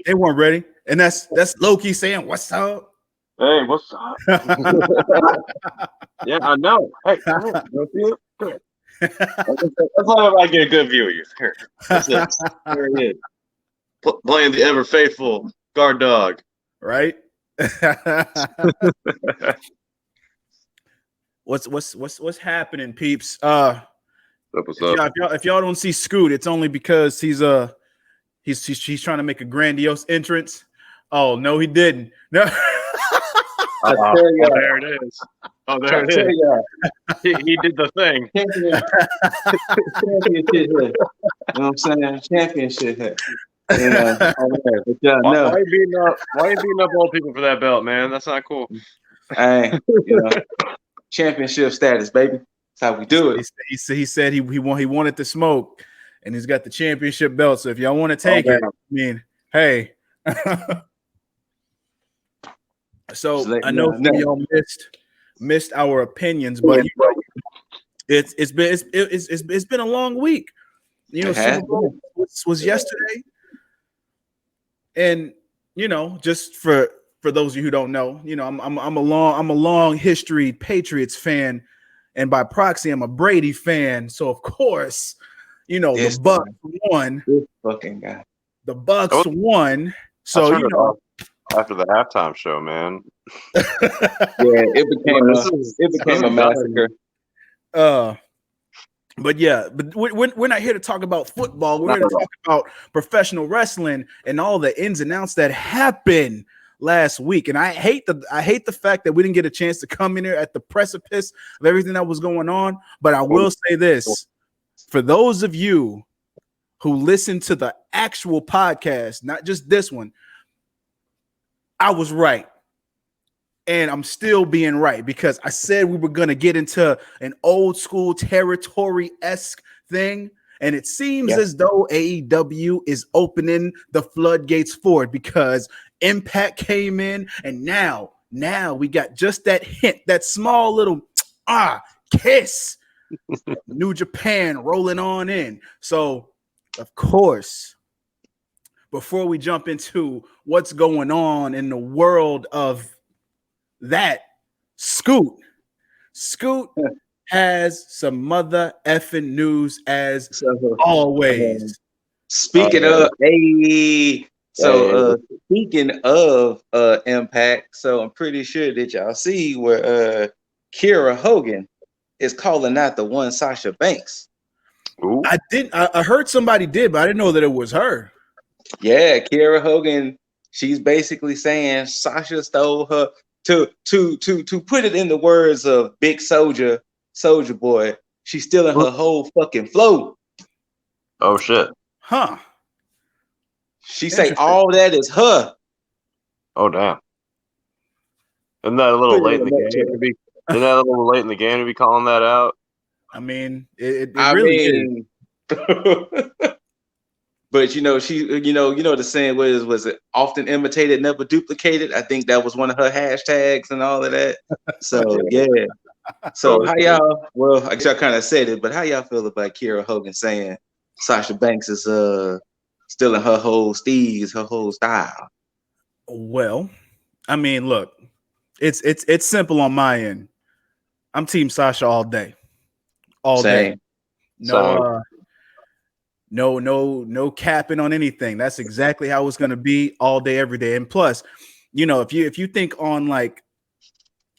They weren't ready, and that's Loki saying, "What's up?" Hey, what's up? Yeah, I know. Hey, come here. You see it? That's why I get a good view of you. Here, that's it. There he is, playing the ever faithful guard dog. Right? What's happening, peeps? If y'all don't see Scoot, it's only because he's trying to make a grandiose entrance. Oh no, he didn't. No. There it is. Oh, there it is. He did the thing. Championship here. You know what I'm saying? Championship here. Yeah. Why you beating up old people for that belt, man? That's not cool. Hey, championship status, baby. That's how we do it. He said he wanted to smoke, and he's got the championship belt. So if y'all want to take it, I mean, hey. So I know y'all missed our opinions, but it's been a long week. Super Bowl was yesterday, and just for those of you who don't know, I'm a long history Patriots fan, and by proxy, I'm a Brady fan. So of course, the Bucks won. This fucking guy. The Bucks won. So after the halftime show, man. It became a massacre. But we're not here to talk about football. We're here to talk about professional wrestling and all the ins and outs that happened last week. And I hate the fact that we didn't get a chance to come in here at the precipice of everything that was going on. But I will say this: for those of you who listen to the actual podcast, not just this one, I was right. And I'm still being right, because I said we were going to get into an old school territory-esque thing. And it seems as though AEW is opening the floodgates for it, because Impact came in, and now we got just that hint, that small little kiss. New Japan rolling on in. So, of course, before we jump into what's going on in the world of that, Scoot has some mother effing news as always. Speaking of Impact, so I'm pretty sure that y'all see where Kiera Hogan is calling out the one Sasha Banks. Ooh. I heard somebody did, but I didn't know that it was her. Yeah, Kiera Hogan, she's basically saying Sasha stole her. To put it in the words of Big Soldier Boy, she's stealing her whole fucking flow. Oh shit. Huh. She say all that is her. Oh damn. Isn't that a little late in the game to be? Isn't that a little late in the game to be calling that out? I mean, it really is. But she, the saying was it often imitated, never duplicated. I think that was one of her hashtags and all of that. So yeah. So how y'all? Well, I guess y'all kind of said it, but how y'all feel about Kiera Hogan saying Sasha Banks is stealing her whole steez, her whole style? Well, I mean, look, it's simple on my end. I'm Team Sasha all day, all day. No capping on anything. That's exactly how it's going to be all day, every day. And plus, if you think on, like,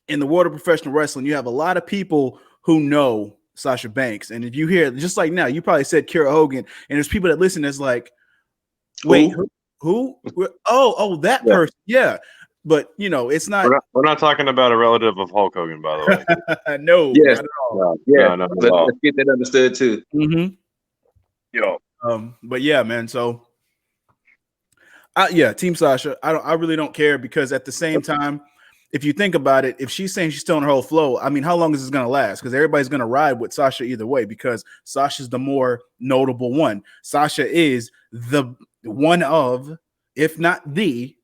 in the world of professional wrestling, you have a lot of people who know Sasha Banks. And if you hear, just like now, you probably said Kiera Hogan, and there's people that listen that's like, wait, who? Oh, that person. Yeah. But it's not. We're not talking about a relative of Hulk Hogan, by the way. No, yes. not at all. No, let's get that understood too. Mm-hmm. Yo. But yeah, man. So, Team Sasha. I really don't care, because at the same time, if you think about it, if she's saying she's stealing her whole flow, I mean, how long is this going to last? Because everybody's going to ride with Sasha either way, because Sasha's the more notable one. Sasha is the one of, if not the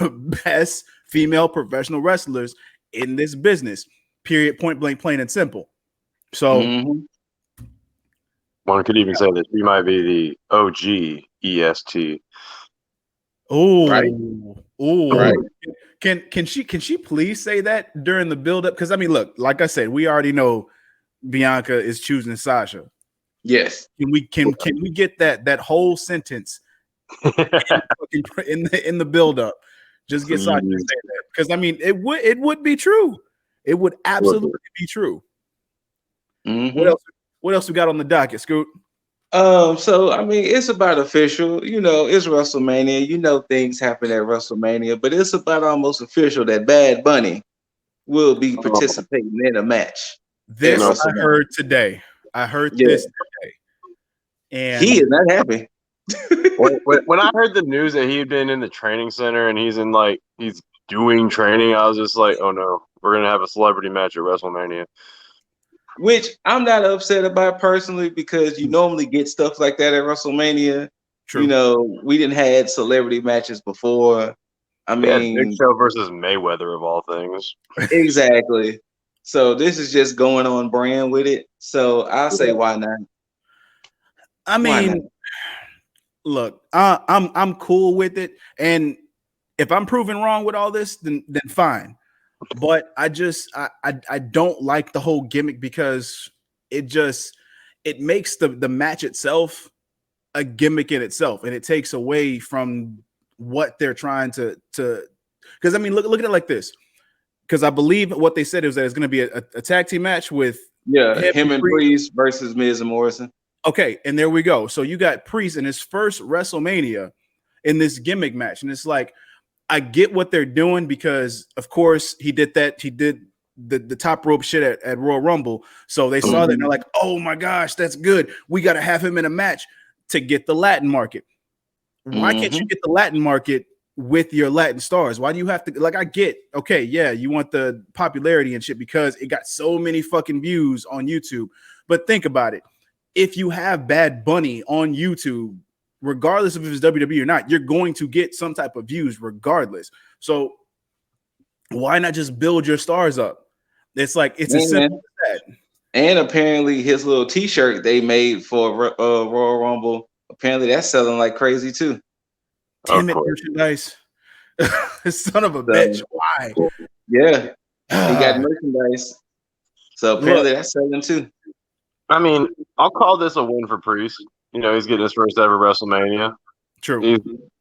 best female professional wrestlers in this business. Period. Point blank, plain and simple. So. One could even say that she might be the OG EST. Oh, Right. oh. Right. Can she please say that during the build up? Because I mean, look, like I said, we already know Bianca is choosing Sasha. Yes. Can we get that whole sentence in the build up? Just get Sasha to say that, because I mean, it would be true. It would absolutely be true. Mm-hmm. What else we got on the docket, Scoot? So I mean, it's about official. You know, it's WrestleMania. You know, things happen at WrestleMania, but it's about almost official that Bad Bunny will be participating in a match. This I heard today. I heard this today, and he is not happy. when I heard the news that he had been in the training center and he's doing training, I was just like, oh no, we're gonna have a celebrity match at WrestleMania. Which I'm not upset about personally, because you normally get stuff like that at WrestleMania. True. You know, we didn't had celebrity matches before. I mean, Big Show versus Mayweather of all things. Exactly. So this is just going on brand with it. So I'll say, why not? I mean, look, I'm cool with it, and if I'm proven wrong with all this, then fine. But I don't like the whole gimmick, because it makes the match itself a gimmick in itself, and it takes away from what they're trying to. Because I mean, look at it like this. Because I believe what they said is that it's going to be a tag team match with him and Priest versus Miz and Morrison. Okay, and there we go. So you got Priest in his first WrestleMania in this gimmick match, and it's like, I get what they're doing, because of course he did that. He did the top rope shit at Royal Rumble. So they saw that and they're like, oh my gosh, that's good. We got to have him in a match to get the Latin market. Why can't you get the Latin market with your Latin stars? Why do you have to, like, I get, okay, yeah, you want the popularity and shit because it got so many fucking views on YouTube. But think about it. If you have Bad Bunny on YouTube, regardless of if it's WWE or not, you're going to get some type of views regardless. So why not just build your stars up? It's like, it's as simple as that. And apparently his little t-shirt they made for Royal Rumble, apparently that's selling like crazy too. Damn it, merchandise. Son of a bitch. Why? Yeah. He got merchandise. So apparently that's selling too. I mean, I'll call this a win for Priest. You know, he's getting his first ever WrestleMania. True.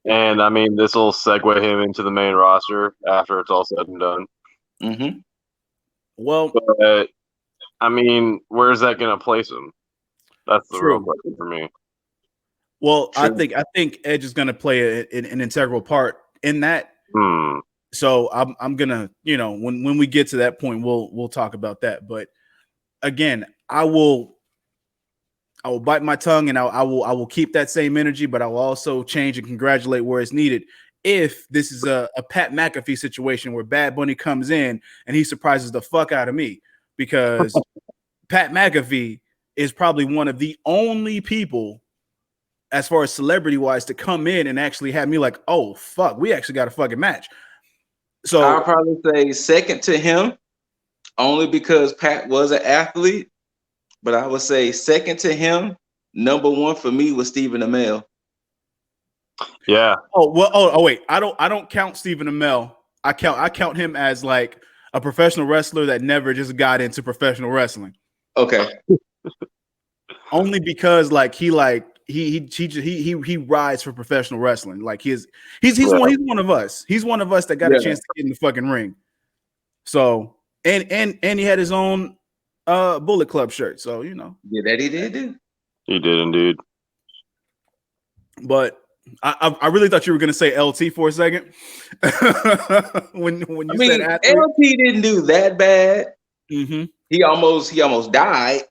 And I mean, this will segue him into the main roster after it's all said and done. Mm-hmm. Well, but I mean, where's that going to place him? That's the real question for me. Well, I think Edge is going to play an integral part in that. So I'm gonna, you know, when we get to that point, we'll talk about that. But again, I will bite my tongue, and I will keep that same energy, but I will also change and congratulate where it's needed. If this is a Pat McAfee situation where Bad Bunny comes in and he surprises the fuck out of me, because Pat McAfee is probably one of the only people, as far as celebrity wise, to come in and actually have me like, oh fuck, we actually got a fucking match. So I'll probably say second to him, only because Pat was an athlete. But I would say second to him, number one for me was Stephen Amell. Yeah. Oh well. Oh wait. I don't count Stephen Amell. I count him as like a professional wrestler that never just got into professional wrestling. Okay. Only because like he rides for professional wrestling. Like he's one of us. He's one of us that got a chance to get in the fucking ring. So and he had his own Bullet Club shirt. So you know. Yeah, that he did. He did indeed. But I really thought you were gonna say LT for a second. when you said athlete. LT didn't do that bad. Mm-hmm. He almost died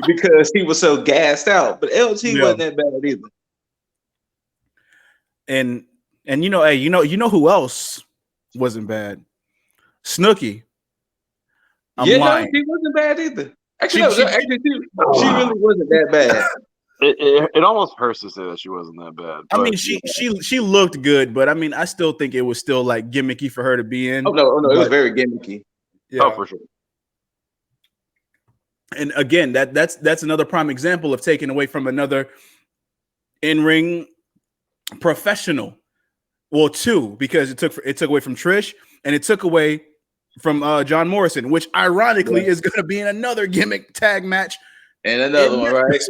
because he was so gassed out. But LT wasn't that bad either. And you know, hey, you know who else wasn't bad? Snooki. She wasn't bad either. Actually, she really wasn't that bad. It almost hurts to say that she wasn't that bad. I mean, she looked good, but I mean, I still think it was still like gimmicky for her to be in. Oh no, it was very gimmicky. Yeah. Oh, for sure. And again, that's another prime example of taking away from another in-ring professional. Well, 2, because it took away from Trish and it took away from John Morrison, which ironically is going to be in another gimmick tag match. And another one, right?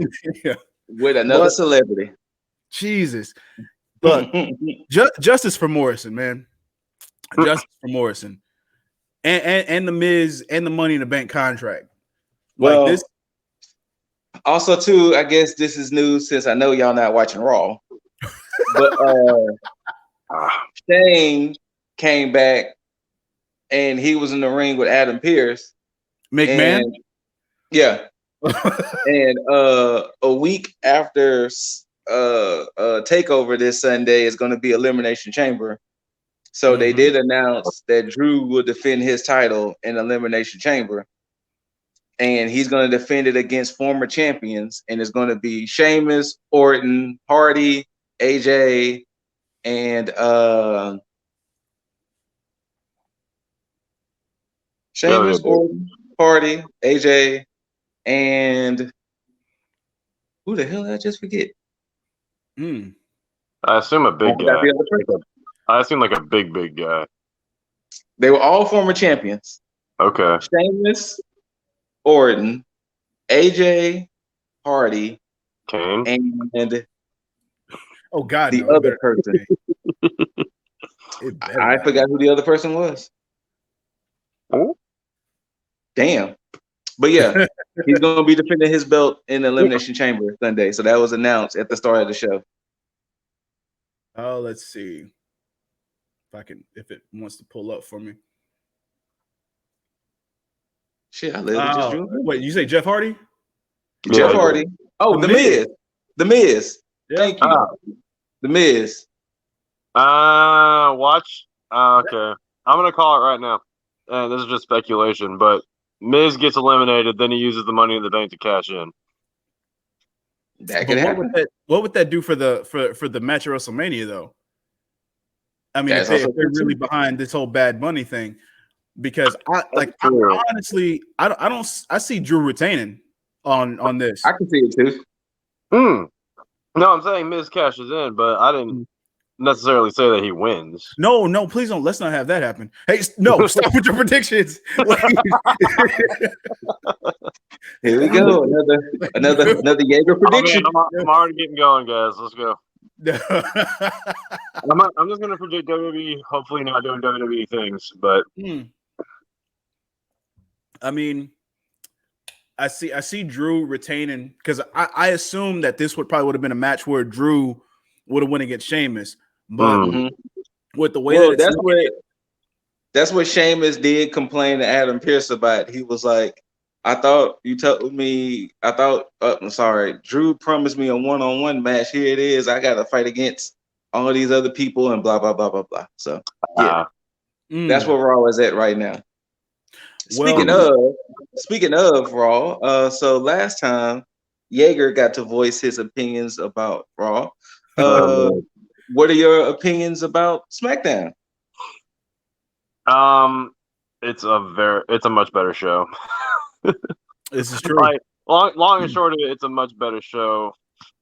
Yeah. With another celebrity. Jesus. Look, justice for Morrison, man. Justice for Morrison. And the Miz and the Money in the Bank contract. Well, like this. Also, too, I guess this is news since I know y'all not watching Raw. But Shane came back and he was in the ring with Adam Pearce. McMahon? And, yeah. And a week after TakeOver this Sunday is going to be Elimination Chamber. So they did announce that Drew will defend his title in Elimination Chamber. And he's going to defend it against former champions. And it's going to be Sheamus, Orton, Hardy, AJ, and Sheamus, Orton, Hardy, AJ, and who the hell did I just forget? I assume a big guy. I assume like a big guy. They were all former champions. Okay. Sheamus, Orton, AJ, Hardy, Kane, and oh god, the other person. I forgot who the other person was. Oh, damn! But yeah, he's going to be defending his belt in the Elimination Chamber Sunday. So that was announced at the start of the show. Oh, let's see if it wants to pull up for me. Shit, I literally just drew. Wait, you say Jeff Hardy? Jeff Hardy. Oh, The Miz. The Miz. Yeah. Thank you. The Miz. watch. Okay, I'm gonna call it right now. And this is just speculation, but Miz gets eliminated, then he uses the Money in the Bank to cash in. That could happen. What would that do for the match at WrestleMania though? I mean, if they're really behind this whole Bad Money thing, because I see Drew retaining on this. I can see it too. No, I'm saying Miz cashes in, but I didn't necessarily say that he wins. No, please don't. Let's not have that happen. Hey, no, stop with your predictions. Here we go. Another Jaeger prediction. Oh, man, I'm already getting going, guys. Let's go. I'm just gonna predict WWE. Hopefully, not doing WWE things, but I mean, I see Drew retaining because I assume that this would have been a match where Drew would have won against Sheamus, but with the way that's what Sheamus did complain to Adam Pearce about. He was like, I thought you told me. I'm sorry. Drew promised me a one-on-one match. Here it is. I got to fight against all these other people and blah blah blah blah blah. So yeah, that's where Raw is at right now. Speaking of Raw, so last time Jaeger got to voice his opinions about Raw. What are your opinions about SmackDown? It's a much better show. This is true. Like, long and short of it, it's a much better show.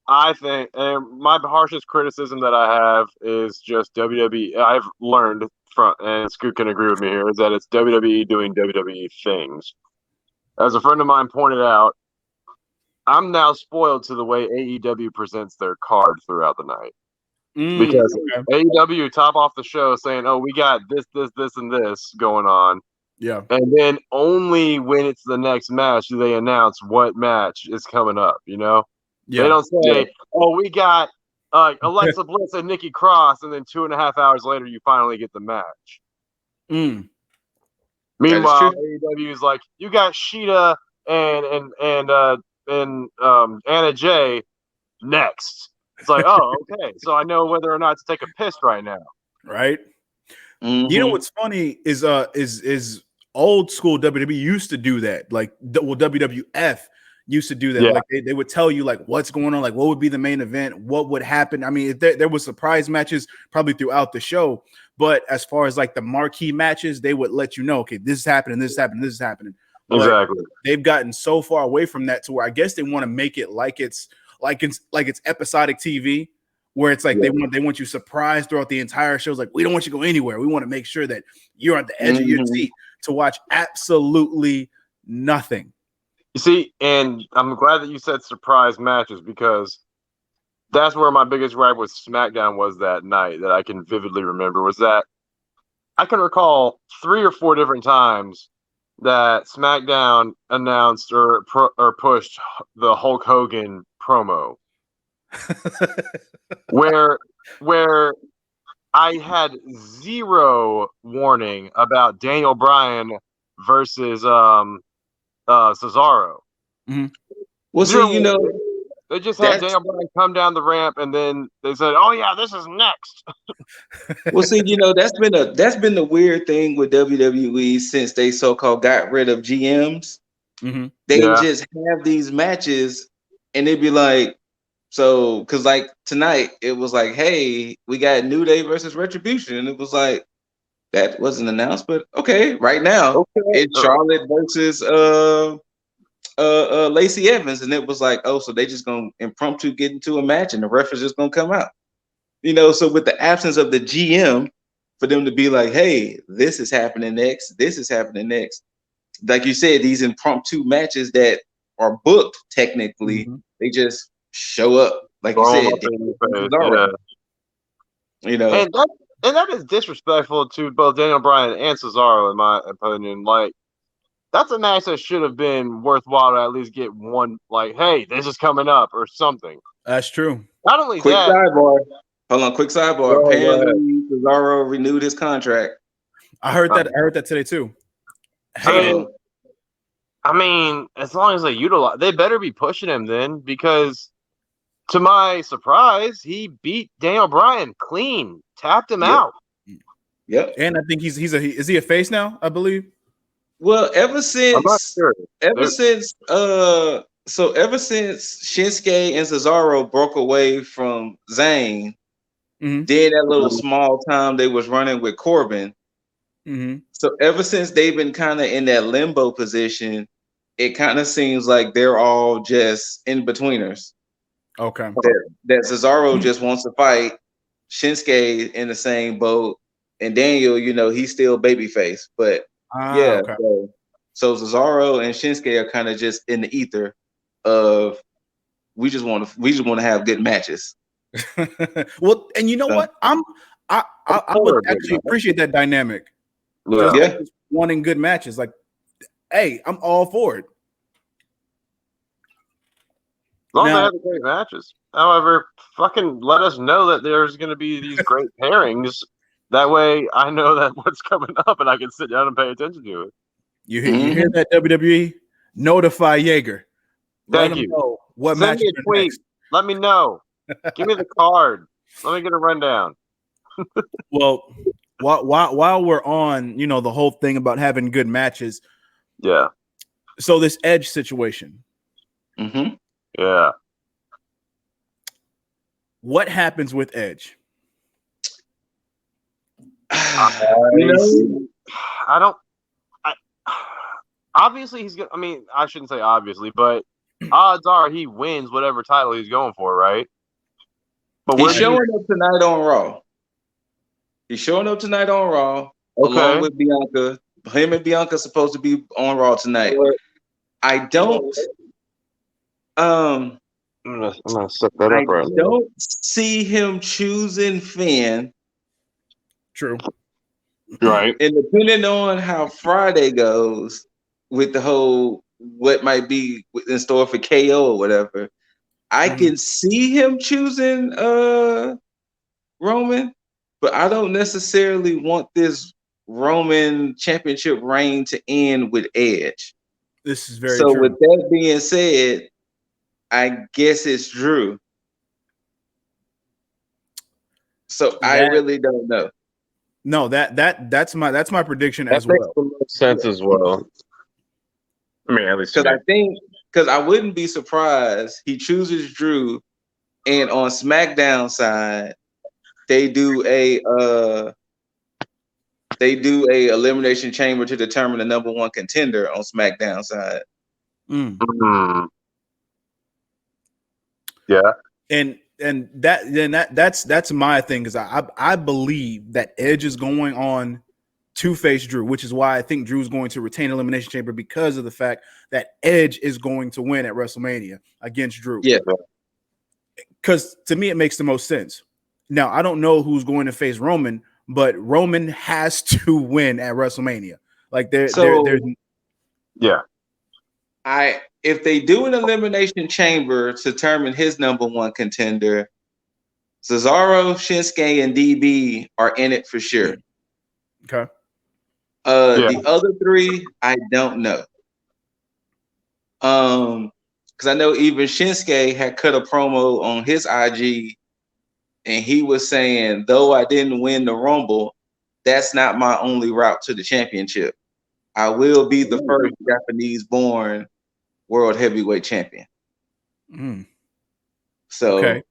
I think, and my harshest criticism that I have is just WWE. I've learned from, and Scoot can agree with me here, is that it's WWE doing WWE things. As a friend of mine pointed out, I'm now spoiled to the way AEW presents their card throughout the night. Because AEW top off the show saying, oh, we got this, and this going on. Yeah. And then only when it's the next match do they announce what match is coming up, you know? Yeah. They don't say, oh, we got Alexa Bliss and Nikki Cross, and then 2.5 hours later you finally get the match. Meanwhile, AEW is like, you got Sheeta and Anna Jay next. It's like, oh, okay. So I know whether or not to take a piss right now. Right. You know what's funny is old school WWE used to do that. Like, WWF used to do that. Yeah. Like they would tell you like what's going on, like what would be the main event, what would happen. I mean, there was surprise matches probably throughout the show, but as far as like the marquee matches, they would let you know, okay, this is happening, this is happening, this is happening. But exactly. They've gotten so far away from that to where I guess they want to make it like it's episodic TV, where it's like they want you surprised throughout the entire show. It's like, we don't want you to go anywhere. We want to make sure that you're at the edge of your seat to watch absolutely nothing. You see, and I'm glad that you said surprise matches, because that's where my biggest gripe with SmackDown was that night, that I can vividly remember, was that I can recall 3 or 4 different times that SmackDown announced or pushed the Hulk Hogan promo, where I had zero warning about Daniel Bryan versus Cesaro. Mm-hmm. Well, see, you know, they just had Daniel Bryan come down the ramp, and then they said, "Oh yeah, this is next." Well, see, you know, that's been the weird thing with WWE since they so-called got rid of GMs. Mm-hmm. They just have these matches, and they'd be like, so, because like tonight, it was like, hey, we got New Day versus Retribution, and it was like, that wasn't announced, but okay, right now it's Charlotte versus Lacey Evans, and it was like, oh, so they just gonna impromptu get into a match, and the ref is just gonna come out, you know. So with the absence of the GM, for them to be like, hey, this is happening next, this is happening next, like you said, these impromptu matches that are booked technically, they just show up, like you said, you know, and that is disrespectful to both Daniel Bryan and Cesaro, in my opinion. Like, that's a match that should have been worthwhile to at least get one, like, hey, this is coming up or something. That's true. Not only quick that. Sidebar. Hold on, quick sidebar. Apparently, Cesaro renewed his contract. I heard that. I heard that today too. I mean, as long as they utilize, they better be pushing him then, because to my surprise, he beat Daniel Bryan clean, tapped him out. Yep. And I think is he a face now, I believe? Well, ever since Shinsuke and Cesaro broke away from Zayn, then that little small time they was running with Corbin. So ever since they've been kind of in that limbo position, it kind of seems like they're all just in betweeners. Okay. That Cesaro just wants to fight, Shinsuke in the same boat, and Daniel, you know, he's still babyface, but okay. So Cesaro and Shinsuke are kind of just in the ether of we just want to have good matches. Well, and you know what? I would actually appreciate that dynamic. Yeah. Wanting good matches, like, hey, I'm all for it. As long as they have the great matches. However, fucking let us know that there's going to be these great pairings. That way, I know that what's coming up, and I can sit down and pay attention to it. You hear that, WWE? Notify Jaeger. Thank you. Know what Send match me a tweet. Next. Let me know. Give me the card. Let me get a rundown. Well, while we're on, you know, the whole thing about having good matches. Yeah. So this Edge situation. Yeah. What happens with Edge? Obviously he's gonna. I mean, I shouldn't say obviously, but odds are he wins whatever title he's going for, right? But he's showing up tonight on Raw. Along with Bianca. Him and Bianca are supposed to be on Raw tonight. I don't. I'm gonna set that up right now. I don't see him choosing Finn. True. Right. And depending on how Friday goes with the whole what might be in store for KO or whatever, I can see him choosing Roman, but I don't necessarily want this Roman championship reign to end with Edge. This is very true. So with that being said, I guess it's Drew. So I really don't know. No, that's my prediction as well. That makes sense as well. I mean, at least because I wouldn't be surprised he chooses Drew, and on SmackDown side, they do a elimination chamber to determine the number one contender on SmackDown side. Yeah. And and that's my thing, because I believe that Edge is going on to face Drew, which is why I think Drew's going to retain Elimination Chamber, because of the fact that Edge is going to win at WrestleMania against Drew. Yeah. Because to me, it makes the most sense. Now, I don't know who's going to face Roman, but Roman has to win at WrestleMania. Like there's Yeah. If they do an Elimination Chamber to determine his number one contender, Cesaro, Shinsuke, and DB are in it for sure. Okay. The other three, I don't know. Because I know even Shinsuke had cut a promo on his IG, and he was saying, though I didn't win the Rumble, that's not my only route to the championship. I will be the first Japanese-born world heavyweight champion. So,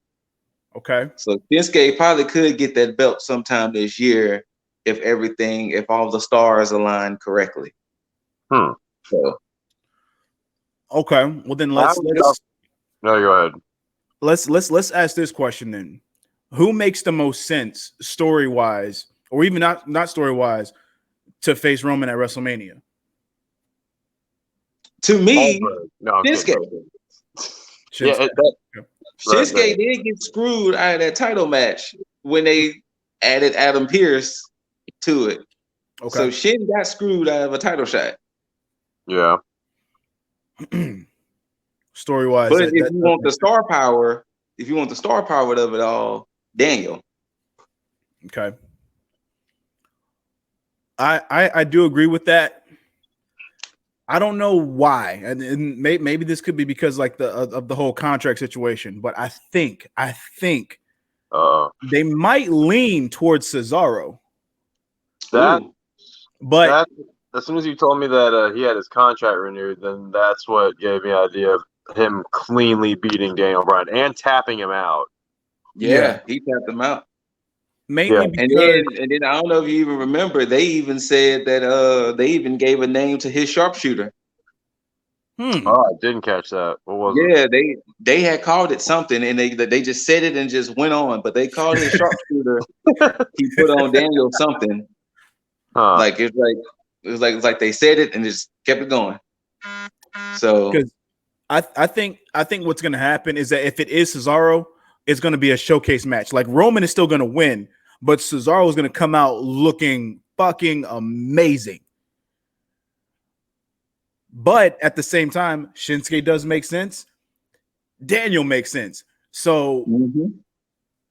okay. So Shinsuke probably could get that belt sometime this year if all the stars align correctly. So, okay. Well, then let's no, go ahead. Let's ask this question then. Who makes the most sense story-wise, or even not story-wise, to face Roman at WrestleMania? To me, Shinsuke. Shinsuke did get screwed out of that title match when they added Adam Pearce to it. Okay. So Shin got screwed out of a title shot. Yeah. Story-wise, but if you want the star power of it all, Daniel. Okay. I do agree with that. I don't know why, and maybe this could be because like of the whole contract situation, but I think they might lean towards Cesaro. As soon as you told me that he had his contract renewed, then that's what gave me an idea of him cleanly beating Daniel Bryan and tapping him out. Yeah. He tapped him out. Mainly because, and then I don't know if you even remember, they even said that they even gave a name to his sharpshooter. Oh, I didn't catch that. What was it? Yeah, they had called it something, and they just said it and just went on. But they called his sharpshooter. He put on Daniel something. Like it's like they said it and just kept it going. So because I think what's going to happen is that if it is Cesaro, it's going to be a showcase match. Like Roman is still going to win, but Cesaro is going to come out looking fucking amazing. But at the same time, Shinsuke does make sense. Daniel makes sense. So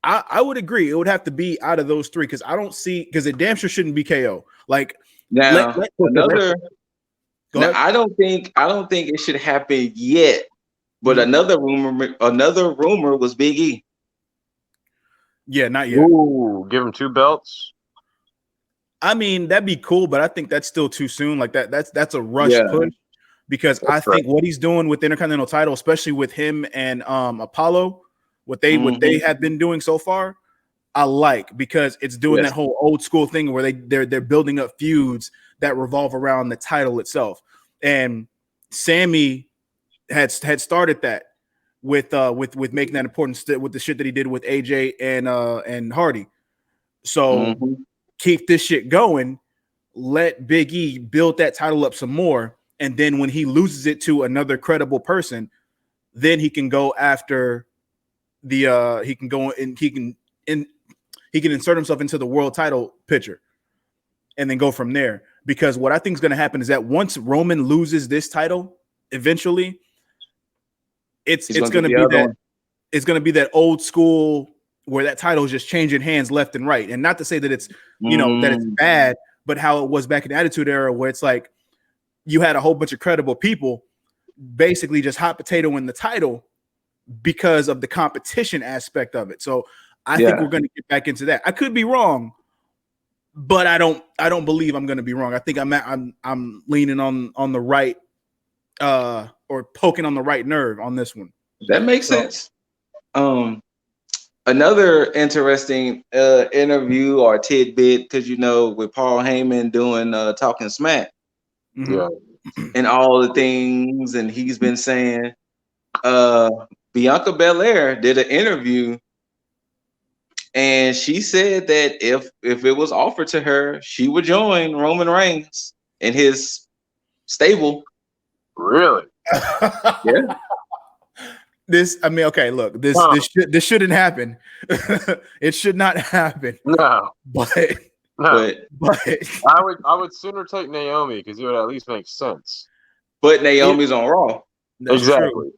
I would agree. It would have to be out of those three, because I don't see, because it damn sure shouldn't be KO. Like now, I don't think it should happen yet. But another rumor was Big E. Yeah, not yet. Ooh, give him 2 belts. I mean, that'd be cool, but I think that's still too soon. Like that's a rush push, because I think what he's doing with the Intercontinental title, especially with him and Apollo, what they have been doing so far, I like, because it's doing that whole old school thing where they're building up feuds that revolve around the title itself. And Sammy had started that with making that important with the shit that he did with AJ and Hardy. So keep this shit going. Let Big E build that title up some more, and then when he loses it to another credible person, then he can go after the he can insert himself into the world title picture, and then go from there. Because what I think is going to happen is that once Roman loses this title, eventually, it's going to be that old school where that title is just changing hands left and right. And not to say that it's that it's bad, but how it was back in the Attitude Era, where it's like you had a whole bunch of credible people basically just hot potato in the title because of the competition aspect of it. So I think we're going to get back into that. I could be wrong, but I don't believe I'm going to be wrong. I think I'm leaning on the right or poking on the right nerve on this one. That makes sense. Another interesting interview or tidbit, because with Paul Heyman doing Talking Smack, and all the things, and he's been saying, Bianca Belair did an interview and she said that if it was offered to her, she would join Roman Reigns in his stable. Really? Yeah. Okay, look, this shouldn't happen. It should not happen. No, But I would sooner take Naomi because it would at least make sense. But Naomi's on Raw. Exactly.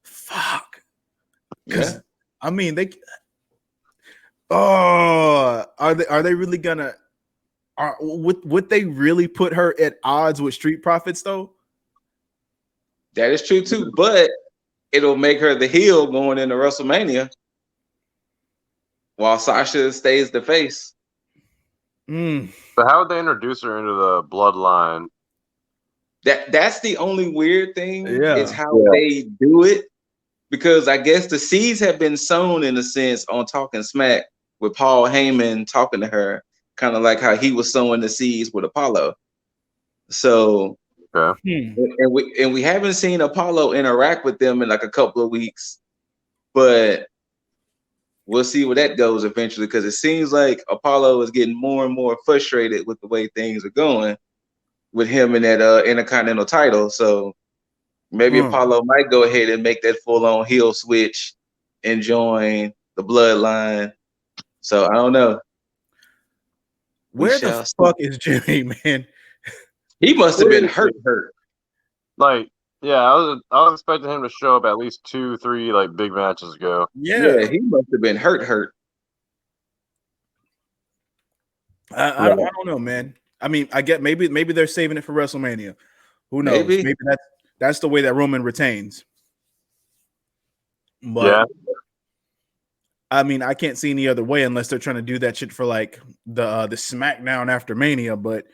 Fuck. Yeah. I mean, are they really gonna? Would they really put her at odds with Street Profits though? That is true too, but it'll make her the heel going into WrestleMania, while Sasha stays the face. But how would they introduce her into the bloodline? That's the only weird thing. Yeah. Is how they do it, because I guess the seeds have been sown in a sense on Talking Smack with Paul Heyman talking to her, kind of like how he was sowing the seeds with Apollo. So, and we haven't seen Apollo interact with them in like a couple of weeks, but we'll see where that goes eventually, because it seems like Apollo is getting more and more frustrated with the way things are going with him in that Intercontinental title. So maybe Apollo might go ahead and make that full-on heel switch and join the bloodline. So I don't know. Where the fuck is Jimmy, man? He must have been hurt. Like, yeah, I was expecting him to show up at least 2-3 like big matches ago. Yeah, he must have been hurt. I don't know, man. I mean, I get maybe they're saving it for WrestleMania. Who knows? Maybe that's the way that Roman retains. But yeah. I mean, I can't see any other way unless they're trying to do that shit for like the Smackdown after Mania. But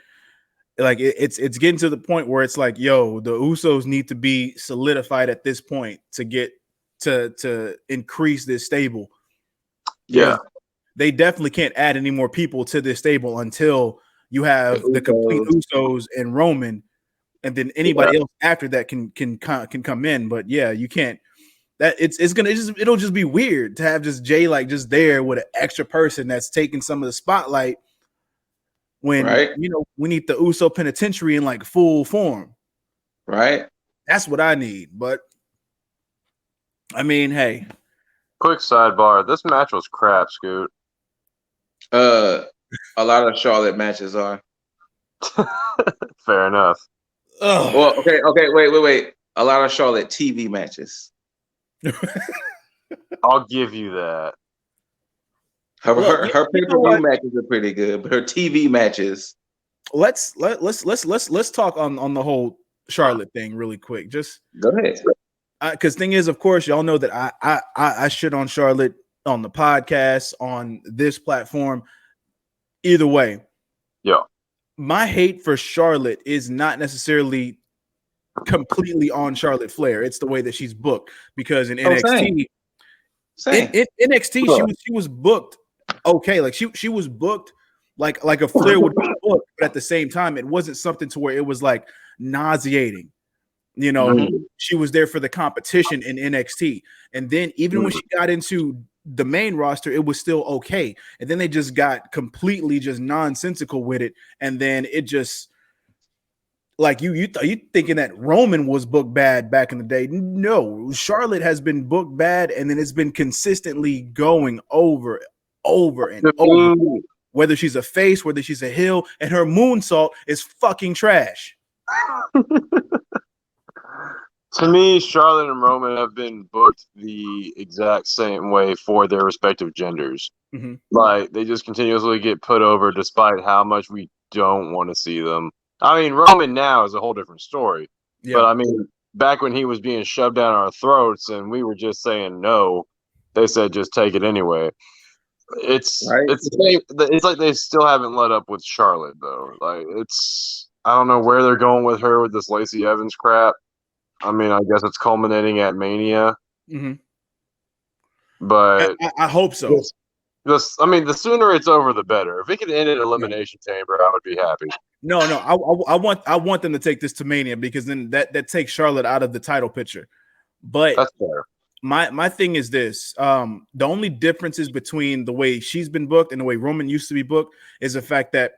like it's getting to the point where it's like, yo, the Usos need to be solidified at this point to get to increase this stable. Yeah, they definitely can't add any more people to this stable until you have the complete Usos and Roman, and then anybody else after that can come in. But yeah, you can't. That it'll just be weird to have just Jay like just there with an extra person that's taking some of the spotlight when we need the Uso penitentiary in like full form. Right. That's what I need. But I mean, hey. Quick sidebar: this match was crap, Scoot. A lot of Charlotte matches are. Fair enough. Ugh. Well, okay, wait. A lot of Charlotte TV matches. I'll give you that. Her pay-per-view matches are pretty good, but her TV matches. Let's talk on the whole Charlotte thing really quick. Just go ahead. Because thing is, of course, y'all know that I shit on Charlotte on the podcast, on this platform. Either way, yeah, my hate for Charlotte is not necessarily completely on Charlotte Flair. It's the way that she's booked, because in NXT, in NXT she was booked okay. Like she was booked like a Flair would be booked, but at the same time, it wasn't something to where it was like nauseating. You know, she was there for the competition in NXT. And then even when she got into the main roster, it was still okay. And then they just got completely just nonsensical with it. And then it just like you thinking that Roman was booked bad back in the day. No, Charlotte has been booked bad, and then it's been consistently going over and over. Whether she's a face, whether she's a heel, and her moonsault is fucking trash. To me, Charlotte and Roman have been booked the exact same way for their respective genders. Like, they just continuously get put over despite how much we don't want to see them. I mean, Roman now is a whole different story. Yeah. But, I mean, back when he was being shoved down our throats and we were just saying no, they said just take it anyway. It's like they still haven't let up with Charlotte, though. Like, I don't know where they're going with her with this Lacey Evans crap. I mean, I guess it's culminating at Mania. But I hope so. The sooner it's over, the better. If it could end at Elimination Chamber, I would be happy. No, I want them to take this to Mania, because then that takes Charlotte out of the title picture. But that's fair. my thing is this. The only differences between the way she's been booked and the way Roman used to be booked is the fact that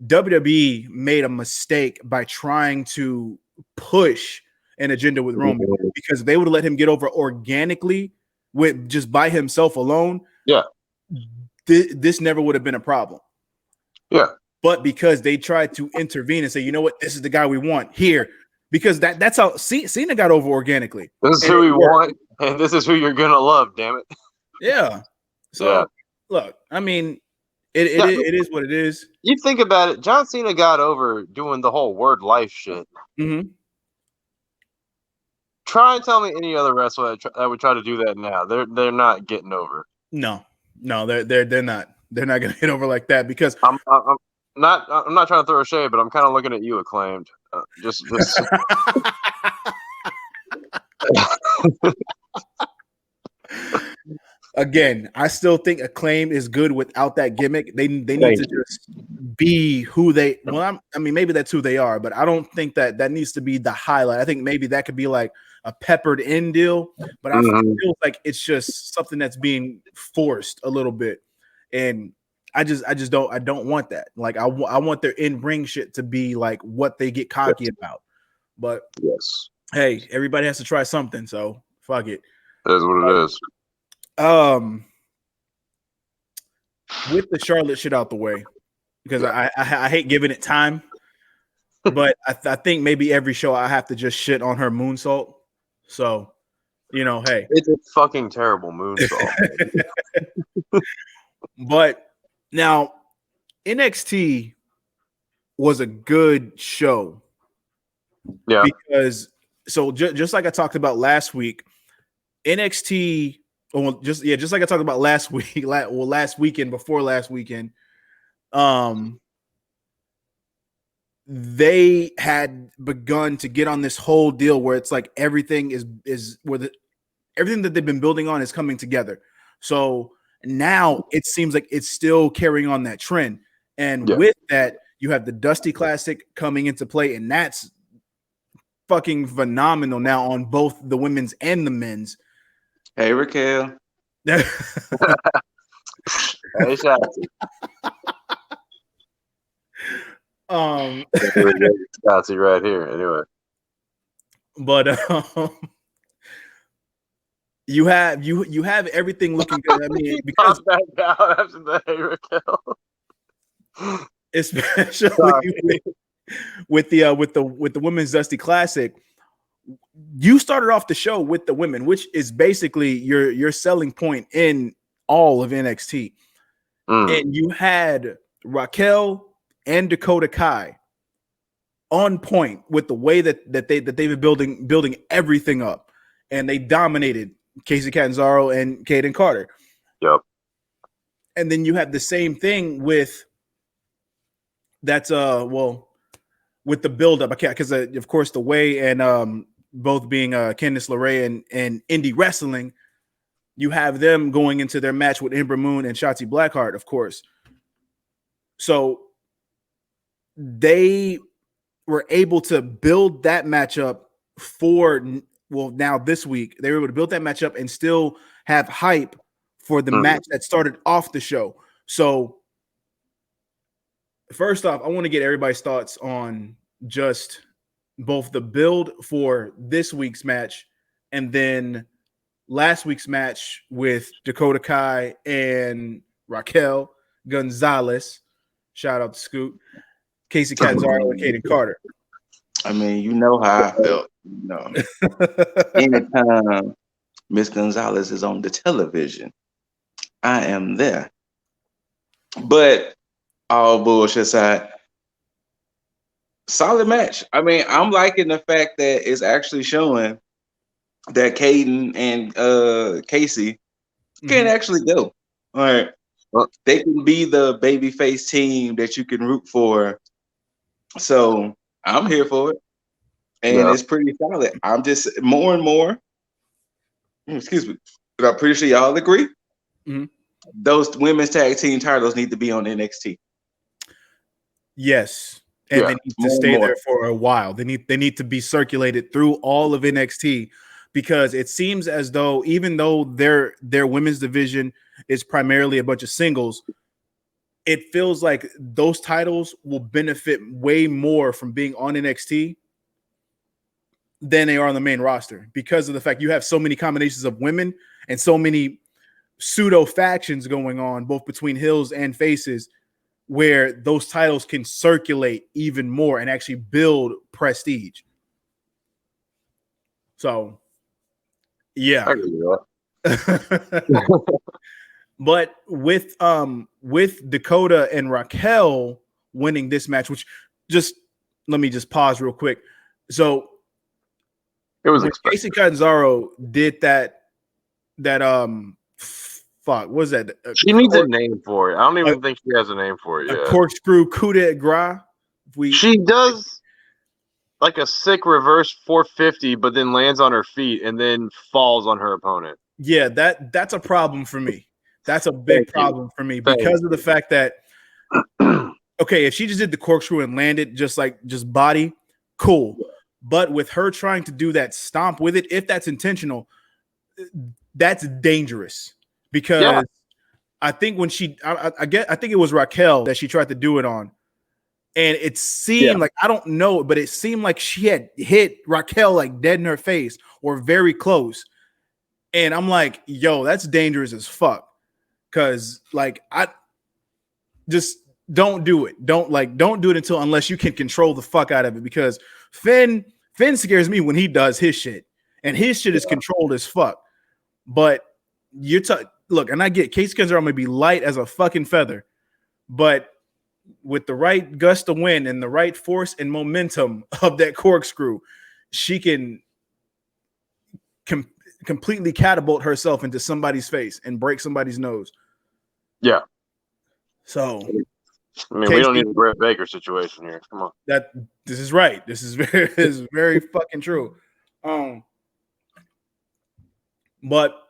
WWE made a mistake by trying to push an agenda with Roman, because they would have let him get over organically with just by himself alone. Yeah. This never would have been a problem. Yeah. But because they tried to intervene and say, you know what, this is the guy we want here, because that's how Cena got over organically. This is who we want, and this is who you're gonna love. Damn it. Yeah. So look, I mean, it is what it is. You think about it. John Cena got over doing the whole word life shit. Mm-hmm. Try and tell me any other wrestler that would try to do that now. They're not getting over. No, they're not. They're not gonna get over like that, because I'm not trying to throw a shade, but I'm kind of looking at you, Acclaimed. Just Again, I still think Acclaim is good without that gimmick. They need to just be who they. Well, I mean, maybe that's who they are, but I don't think that needs to be the highlight. I think maybe that could be like a peppered in deal, but I feel like it's just something that's being forced a little bit, and I don't want that. Like I want their in ring shit to be like what they get cocky about. But yes, hey, everybody has to try something, so fuck it. That's what it is. With the Charlotte shit out the way, because I hate giving it time, but I think maybe every show I have to just shit on her moonsault. So, you know, hey, it's a fucking terrible moonsault. But now NXT was a good show. Yeah, because so just like I talked about last week, NXT. Well, just like I talked about last week, last weekend, before last weekend, they had begun to get on this whole deal where it's like everything is where everything that they've been building on is coming together. So now it seems like it's still carrying on that trend, and with that, you have the Dusty Classic coming into play, and that's fucking phenomenal now on both the women's and the men's. Hey, Raquel. Hey, Shotzi. Shotzi right here. Anyway, but you have everything looking good. I mean, because back down after the Hey Raquel, especially with the women's Dusty Classic. You started off the show with the women, which is basically your selling point in all of NXT. And you had Raquel and Dakota Kai on point with the way that they've been building everything up, and they dominated Casey Catanzaro and Kaden Carter. Yep. And then you have the same thing with with the buildup. I can't, because of course the way and both being Candice LeRae and Indie Wrestling, you have them going into their match with Ember Moon and Shotzi Blackheart, of course. So they were able to build that matchup now this week. They were able to build that matchup and still have hype for the match that started off the show. So first off, I want to get everybody's thoughts on just both the build for this week's match and then last week's match with Dakota Kai and Raquel Gonzalez. Shout out to Scoot, Casey Catanzaro, and Kaden Carter. I mean, you know how I felt. You know, anytime Miss Gonzalez is on the television, I am there. But all bullshit aside, solid match. I mean, I'm liking the fact that it's actually showing that Caden and Casey can actually go. All right. They can be the babyface team that you can root for. So I'm here for it. And it's pretty solid. I'm just more and more. Excuse me. But I'm pretty sure y'all agree. Those women's tag team titles need to be on NXT. Yes. And they need to stay there for a while. They need to be circulated through all of NXT, because it seems as though even though their women's division is primarily a bunch of singles, it feels like those titles will benefit way more from being on NXT than they are on the main roster because of the fact you have so many combinations of women and so many pseudo factions going on both between heels and faces where those titles can circulate even more and actually build prestige. So, yeah. I agree with that. But with Dakota and Raquel winning this match, which just let me just pause real quick. So It was when expected. Casey Catanzaro did that fuck, what was that? She needs a name for it. I don't even think she has a name for it A yet. corkscrew coup de grace. She does like a sick reverse 450, but then lands on her feet and then falls on her opponent. Yeah, that's a problem for me. That's a big problem for me because of the fact that okay, if she just did the corkscrew and landed just body, cool. But with her trying to do that stomp with it, if that's intentional, that's dangerous. Because I think when I think it was Raquel that she tried to do it on. And it seemed like, I don't know, but it seemed like she had hit Raquel like dead in her face or very close. And I'm like, yo, that's dangerous as fuck. Cause like I just don't do it. Don't do it unless you can control the fuck out of it. Because Finn scares me when he does his shit. And his shit is controlled as fuck. But look, and I get Casey Catanzaro may be light as a fucking feather, but with the right gust of wind and the right force and momentum of that corkscrew, she can completely catapult herself into somebody's face and break somebody's nose. Yeah. So, I mean, we don't need a Brett Baker situation here. Come on. This is right. This is very fucking true. But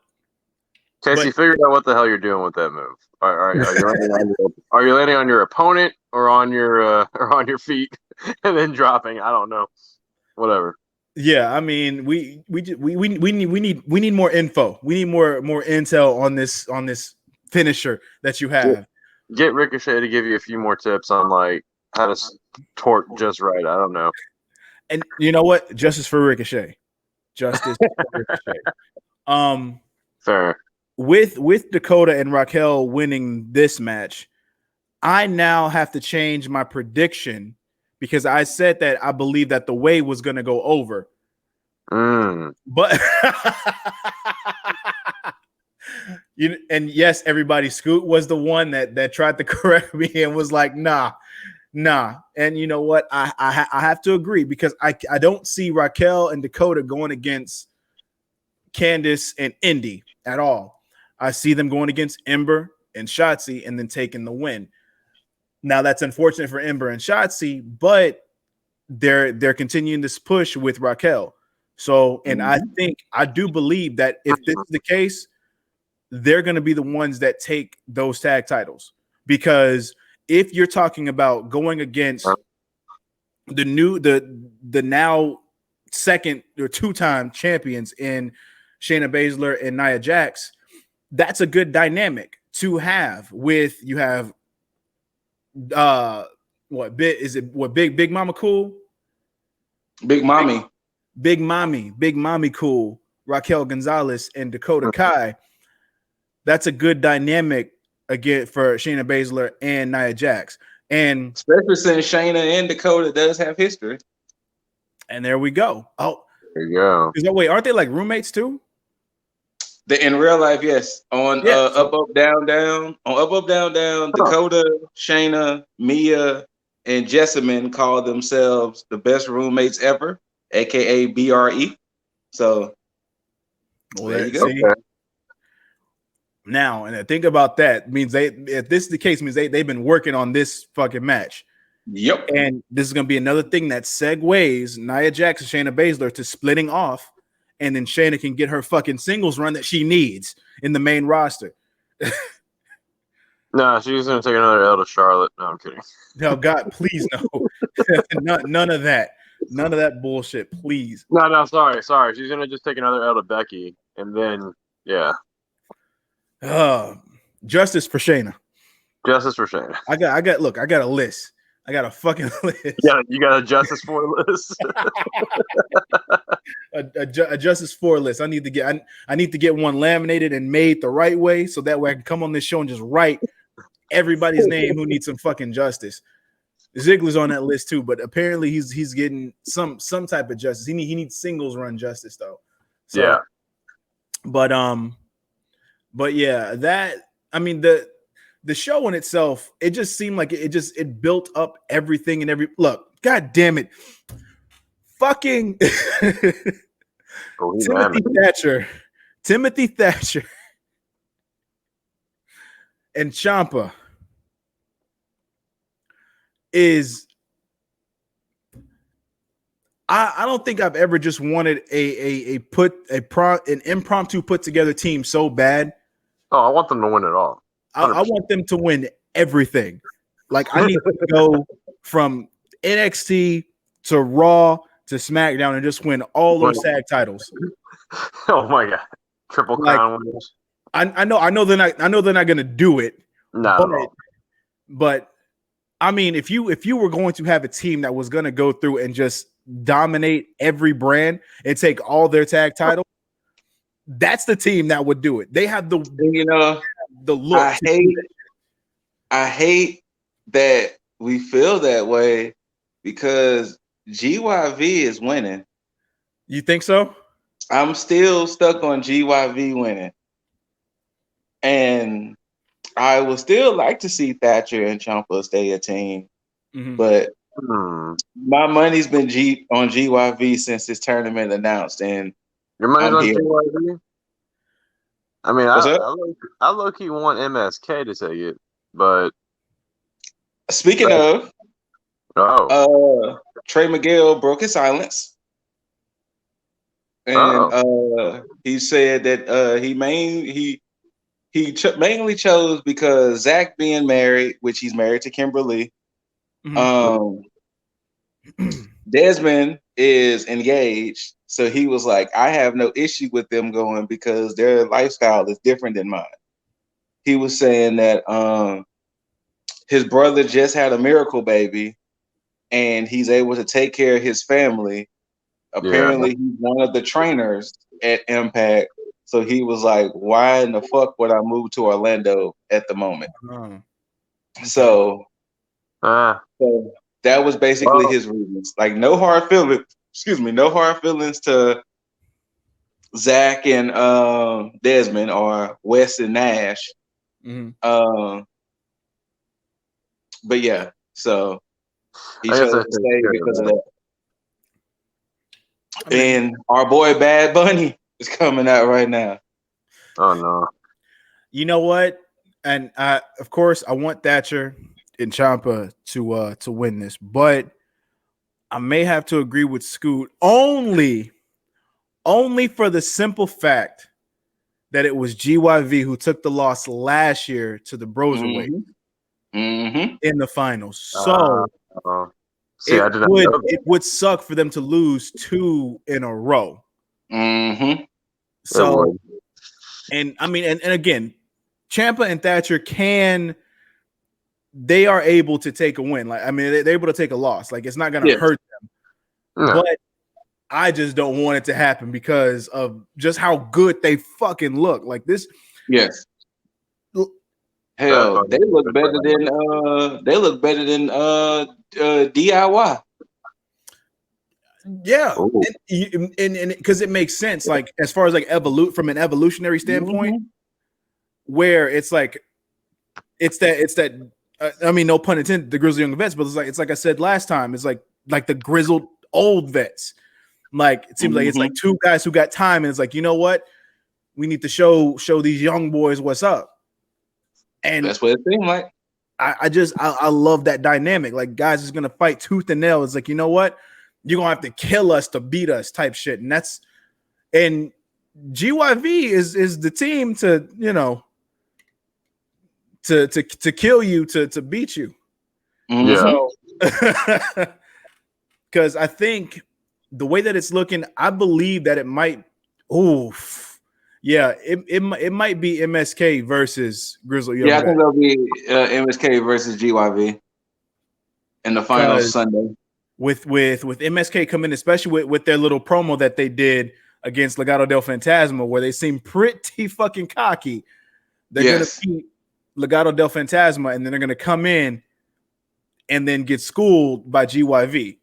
Casey, figure out what the hell you're doing with that move. Are you landing on your opponent or on your feet and then dropping? I don't know. Whatever. Yeah, I mean, we need more info. We need more intel on this finisher that you have. Get Ricochet to give you a few more tips on like how to torque just right. I don't know. And you know what? Justice for Ricochet. Justice for Ricochet. Fair. With Dakota and Raquel winning this match, I now have to change my prediction because I said that I believe that the way was going to go over. But and yes, everybody, Scoot was the one that tried to correct me and was like, nah. And you know what? I have to agree because I don't see Raquel and Dakota going against Candice and Indy at all. I see them going against Ember and Shotzi and then taking the win. Now that's unfortunate for Ember and Shotzi, but they're continuing this push with Raquel. So, and I do believe that if this is the case, they're going to be the ones that take those tag titles. Because if you're talking about going against the now second or two-time champions in Shayna Baszler and Nia Jax, that's a good dynamic to have with you have Big Mama Cool? Big Mommy Cool, Raquel Gonzalez and Dakota Kai. That's a good dynamic again for Shayna Baszler and Nia Jax. And especially since Shayna and Dakota does have history. And there we go. Oh, there you go. Wait, aren't they like roommates too? In real life, yes. On Up, Down, Down. On Up, Down, Down, Dakota, Shayna, Mia, and Jessamine call themselves the best roommates ever, aka BRE. So there you go. See? Now, and think about that means if this is the case, means they've been working on this fucking match. Yep. And this is gonna be another thing that segues Nia Jax and Shayna Baszler to splitting off. And then Shayna can get her fucking singles run that she needs in the main roster. No, she's going to take another L to Charlotte. No, I'm kidding. No, God, please no. None of that. None of that bullshit, please. No, sorry. She's gonna just take another L to Becky, and then yeah. Justice for Shayna. Justice for Shayna. I got a list. I got a fucking list. Yeah, you got a Justice for list. a Justice for list. I need to get one laminated and made the right way, so that way I can come on this show and just write everybody's name who needs some fucking justice. Ziggler's on that list too, but apparently he's getting some type of justice. He needs singles run justice though. So, yeah. But yeah, the show in itself, it just seemed like it built up everything and look. God damn it, fucking Timothy Thatcher, and Ciampa is. I don't think I've ever just wanted an impromptu put together team so bad. Oh, I want them to win it all. I want them to win everything. Like I need to go from NXT to Raw to SmackDown and just win all those tag titles. Oh my god, Triple Crown winners. I know they're not gonna do it. But I mean, if you were going to have a team that was gonna go through and just dominate every brand and take all their tag titles, that's the team that would do it. They have the look. I hate that we feel that way because GYV is winning. You think so? I'm still stuck on GYV winning. And I would still like to see Thatcher and Ciampa stay a team. Mm-hmm. But my money's been on GYV since this tournament announced. And your money's on GYV? I mean, I low-key want MSK to take it, but speaking of, Trey Miguel broke his silence, and he said that he mainly chose because Zach being married, which he's married to Kimberly. Mm-hmm. Desmond is engaged. So he was like, I have no issue with them going because their lifestyle is different than mine. He was saying that his brother just had a miracle baby and he's able to take care of his family. Apparently, he's one of the trainers at Impact. So he was like, why in the fuck would I move to Orlando at the moment? So that was basically his reasons. Like, no hard feelings. Excuse me, no hard feelings to Zach and Desmond or Wes and Nash. Mm-hmm. But yeah, so he chose to stay because of that. And our boy Bad Bunny is coming out right now. Oh no! You know what? And of course, I want Thatcher and Ciampa to win this, but I may have to agree with Scoot only for the simple fact that it was GYV who took the loss last year to the Broserweight in the finals. So it would suck for them to lose 2 in a row. Mm-hmm. So, and I mean, and again, Ciampa and Thatcher they are able to take a win. Like, I mean, they're able to take a loss. Like, it's not going to hurt them. No. But I just don't want it to happen because of just how good they fucking look. Like this. Yes. Hell, they look better than DIY. Yeah, and because it makes sense, like as far as like from an evolutionary standpoint, where it's like it's that. I mean, no pun intended, the grizzled young vets, but it's like I said last time, it's like the grizzled old vets. Like it seems like it's like 2 guys who got time, and it's like, you know what, we need to show these young boys what's up. And that's what it seemed like. I love that dynamic. Like guys is gonna fight tooth and nail. It's like, you know what, you're gonna have to kill us to beat us type shit. And GYV is the team to, you know, to kill you, to beat you. Yeah. So because I think the way that it's looking, I believe that it might. Oof, yeah, it might be MSK versus Grizzly Young. Yeah, I think it'll be MSK versus GYV in the final Sunday. With MSK coming, especially with their little promo that they did against Legado del Fantasma, where they seem pretty fucking cocky. They're gonna beat Legado del Fantasma, and then they're gonna come in and then get schooled by GYV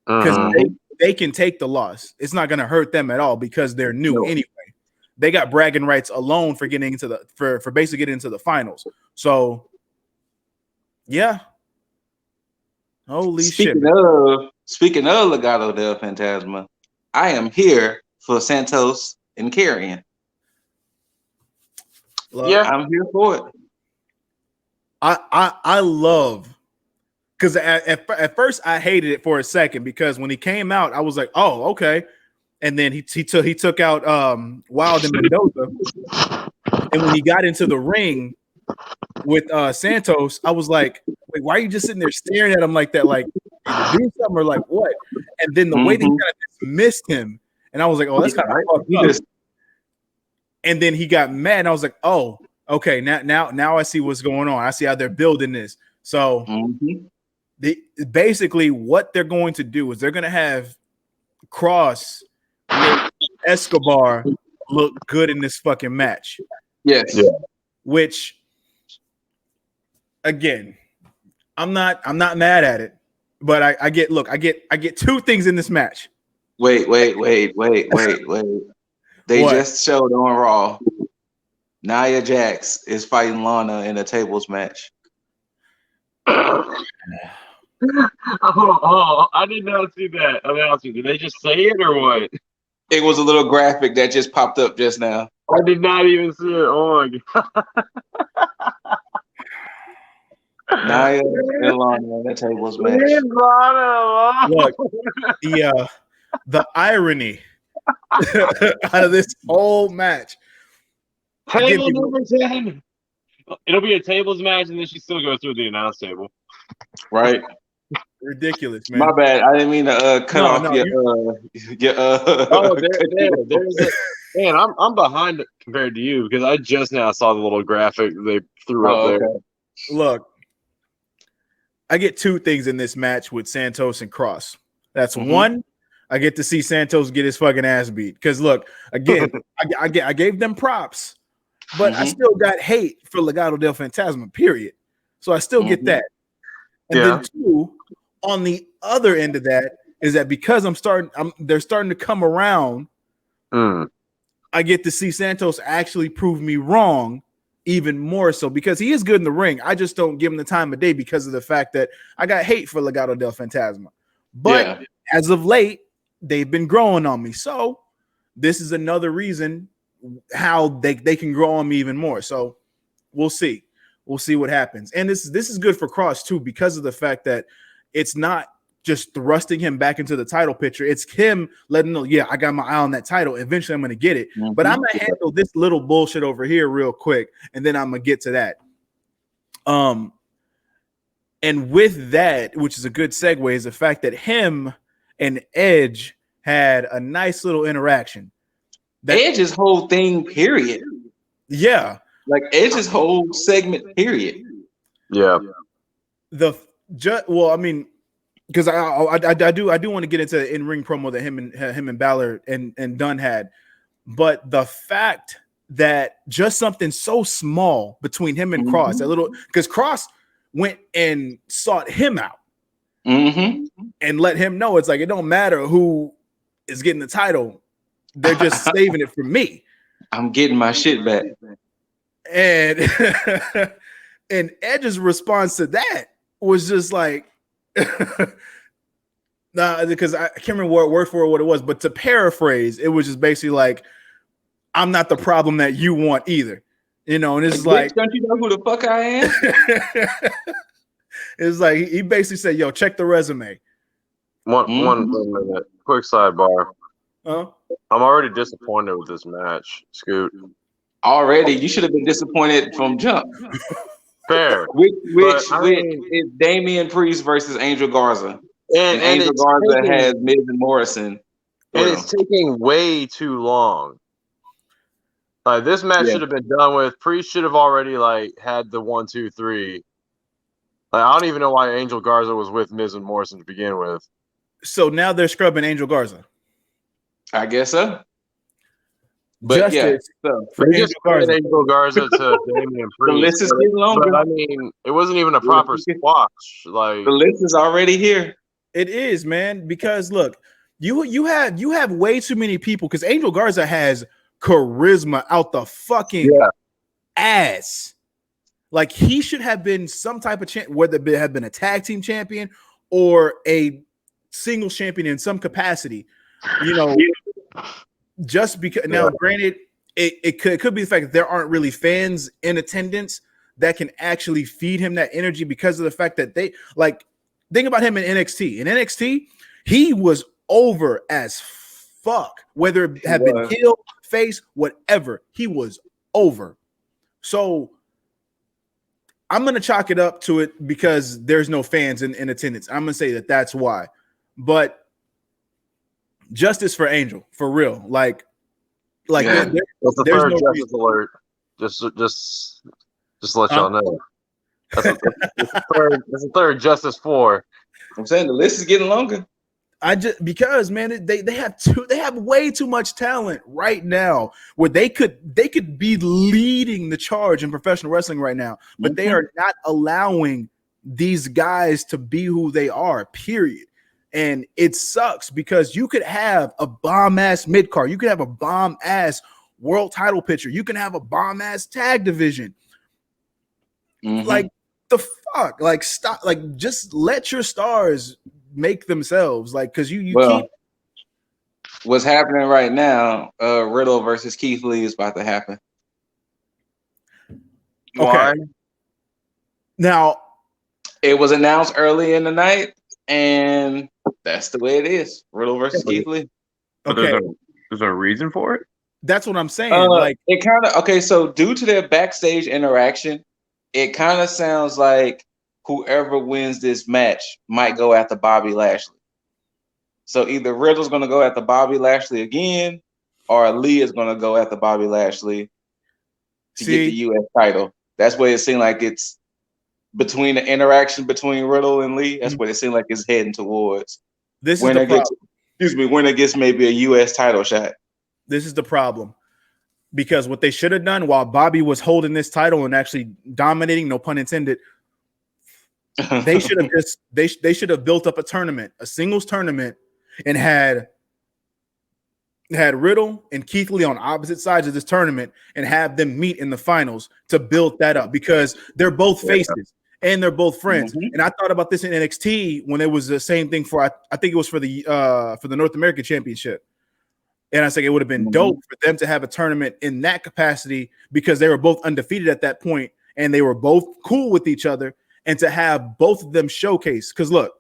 because they can take the loss. It's not gonna hurt them at all because they're new anyway. They got bragging rights alone for getting into the for basically getting into the finals. So yeah. Holy shit. Speaking of Legado del Fantasma, I am here for Santos and Carrion. Yeah, I'm here for it. I love because at first I hated it for a second because when he came out, I was like, oh, okay. And then he took out Wild and Mendoza. And when he got into the ring with Santos, I was like, wait, why are you just sitting there staring at him like that? Like, either do something or like what? And then the way that he kind of dismissed him, and I was like, oh, that's kind of fucked up. And then he got mad, and I was like, oh, okay, now I see what's going on. I see how they're building this. So basically what they're going to do is they're going to have Cross make Escobar look good in this fucking match. Yes. Yeah. Which, again, I'm not mad at it, but I get two things in this match. Wait. They just showed on Raw. Nia Jax is fighting Lana in a tables match. Oh, I did not see that announcement. Did they just say it or what? It was a little graphic that just popped up just now. I did not even see it. Oh my god. Nia and Lana in a tables match. Look, the irony out of this whole match. Table number 10. It'll be a tables match, and then she still goes through the announce table. Right. Ridiculous, man. My bad. I didn't mean to cut off your. Oh, there's a man. I'm behind compared to you because I just now saw the little graphic they threw up there. Okay. Look, I get two things in this match with Santos and Cross. That's one. I get to see Santos get his fucking ass beat. Because look, again, I gave them props, but I still got hate for Legado del Fantasma, period. So I still get that. And then two, on the other end of that is that because they're starting to come around, I get to see Santos actually prove me wrong even more so because he is good in the ring. I just don't give him the time of day because of the fact that I got hate for Legado del Fantasma. But as of late, they've been growing on me. So this is another reason how they can grow on me even more. So we'll see. We'll see what happens. And this is good for Cross too because of the fact that it's not just thrusting him back into the title picture. It's him letting know, I got my eye on that title. Eventually I'm going to get it. But I'm going to handle this little bullshit over here real quick, and then I'm going to get to that. And with that, which is a good segue, is the fact that him and Edge had a nice little interaction. Edge's whole thing, period. Yeah. Like Edge's whole segment, period. Yeah. Well, I mean, because I do want to get into the in-ring promo that him and Balor and Dunn had, but the fact that just something so small between him and Cross, that little, because Cross went and sought him out and let him know it's like it don't matter who is getting the title, they're just saving it for me. I'm getting my shit back. And and Edge's response to that was just like, nah, because I can't remember word for what it was, but to paraphrase, it was just basically like, I'm not the problem that you want either, and it's like, don't you know who the fuck I am? It's like he basically said, "Yo, check the resume." One minute, quick sidebar. I'm already disappointed with this match, Scoot. Already, you should have been disappointed from jump. Fair. Which is Damian Priest versus Angel Garza. And Angel Garza has Miz and Morrison. And it's taking way too long. Like this match should have been done with. Priest should have already had the 1, 2, 3. Like, I don't even know why Angel Garza was with Miz and Morrison to begin with. So now they're scrubbing Angel Garza. I guess so. But Justice for Angel Garza to Damian Priest. The list is getting longer. But, I mean, it wasn't even a proper squash. Like the list is already here. It is, man. Because look, you have way too many people. Because Angel Garza has charisma out the fucking ass. Like he should have been some type of champion, whether it have been a tag team champion or a singles champion in some capacity. You know, just because now, granted, it could be the fact that there aren't really fans in attendance that can actually feed him that energy because of the fact that they think about him in NXT. In NXT, he was over as fuck, whether it had been heel, face, whatever. He was over. So I'm going to chalk it up to it because there's no fans in attendance. I'm going to say that that's why. But justice for Angel, for real. Like that's the third justice alert. Just to let y'all know. That's the third justice for. I'm saying the list is getting longer. Because man, they have way too much talent right now where they could be leading the charge in professional wrestling right now, but they are not allowing these guys to be who they are, period. And it sucks because you could have a bomb-ass mid-card, you could have a bomb-ass world title picture, you can have a bomb-ass tag division. Like the fuck? Like stop, like just let your stars make themselves, like, because you keep what's happening right now. Riddle versus Keith Lee is about to happen. Okay. Now it was announced early in the night, and that's the way it is. Riddle versus Keith Lee. Okay, there's a reason for it. That's what I'm saying. Like it kind of So due to their backstage interaction, it kind of sounds like whoever wins this match might go after Bobby Lashley. So either Riddle's going to go after Bobby Lashley again, or Lee is going to go after Bobby Lashley to get the U.S. title. That's what it seemed like. It's between the interaction between Riddle and Lee. That's what it seemed like it's heading towards. This is the problem. When it gets maybe a U.S. title shot. This is the problem. Because what they should have done while Bobby was holding this title and actually dominating, no pun intended, they should have they should have built up a tournament, a singles tournament, and had Riddle and Keith Lee on opposite sides of this tournament and have them meet in the finals to build that up, because they're both faces and they're both friends. And I thought about this in NXT when it was the same thing for I think it was for the North American Championship. And I think it would have been dope for them to have a tournament in that capacity because they were both undefeated at that point and they were both cool with each other, and to have both of them showcase. Because look,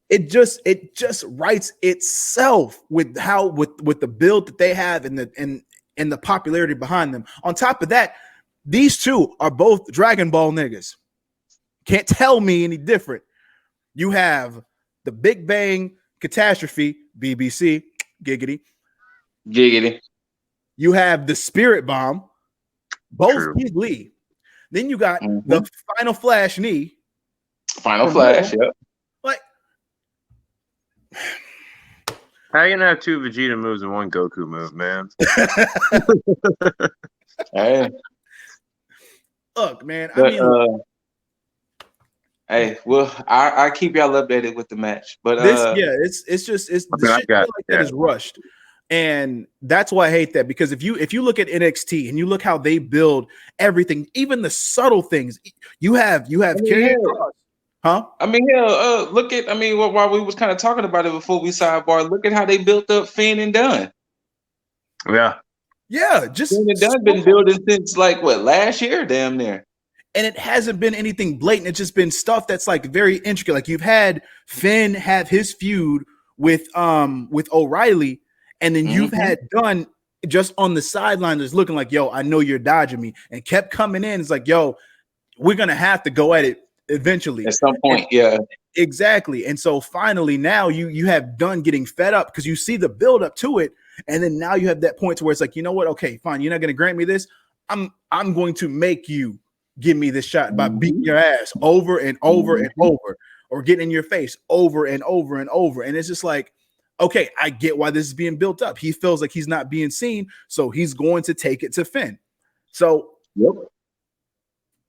it just writes itself with how with the build that they have and the popularity behind them. On top of that, these two are both Dragon Ball niggas. Can't tell me any different. You have the Big Bang Catastrophe, BBC, giggity. You have the Spirit Bomb, both Keith Lee. Then you got the Final Flash knee. Final Flash, yep. Like, how are you gonna have two Vegeta moves and one Goku move, man? Hey. Look, man. Hey, well, I keep y'all updated with the match, but it's just the shit like that is rushed, and that's why I hate that. Because if you look at NXT and you look how they build everything, even the subtle things, you have Karrion Kross, huh? I mean, look at while we was kind of talking about it before we sidebar, look at how they built up Finn and Dunn. Yeah, just Finn and Dunn been building since last year, damn near. And it hasn't been anything blatant. It's just been stuff that's like very intricate. Like you've had Finn have his feud with O'Reilly, and then you've had Dunn just on the sideline just looking like, yo, I know you're dodging me, and kept coming in. It's like, yo, we're gonna have to go at it eventually. At some point, yeah. Exactly. And so finally now you have done getting fed up because you see the build up to it. And then now you have that point to where it's like, you know what? Okay, fine. You're not going to grant me this. I'm going to make you give me this shot by beating your ass over and over and over, or getting in your face over and over and over. And it's just like, okay, I get why this is being built up. He feels like he's not being seen, so he's going to take it to Finn. So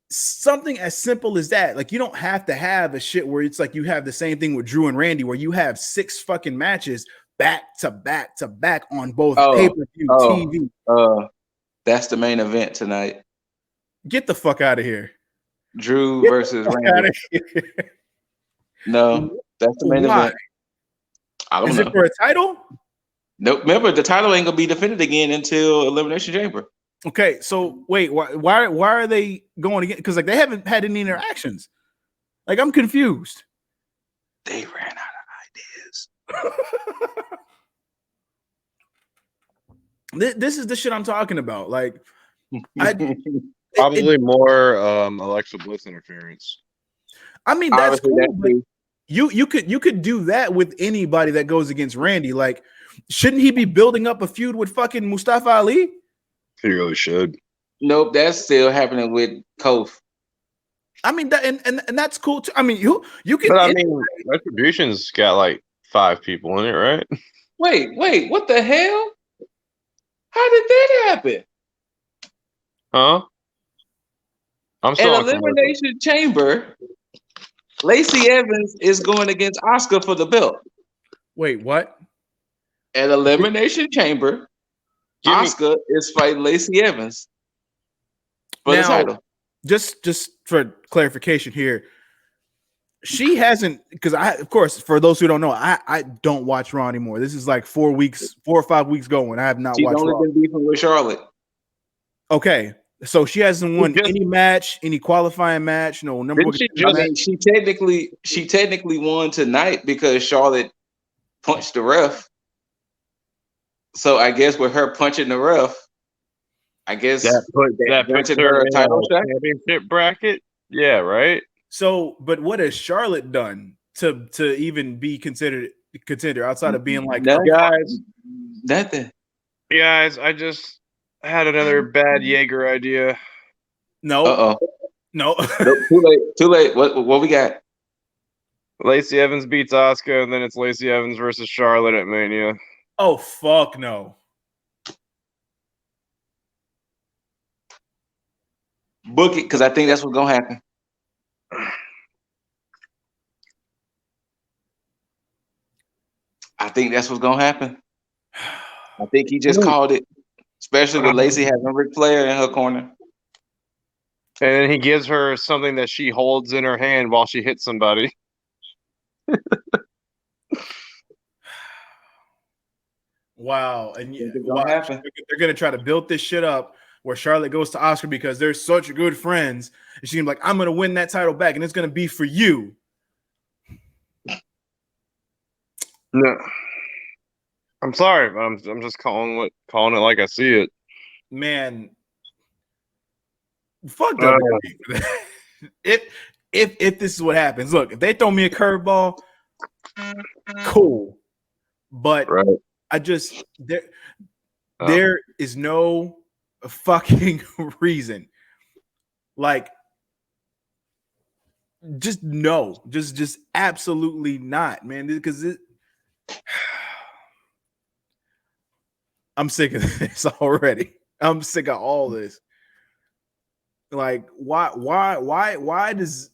something as simple as that, like you don't have to have a shit where it's like you have the same thing with Drew and Randy, where you have 6 fucking matches back to back to back on both pay-per-view TV. That's the main event tonight. Get the fuck out of here. Drew versus Randy. No, that's the main event. I don't know. Is it for a title? Nope. Remember, the title ain't gonna be defended again until Elimination Chamber. Okay, so wait, why are they going again? Because like they haven't had any interactions. Like I'm confused. They ran out of ideas. This is the shit I'm talking about. Like, probably more Alexa Bliss interference. I mean, that's cool. But you could do that with anybody that goes against Randy. Like, shouldn't he be building up a feud with fucking Mustafa Ali? He really should. Nope, that's still happening with Kof. I mean, that, and that's cool too. I mean, you can. But I mean, Retribution's got like 5 people in it, right? Wait, what the hell? How did that happen? Huh? I'm sorry. At Elimination Chamber, Lacey Evans is going against Asuka for the belt. Wait, what? At Elimination Chamber, Asuka is fighting Lacey Evans for the title. Just for clarification here, she hasn't, because of course, for those who don't know, I don't watch Raw anymore. This is like 4 or 5 weeks going. I have not watched Raw. She's only been beefing with Charlotte. Okay, so she hasn't won any match, any qualifying match. No number. She technically won tonight because Charlotte punched the ref. So I guess with her punching the ref, I guess that puts her a title shot. Championship bracket. Yeah, right. So, but what has Charlotte done to even be considered a contender outside of being like, guys, nothing? Guys, I just had another bad Jaeger idea. No. Nope, too late. What we got? Lacey Evans beats Asuka, and then it's Lacey Evans versus Charlotte at Mania. Oh, fuck no. Book it, because I think that's what's going to happen. I think that's what's going to happen. I think he just called it, especially with Lacey having Ric Flair in her corner. And then he gives her something that she holds in her hand while she hits somebody. Wow. And they're going to try to build this shit up where Charlotte goes to Asuka because they're such good friends. And she's like, I'm going to win that title back, and it's going to be for you. No. I'm sorry, but I'm just calling it like I see it. Man. Fuck WWE. If this is what happens, look, if they throw me a curveball, cool. But I just there is no fucking reason. Like, just no, just absolutely not, man. Because I'm sick of this already. I'm sick of all this. Like, why does,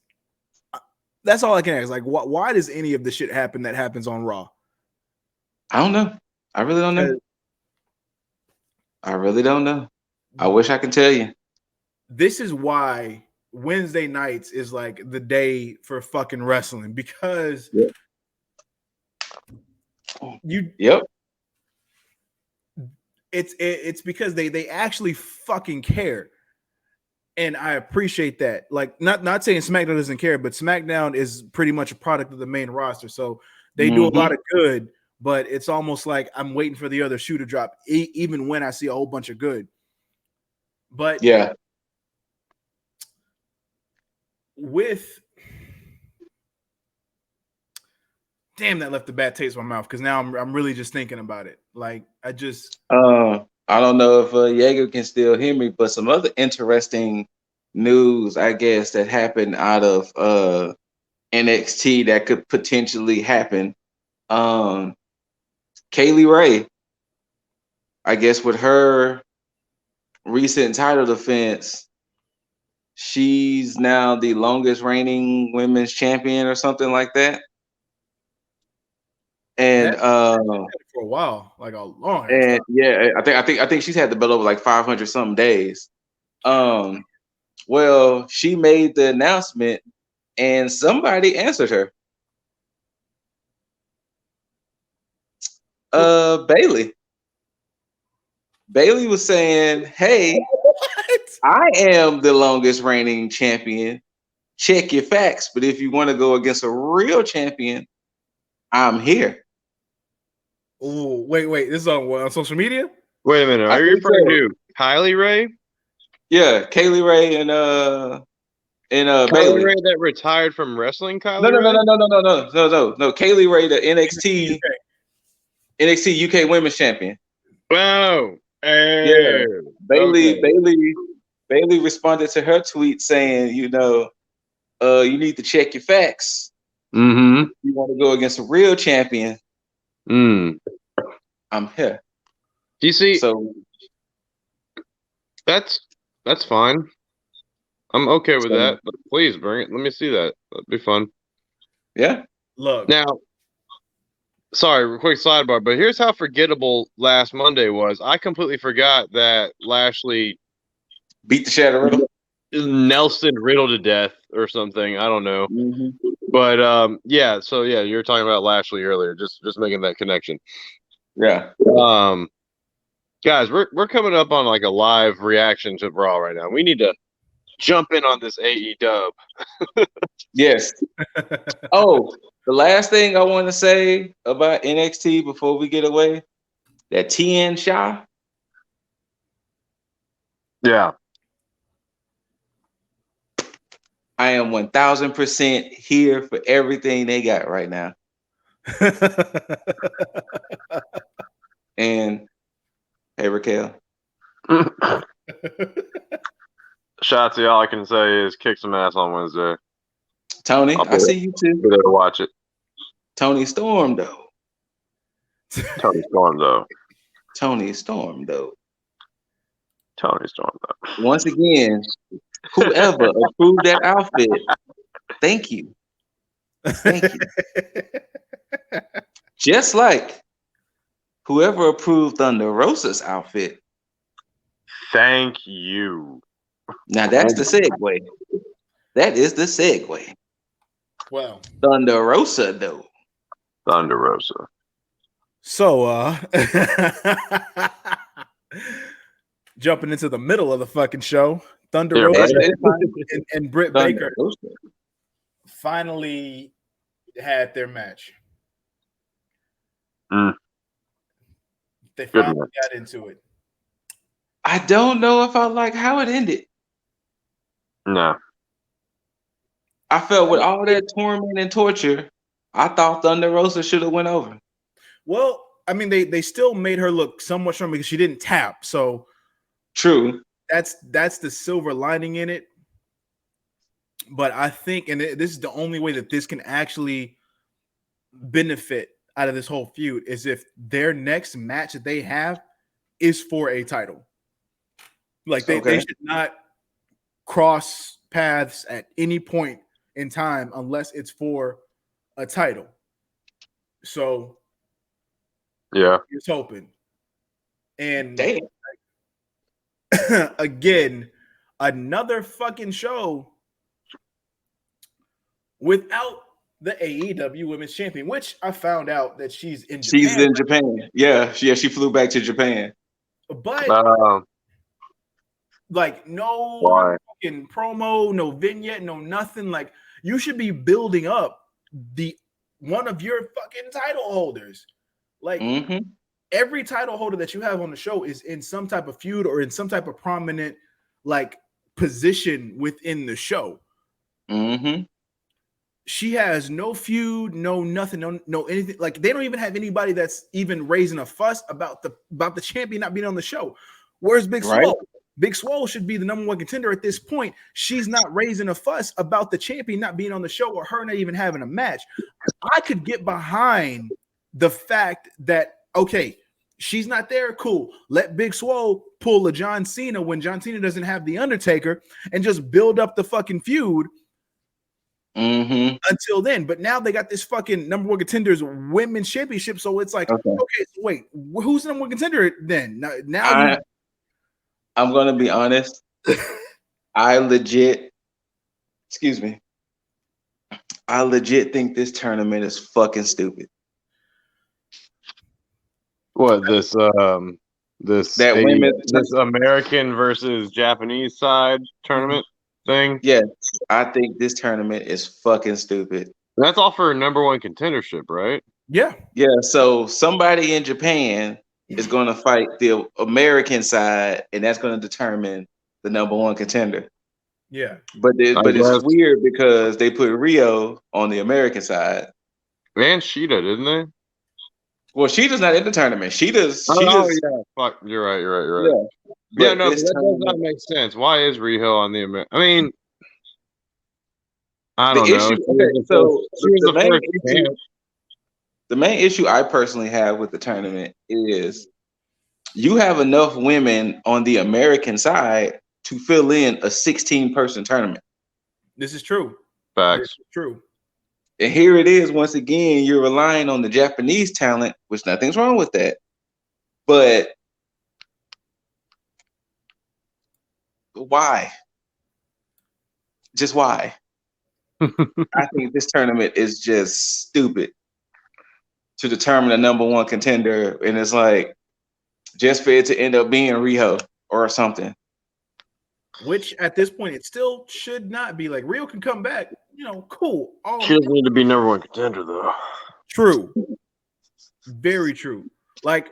that's all I can ask. Like, why does any of the shit happen that happens on Raw? I don't know. I really don't know. I wish I could tell you. This is why Wednesday nights is like the day for fucking wrestling, because it's because they actually fucking care. And I appreciate that. Like, not saying SmackDown doesn't care, but SmackDown is pretty much a product of the main roster. So they do a lot of good, but it's almost like I'm waiting for the other shoe to drop, even when I see a whole bunch of good. But with Damn, that left a bad taste in my mouth because now I'm really just thinking about it. Like I don't know if Jaeger can still hear me, but some other interesting news, I guess, that happened out of NXT that could potentially happen. Kaylee Ray, I guess, with her recent title defense, she's now the longest reigning women's champion or something like that. And for a while, like a long time. And yeah, I think she's had the belt over like 500 something days. Well, she made the announcement, and somebody answered her. Bailey. Bailey was saying, "Hey, What? I am the longest reigning champion. Check your facts, but if you want to go against a real champion, I'm here." Oh, wait. This is on social media? Wait a minute. Are you referring to Kylie Ray? Yeah, Kaylee Ray and Kylie Bailey. Ray that retired from wrestling. Kylie No. Kaylee Ray, the NXT UK Women's Champion. Wow. Yeah, Bailey responded to her tweet saying, you need to check your facts. Mm-hmm. You want to go against a real champion? I'm here. Do you see? So that's fine. I'm okay with that, but please bring it. Let me see that. That'd be fun. Yeah. Look. Now, sorry, quick sidebar, but here's how forgettable last Monday was. I completely forgot that Lashley beat the Shadow Riddle. Nelson Riddle to death or something. I don't know. Mm-hmm. But yeah, so yeah, you were talking about Lashley earlier, just making that connection. Yeah. Guys, we're coming up on like a live reaction to Raw right now. We need to jump in on this AE dub. Yes. Oh, the last thing I want to say about NXT before we get away, that Tien Sha. Yeah. I am 1000% here for everything they got right now. And hey, Raquel. Shotzi, all I can say is kick some ass on Wednesday. Tony, I see you too. Be there to watch it. Tony Storm, though. Tony Storm, though. Once again, whoever approved that outfit, thank you. Just like whoever approved Thunder Rosa's outfit. Thank you. Now that's the segue. That is the segue. Well, Thunder Rosa, though. Thunder Rosa. So, jumping into the middle of the fucking show, Thunder Rosa and Britt Baker finally had their match. They finally got into it. I don't know if I like how it ended. No. I felt with all that torment and torture, I thought Thunder Rosa should have went over. Well, I mean, they still made her look somewhat strong because she didn't tap. So true. That's the silver lining in it. But I think, and this is the only way that this can actually benefit out of this whole feud, is if their next match that they have is for a title. Like they should not cross paths at any point in time unless it's for a title. So yeah, he's hoping. And damn. Again, another fucking show without the AEW Women's Champion, which I found out that she's in Japan. She's in Japan. Yeah, she flew back to Japan. But like no fucking promo, no vignette, no nothing. Like you should be building up one of your fucking title holders. Like every title holder that you have on the show is in some type of feud or in some type of prominent like position within the show. she has no feud, no nothing, no anything. Like they don't even have anybody that's even raising a fuss about the champion not being on the show. Where's Big Swole? Big Swole should be the number one contender at this point. She's not raising a fuss about the champion not being on the show or her not even having a match. I could get behind the fact that, okay, she's not there. Cool. Let Big Swole pull a John Cena when John Cena doesn't have the Undertaker and just build up the fucking feud until then. But now they got this fucking number one contenders women's championship. So it's like, okay, so wait, who's the number one contender then? Now I'm going to be honest. I legit think this tournament is fucking stupid. What this American versus Japanese side tournament thing? Yeah, I think this tournament is fucking stupid. That's all for number one contendership, right? Yeah. So somebody in Japan is going to fight the American side, and that's going to determine the number one contender. Yeah. But it's weird because they put Rio on the American side. And Sheeta, didn't they? Well, Sheeta's not in the tournament. Sheeta's yeah. Fuck, you're right. Yeah, no, that does not make sense. Why is Riho on the American? I mean, I don't know. The main issue I personally have with the tournament is you have enough women on the American side to fill in a 16-person tournament. This is true. Facts. This is true. And here it is, once again, you're relying on the Japanese talent, which nothing's wrong with that. But why? Just why? I think this tournament is just stupid to determine a number one contender. And it's like, just for it to end up being Riho or something. Which at this point, it still should not be. Like, Rio can come back, cool. She doesn't need to be number one contender, though. True. Very true. Like,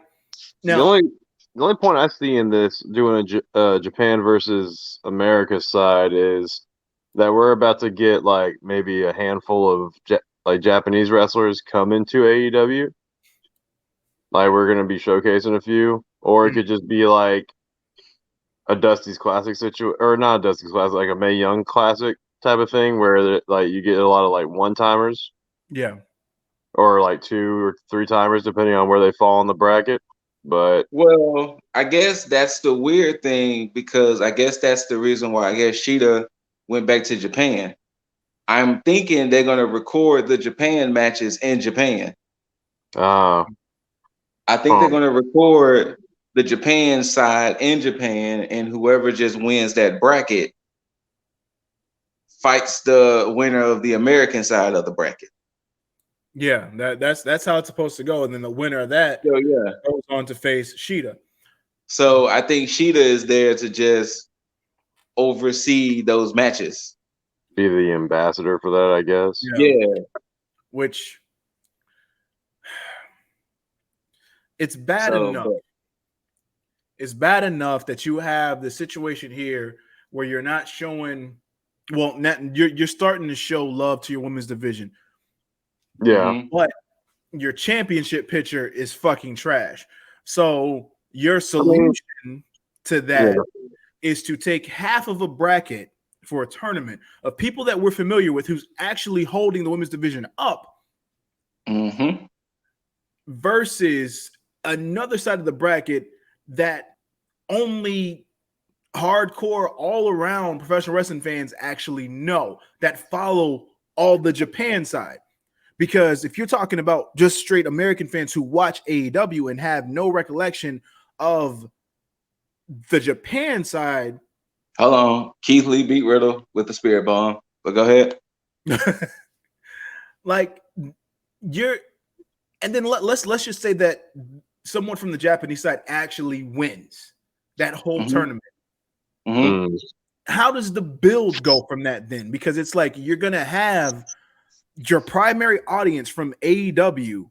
now, the only point I see in this doing a Japan versus America side is that we're about to get like maybe a handful of Japanese wrestlers come into AEW. Like, we're gonna be showcasing a few, or it could just be like a Dusty's Classic situation, or not a Dusty's Classic, like a Mae Young Classic type of thing, where like you get a lot of like one-timers, or like 2 or 3-timers depending on where they fall in the bracket. But I guess that's the weird thing, because I guess that's the reason why I guess Sheeta went back to Japan. I'm thinking they're gonna record the Japan matches in Japan. I think they're gonna record the Japan side in Japan, and whoever just wins that bracket fights the winner of the American side of the bracket. Yeah, that's how it's supposed to go. And then the winner of that goes on to face Sheeta. So I think Sheeta is there to just oversee those matches. Be the ambassador for that, I guess. Yeah. Which it's bad enough. It's bad enough that you have the situation here where you're not showing. Well, you're starting to show love to your women's division. Yeah, but your championship picture is fucking trash. So your solution to that is to take half of a bracket for a tournament of people that we're familiar with, who's actually holding the women's division up, versus another side of the bracket that only hardcore all around professional wrestling fans actually know, that follow all the Japan side. Because if you're talking about just straight American fans who watch AEW and have no recollection of the Japan side. Hold on. Keith Lee beat Riddle with the Spirit Bomb, but go ahead. And then let's just say that someone from the Japanese side actually wins that whole tournament. How does the build go from that then? Because it's like you're gonna have your primary audience from AEW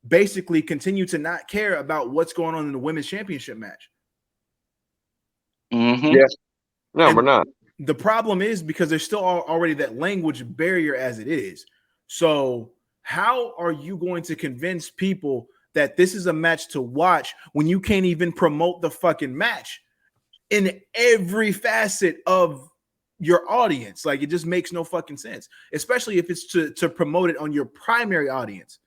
basically continue to not care about what's going on in the women's championship match. Yes. No, we're not. The problem is because there's still already that language barrier as it is. So how are you going to convince people that this is a match to watch when you can't even promote the fucking match in every facet of your audience? Like, it just makes no fucking sense, especially if it's to promote it on your primary audience.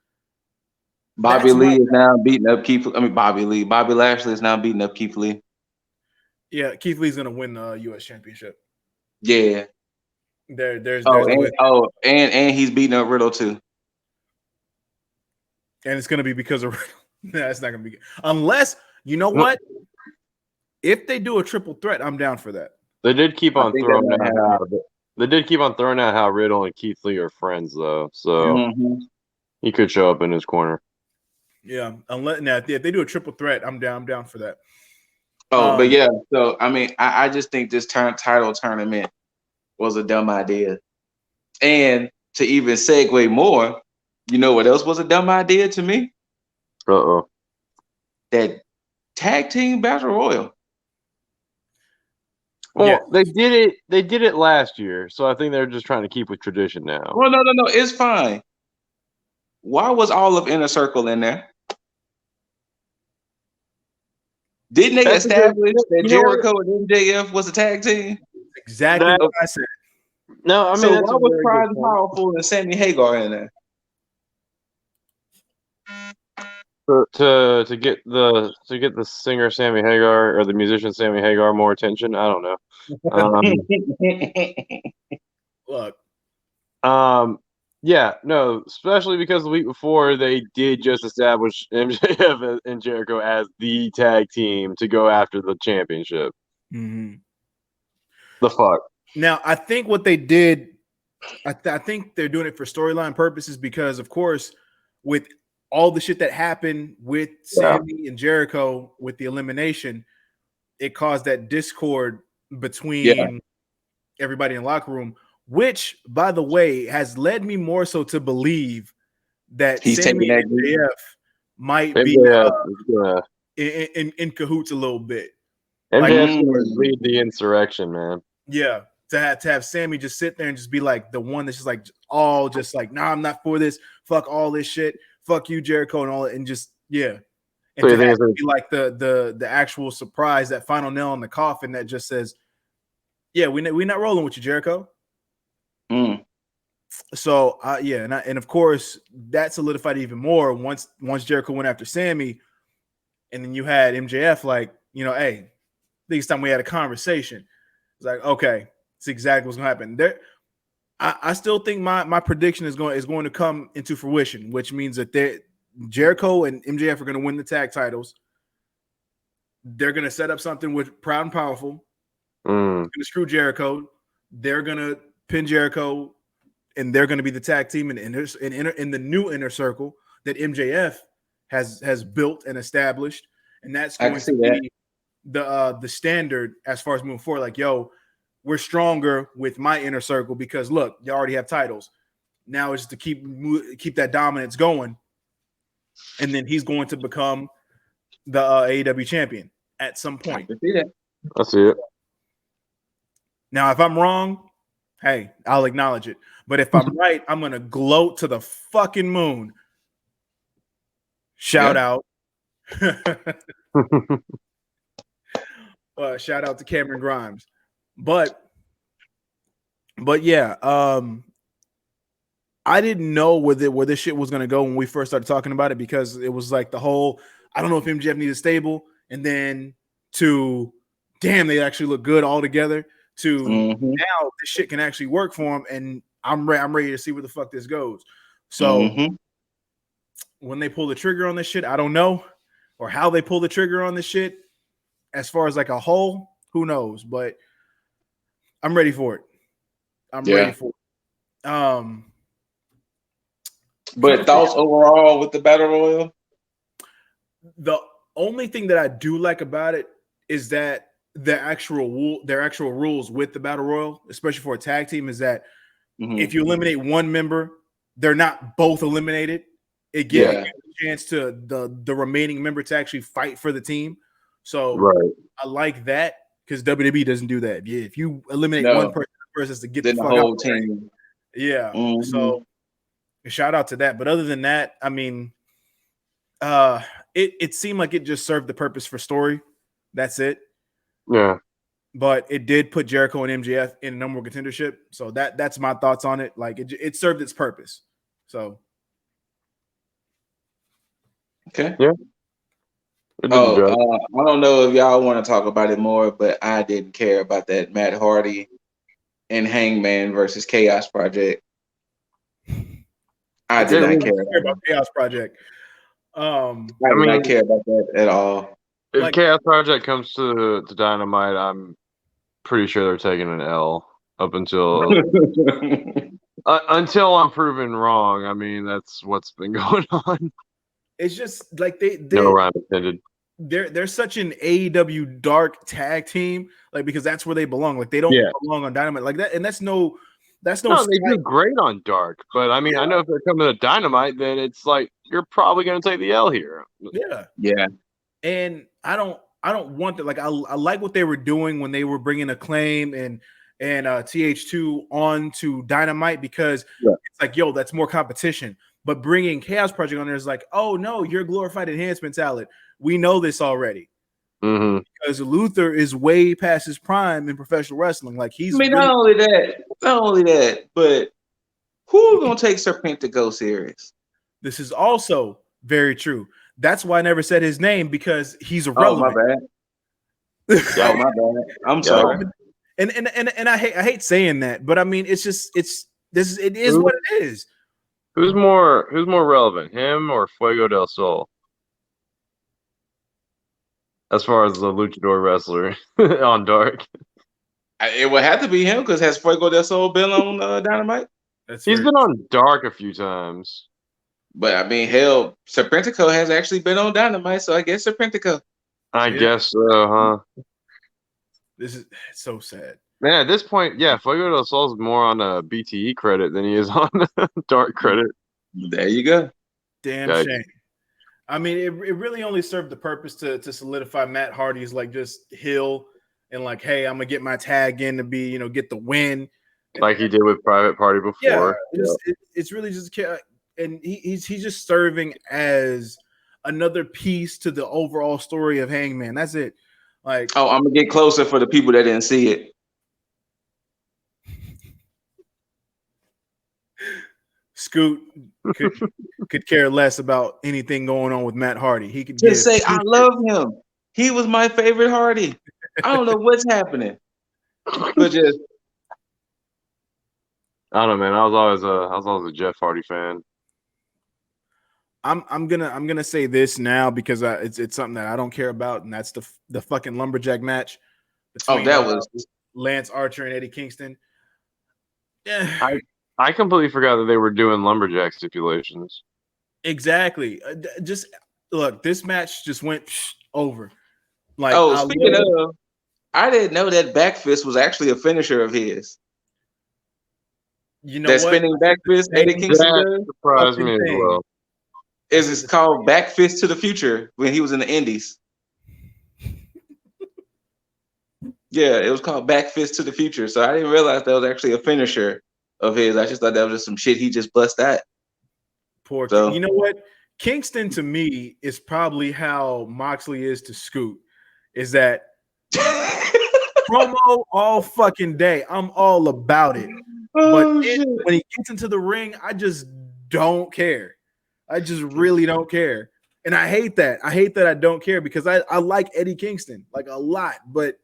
Bobby Lee is now beating up Keith. Bobby Lashley is now beating up Keith Lee. Yeah, Keith Lee's gonna win the U.S. Championship. Yeah. There's and he's beating up Riddle too. And it's gonna be because of Riddle. It's not gonna be unless you know what. If they do a triple threat, I'm down for that. They did keep on throwing out. They did keep on throwing out how Riddle and Keith Lee are friends, though. So he could show up in his corner. Yeah, unless now if they do a triple threat, I'm down for that. But yeah, so I just think this title tournament was a dumb idea. And to even segue more, you know what else was a dumb idea to me? That tag team battle royal. Well, they did it last year, so I think they're just trying to keep with tradition now. Well, no, it's fine. Why was all of Inner Circle in there? Didn't they establish that Jericho and MJF was a tag team? Exactly what I said. No, I mean, so why was Pride and Powerful and Sammy Hagar in there? To get the singer Sammy Hagar or the musician Sammy Hagar more attention. I don't know. Look. Yeah, no, especially because the week before they did just establish MJF and Jericho as the tag team to go after the championship. Mm-hmm. The fuck. Now, I think what they did, I think they're doing it for storyline purposes because, of course, with all the shit that happened with Sammy and Jericho with the elimination, it caused that discord between everybody in the locker room, which, by the way, has led me more so to believe that Sammy and MJF might be in cahoots a little bit. MJF's going to lead the insurrection, man. Yeah. To have Sammy just sit there and just be like the one that's just like all just like, nah, I'm not for this. Fuck all this shit. Fuck you, Jericho, and all that, and just And so to have it be like the actual surprise, that final nail in the coffin that just says, yeah, we're not rolling with you, Jericho. So and of course that solidified even more once Jericho went after Sammy, and then you had MJF like, hey, I think it's time we had a conversation. It's like, okay, it's exactly what's gonna happen. There, I still think my prediction is going to come into fruition, which means that Jericho and MJF are going to win the tag titles. They're going to set up something with Proud and Powerful. Going to screw Jericho. They're going to pin Jericho, and they're going to be the tag team in the new Inner Circle that MJF has built and established, and that's going to be the standard as far as moving forward. Like, yo, we're stronger with my Inner Circle because look, you already have titles. Now it's to keep that dominance going, and then he's going to become the AEW champion at some point. I see it. Now, if I'm wrong, hey, I'll acknowledge it. But if I'm right, I'm gonna gloat to the fucking moon. Shout out. Shout out to Cameron Grimes. But yeah, I didn't know where this shit was gonna go when we first started talking about it, because it was like the whole, I don't know if MJF needs a stable, and then to damn, they actually look good all together, to now this shit can actually work for him, and I'm ready to see where the fuck this goes. So when they pull the trigger on this shit, I don't know, or how they pull the trigger on this shit. As far as like a whole, who knows? But I'm ready for it. I'm ready for it. But thoughts overall with the Battle Royal? The only thing that I do like about it is that their actual rules with the Battle Royal, especially for a tag team, is that if you eliminate one member, they're not both eliminated. It gives you a chance to the remaining member to actually fight for the team. So I like that, because WWE doesn't do that. Yeah, if you eliminate No. one person, the person has to get Then the the fuck whole out. Right? team. Yeah. Mhm. So shout out to that. But other than that, I mean, it seemed like it just served the purpose for story. That's it. Yeah. But it did put Jericho and MJF in a number one contendership. So that's my thoughts on it. Like it served its purpose. So Okay. Yeah. It did the job. I don't know if y'all want to talk about it more, but I didn't care about that Matt Hardy and Hangman versus Chaos Project. I did not care about Chaos Project. I did not care about that at all. If Like- Chaos Project comes to Dynamite, I'm pretty sure they're taking an L up until until I'm proven wrong. I mean, that's what's been going on. It's just like they No rhyme intended. they're such an AEW dark tag team, like because that's where they belong. Like they don't belong on Dynamite like that, and that's no. No, they do great on Dark, but I mean, I know if they're coming to Dynamite, then it's like you're probably going to take the L here. Yeah. And I don't want that. Like I like what they were doing when they were bringing Acclaim and TH2 on to Dynamite because it's like, yo, that's more competition. But bringing Chaos Project on there is like, oh no, you're a glorified enhancement talent. We know this already. Mm-hmm. Because Luther is way past his prime in professional wrestling. Like he's. I mean, not only that, but who's gonna take Serpentico serious? This is also very true. That's why I never said his name because he's irrelevant. Oh my bad. Oh my bad. I'm sorry. And I hate saying that, but I mean it is what it is. Who's more relevant, him or Fuego del Sol? As far as the luchador wrestler on Dark, It would have to be him because has Fuego del Sol been on Dynamite? He's been on Dark a few times. But I mean, hell, Serpentico has actually been on Dynamite, so I guess Serpentico. I guess so, huh? This is so sad. Man, at this point, Fuego del Sol's more on a BTE credit than he is on Dark credit. There you go. Damn shame. I mean, it really only served the purpose to solidify Matt Hardy's like just heel and like, hey, I'm gonna get my tag in to be, get the win, like he did with Private Party before. It's really just, and he's just serving as another piece to the overall story of Hangman. That's it. Like, I'm gonna get closer for the people that didn't see it. Scoot could care less about anything going on with Matt Hardy. He could just say, I love him. He was my favorite Hardy. I don't know what's happening, but just I don't know, man. I was always a Jeff Hardy fan. I'm gonna say this now because it's something that I don't care about, and that's the fucking lumberjack match between was Lance Archer and Eddie Kingston. Yeah, I completely forgot that they were doing lumberjack stipulations. Exactly. Just look, this match just went over. Like, speaking of, I didn't know that back fist was actually a finisher of his. You know that what? Spinning back fist Eddie Kingston does surprised me as well. It's called Back Fist to the Future when he was in the Indies. Yeah, it was called Back Fist to the Future. So I didn't realize that was actually a finisher of his. I just thought that was just some shit he just bust out. You know what? Kingston to me is probably how Moxley is to Scoot. Is that promo all fucking day? I'm all about it. But when he gets into the ring, I just don't care. I just really don't care. And I hate that. I hate that I don't care because I like Eddie Kingston like a lot. But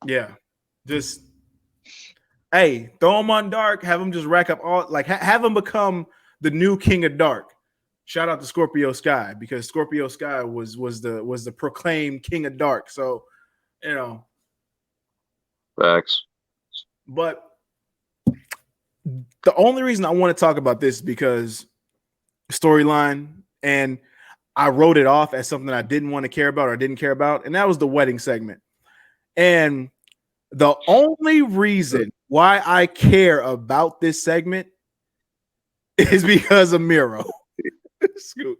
yeah, just hey, throw him on Dark, have him just rack up all like have him become the new King of Dark. Shout out to Scorpio Sky because Scorpio Sky was the proclaimed King of Dark. So, Facts. But the only reason I want to talk about this is because storyline, and I wrote it off as something I didn't want to care about or didn't care about, and that was the wedding segment. And the only reason why I care about this segment is because of Miro. Scoot.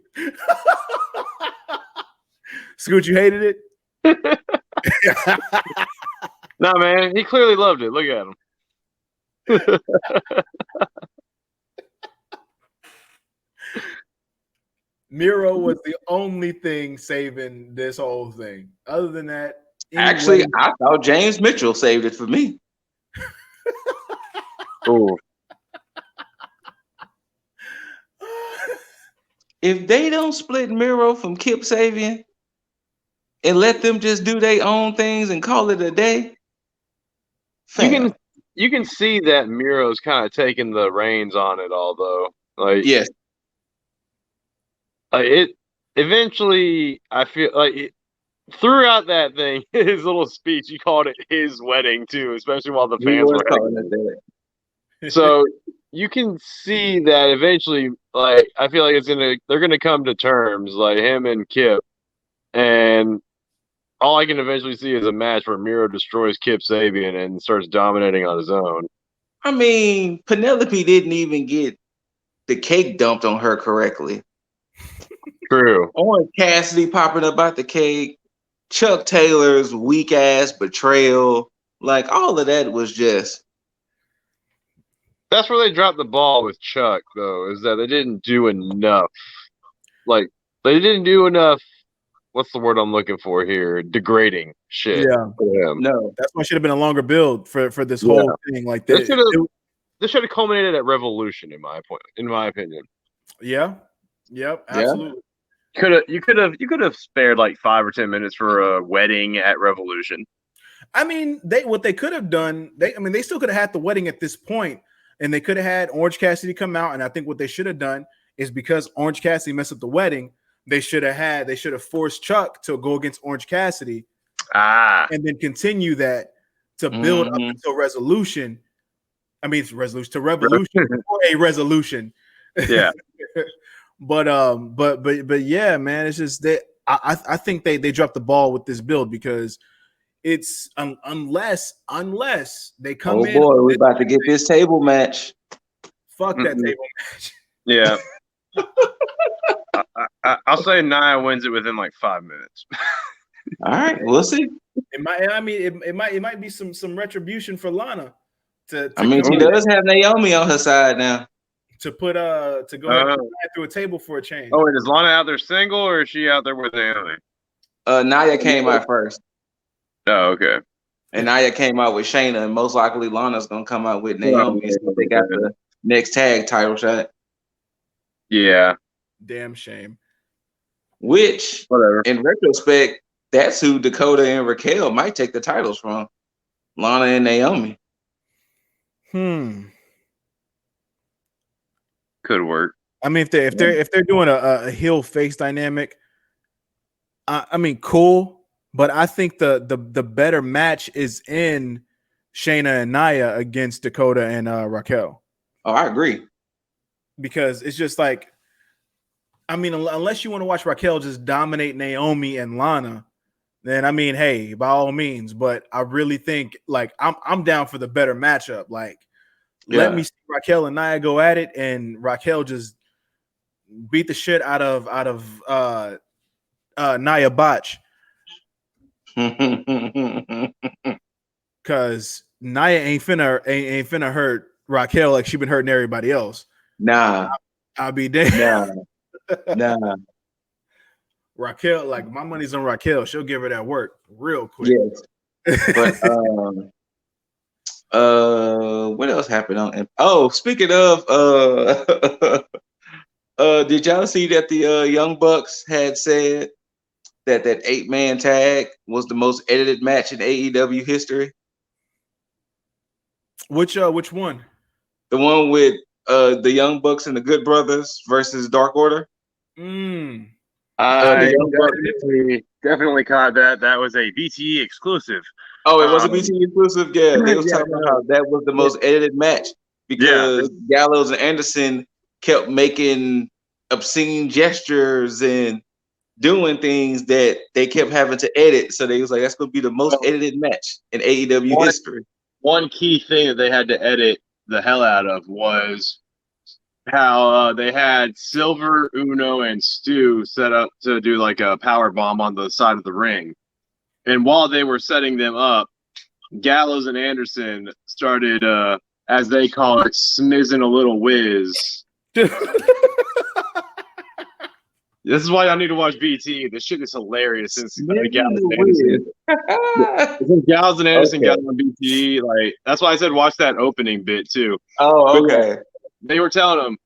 Scoot, you hated it? Nah, man, he clearly loved it. Look at him. Miro was the only thing saving this whole thing. Other than that, Actually, I thought James Mitchell saved it for me. Ooh. If they don't split Miro from Kip Sabian and let them just do their own things and call it a day, you can see that Miro's kind of taking the reins on it all, though. Like, yes, like it. Eventually, I feel like throughout that thing, his little speech, he called it his wedding too, especially while the fans were calling it that. So you can see that eventually, like, I feel like they're gonna come to terms, like him and Kip, and all I can eventually see is a match where Miro destroys Kip Sabian and starts dominating on his own. I mean, Penelope didn't even get the cake dumped on her correctly. True. Orange Cassidy popping up out the cake, Chuck Taylor's weak ass betrayal, like all of that was just. That's where they dropped the ball with Chuck, though, is that they didn't do enough. Like, they didn't do enough. What's the word I'm looking for here? Degrading shit. Yeah. No. That's why it should have been a longer build for this whole thing. Like this should have culminated at Revolution, in my opinion. Yeah. Yep. Absolutely. You could have spared like 5 or 10 minutes for a wedding at Revolution. I mean, what they could have done, they still could have had the wedding at this point, and they could have had Orange Cassidy come out. And I think what they should have done is, because Orange Cassidy messed up the wedding, they should have forced Chuck to go against Orange Cassidy, and then continue that to build up until Resolution. I mean, it's Resolution to Revolution or a Resolution. Yeah. But yeah, man, it's just that I think they dropped the ball with this build, because it's unless they come in. Oh boy, we're about to get this table match. Fuck that table match. Yeah. I'll say Nia wins it within like 5 minutes. All right, we'll see. It might be some retribution for Lana. She does have Naomi on her side now. To go ahead through a table for a change. Oh, and is Lana out there single, or is she out there with Naomi? Nia came out first. Oh, okay. And Nia came out with Shayna, and most likely Lana's gonna come out with Naomi. So they got the next tag title shot. Yeah. Damn shame. Which, in retrospect, that's who Dakota and Raquel might take the titles from. Lana and Naomi. Could work. I mean, if they're doing a heel face dynamic, I mean, cool. But I think the better match is in Shayna and Nia against Dakota and Raquel. Oh, I agree. Because it's just like, I mean, unless you want to watch Raquel just dominate Naomi and Lana, then I mean, hey, by all means. But I really think, like, I'm down for the better matchup. Like, let me see Raquel and Nia go at it, and Raquel just beat the shit out of Nia Botch. Cause Nia ain't finna hurt Raquel like she been hurting everybody else. Nah, I'll be damned. Nah. Raquel, like, my money's on Raquel. She'll give her that work real quick. Yes. But what else happened on? Oh, speaking of, did y'all see that the Young Bucks had said that 8-man tag was the most edited match in AEW history? Which one? The one with the Young Bucks and the Good Brothers versus Dark Order. I definitely caught that. That was a BTE exclusive. Oh, it was a BTE exclusive? Yeah, they was talking about how that was the most edited match because Gallows and Anderson kept making obscene gestures and doing things that they kept having to edit. So they was like, that's going to be the most edited match in AEW history. One key thing that they had to edit the hell out of was how they had Silver, Uno, and Stu set up to do like a power bomb on the side of the ring. And while they were setting them up, Gallows and Anderson started, as they call it, smizzing a little whiz. This is why I need to watch BT. This shit is hilarious since Gallows and Anderson got on BT. Like, that's why I said watch that opening bit too. Oh, okay. They were telling him,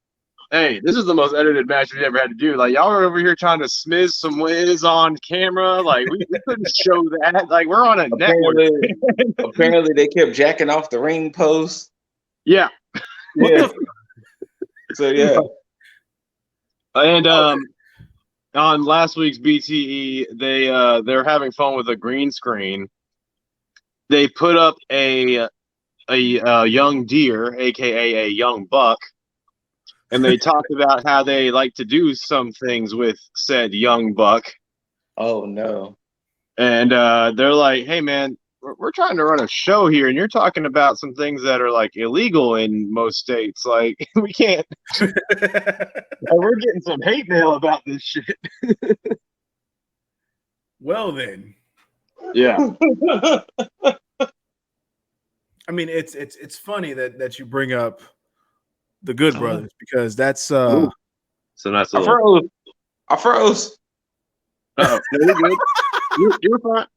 hey, this is the most edited match we've ever had to do. Like, y'all are over here trying to smiz some whiz on camera. Like, we couldn't show that. Like, we're on a network. Apparently, they kept jacking off the ring post. Yeah. Yeah. So, yeah. And on last week's BTE, they're having fun with a green screen. They put up a young deer, aka a young buck, and they talked about how they like to do some things with said young buck. Oh no! And they're like, "Hey man, we're trying to run a show here, and you're talking about some things that are like illegal in most states. Like we can't." We're getting some hate mail about this shit. Well then, yeah. I mean, it's funny that you bring up the Good Brothers because that's so nice. I froze. Uh-oh. No, you're good. You're fine.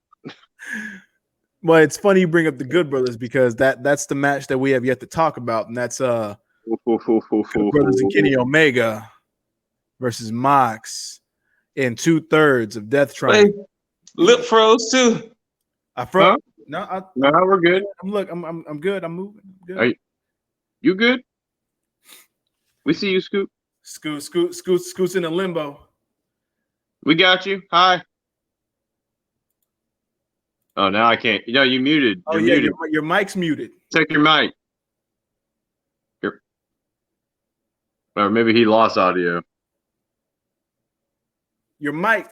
Well, it's funny you bring up the Good Brothers because that's the match that we have yet to talk about, and that's Good Brothers and Kenny Omega versus Mox in 2/3 of Death Triangle. Lip froze too. I froze. Huh? No, we're good. I'm good. I'm moving. I'm good. Are you good? We see you, Scoot. Scoot's in a limbo. We got you. Hi. Oh, now I can't. You know, you muted. You're muted. Your mic's muted. Check your mic. Or maybe he lost audio. Your mic.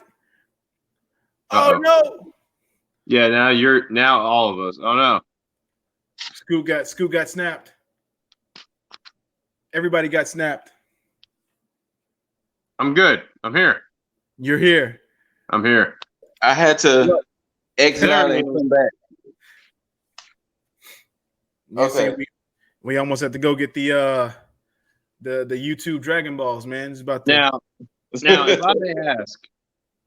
Uh-oh. Oh no. Yeah, now all of us. Oh no. Scoot got snapped. Everybody got snapped. I'm good. I'm here. You're here. I'm here. I had to exit out and come back. Okay. We almost have to go get the YouTube Dragon Balls, man. It's about now if I may ask,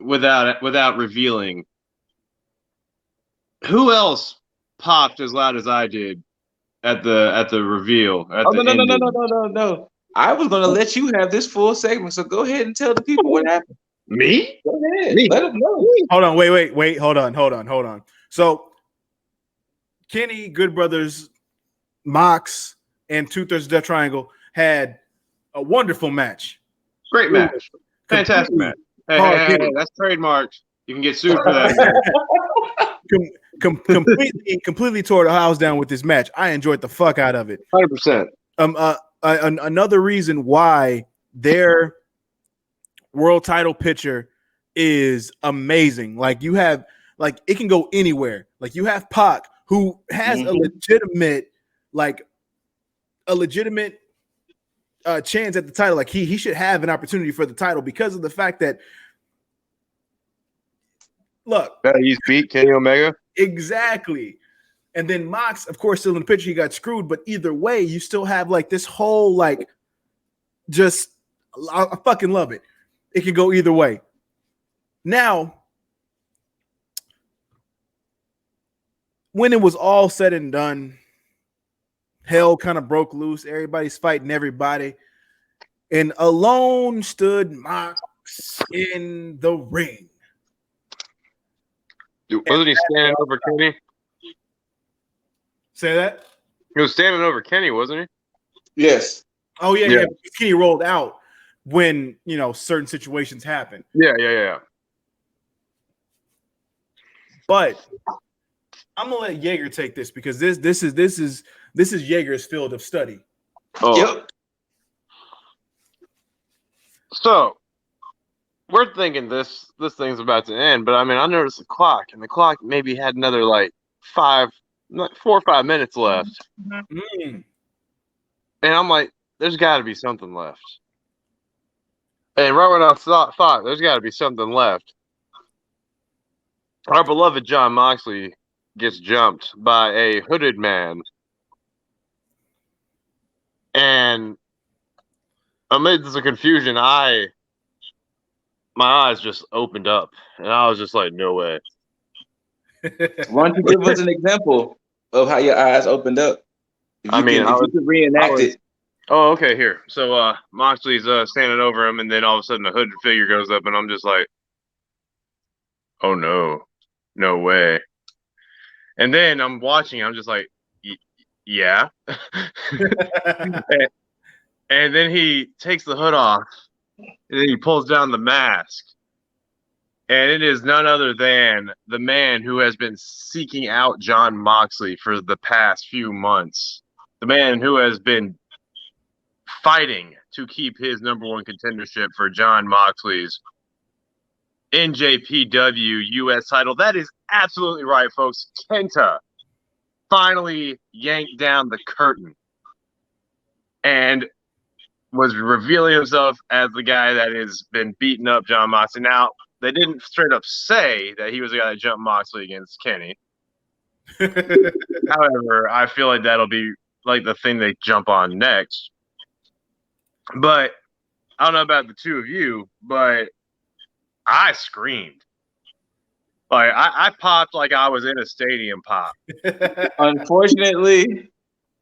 without revealing, who else popped as loud as I did at the reveal? No. I was gonna let you have this full segment, so go ahead and tell the people what happened. Me? Go ahead. Let them know. Hold on, wait. Hold on. So Kenny, Good Brothers, Mox, and 2/3 Death Triangle had a wonderful match. Great match. Fantastic match. Hey, that's trademarked. You can get sued for that. completely tore the house down with this match. I enjoyed the fuck out of it. 100%. Another reason why their world title picture is amazing. Like you have, like it can go anywhere. Like you have Pac, who has a legitimate chance at the title. Like he should have an opportunity for the title because of the fact that he's beat Kenny Omega. Exactly. And then Mox, of course, still in the picture, he got screwed. But either way, you still have like this whole I fucking love it. It can go either way. Now, when it was all said and done, hell kind of broke loose. Everybody's fighting everybody. And alone stood Mox in the ring. Wasn't he standing over Kenny? Say that? He was standing over Kenny, wasn't he? Yes. Oh, yeah. Kenny rolled out when, certain situations happen. Yeah. But I'm gonna let Jaeger take this because this is Jaeger's field of study. Oh. Yep. So we're thinking this thing's about to end, but I mean, I noticed the clock, and the clock maybe had another 4 or 5 minutes left. Mm. And I'm like, there's got to be something left. And right when I thought there's got to be something left, our beloved John Moxley gets jumped by a hooded man. And amidst the confusion, my eyes just opened up, and I was just like, "No way!" Why don't you give us an example of how your eyes opened up? If you could reenact it. Oh, okay. Here, so Moxley's standing over him, and then all of a sudden, a hooded figure goes up, and I'm just like, "Oh no, no way!" And then I'm watching. I'm just like, "Yeah." And then he takes the hood off, and then he pulls down the mask. And it is none other than the man who has been seeking out John Moxley for the past few months. The man who has been fighting to keep his number one contendership for John Moxley's NJPW US title. That is absolutely right, folks. Kenta finally yanked down the curtain and was revealing himself as the guy that has been beating up John Moxley. Now, they didn't straight up say that he was the guy that jumped Moxley against Kenny. However, I feel like that'll be like the thing they jump on next. But I don't know about the two of you, but I screamed. Like I popped like I was in a stadium pop. Unfortunately,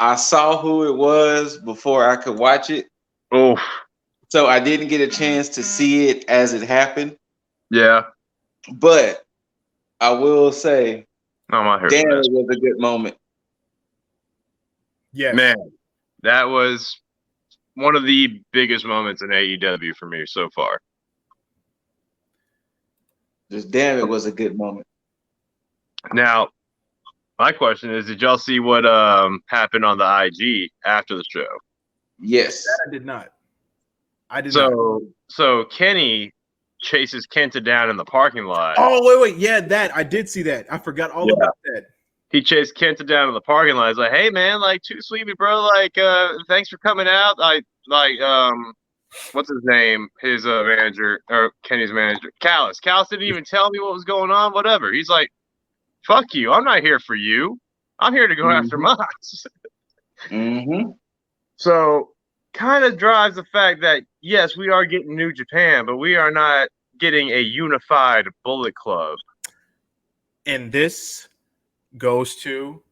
I saw who it was before I could watch it. Oh, so I didn't get a chance to see it as it happened. Yeah, but I will say, damn, it was a good moment. Yeah, man, that was one of the biggest moments in AEW for me so far. Just damn, it was a good moment. Now, my question is, did y'all see what happened on the IG after the show? Yes. That I did not. I did not. So Kenny chases Kenta down in the parking lot. Oh, wait. Yeah, that. I did see that. I forgot all about that. He chased Kenta down in the parking lot. He's like, hey, man, like, too sweet, bro. Like, thanks for coming out. What's his name? His manager, or Kenny's manager. Callis. Callis didn't even tell me what was going on, whatever. He's like, fuck you. I'm not here for you. I'm here to go after Mox. So, kind of drives the fact that, yes, we are getting New Japan, but we are not getting a unified Bullet Club. And this goes to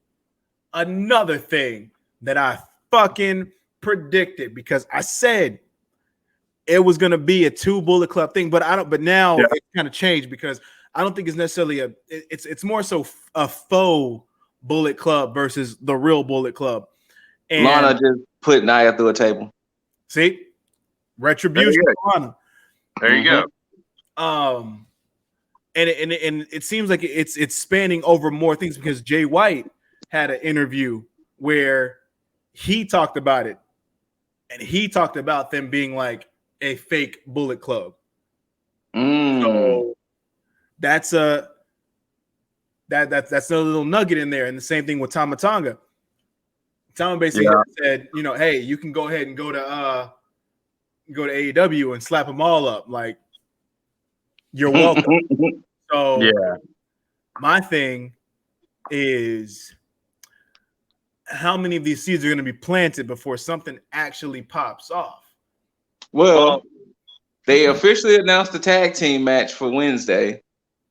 another thing that I fucking predicted, because I said it was going to be a 2 Bullet Club thing, but now it kind of changed, because I don't think it's necessarily it's more so a faux Bullet Club versus the real Bullet Club. And Lana just put Nia through a table. See, retribution, Lana. There you go. And it seems like it's spanning over more things, because Jay White had an interview where he talked about it, and he talked about them being like a fake Bullet Club. So that's a little nugget in there. And the same thing with Tama Tonga. Tama basically said, hey, you can go ahead and go to AEW and slap them all up. Like, you're welcome. So my thing is, how many of these seeds are going to be planted before something actually pops off? Well, they officially announced the tag team match for Wednesday.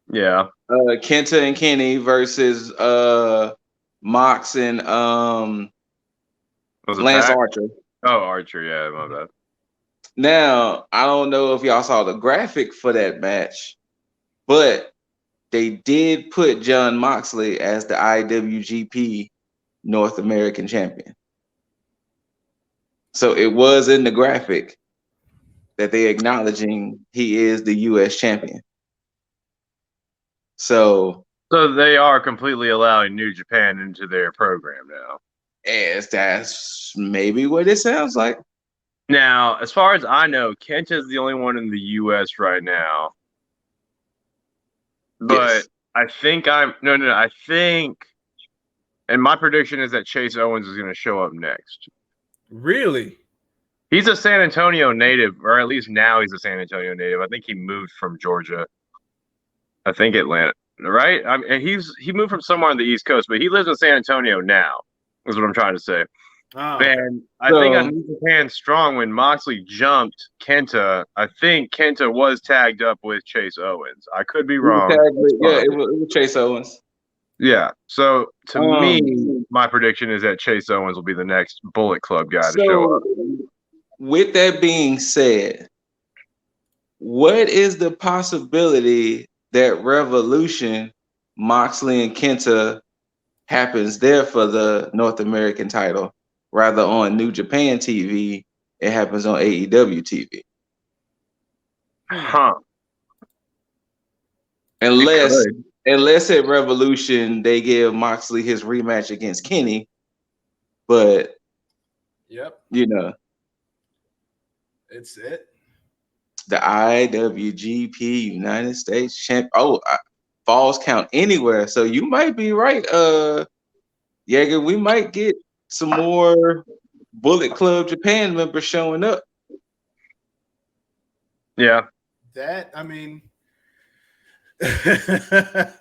Yeah. Kenta and Kenny versus Mox and Lance Archer. Oh, Archer, yeah, my bad. Now, I don't know if y'all saw the graphic for that match, but they did put John Moxley as the IWGP North American champion. So it was in the graphic that they acknowledging he is the US champion. So they are completely allowing New Japan into their program now. Yes, that's maybe what it sounds like. Now, as far as I know, Kenta is the only one in the US right now. But I think I think, and my prediction is that Chase Owens is going to show up next. Really? He's a San Antonio native, or at least now he's a San Antonio native. I think he moved from Georgia. I think Atlanta. right? I mean, he moved from somewhere on the East Coast, but he lives in San Antonio now. Is what I'm trying to say. Oh, And I think on New Japan Strong, when Moxley jumped Kenta, I think Kenta was tagged up with Chase Owens. I could be wrong. It was Chase Owens. Yeah. So to me, my prediction is that Chase Owens will be the next Bullet Club guy to show up. With that being said, what is the possibility that Revolution, Moxley and Kenta happens there for the North American title, rather on New Japan TV, it happens on AEW TV? Huh. Unless at Revolution they give Moxley his rematch against Kenny, but it's it. The IWGP United States champ. Falls count anywhere. So you might be right, Jaeger. We might get some more Bullet Club Japan members showing up. Yeah. That, I mean, I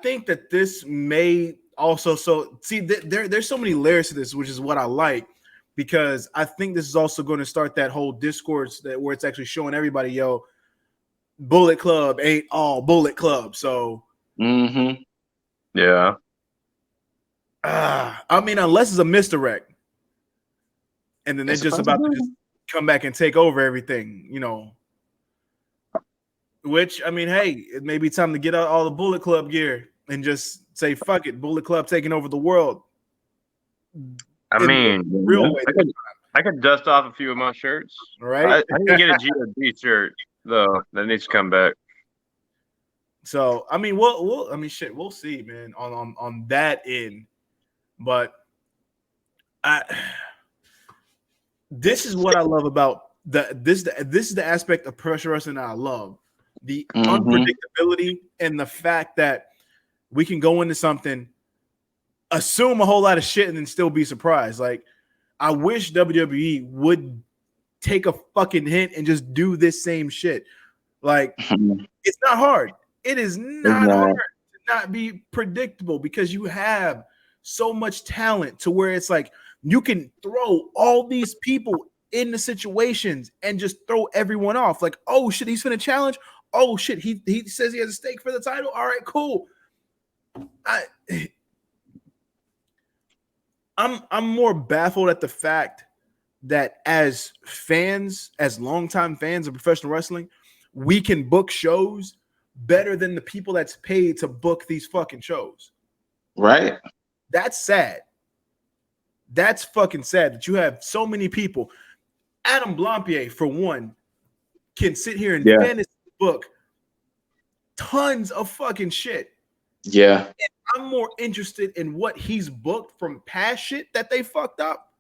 think that this may also, so see, there's so many layers to this, which is what I like, because I think this is also going to start that whole discourse where it's actually showing everybody, yo, Bullet Club ain't all Bullet Club. So, yeah. I mean, unless it's a misdirect, and then they're just about to just come back and take over everything, which, I mean, hey, it may be time to get out all the Bullet Club gear and just say, fuck it, Bullet Club taking over the world. I mean, I could dust off a few of my shirts. Right? I need to get a GOD shirt, though. That needs to come back. So, I mean, we'll see, man, on that end. But this is what I love about this is the aspect of professional wrestling that I love. The unpredictability and the fact that we can go into something, assume a whole lot of shit, and then still be surprised. Like, I wish WWE would take a fucking hint and just do this same shit. Like, it's not hard. It is not hard to not be predictable, because you have so much talent to where it's like you can throw all these people in the situations and just throw everyone off. Like, oh shit, he's finna challenge. Oh shit, he says he has a stake for the title. All right, cool. I'm more baffled at the fact that as fans, as longtime fans of professional wrestling, we can book shows better than the people that's paid to book these fucking shows. Right. That's sad. That's fucking sad that you have so many people. Adam Blampier, for one, can sit here and fantasy book tons of fucking shit. Yeah. And I'm more interested in what he's booked from past shit that they fucked up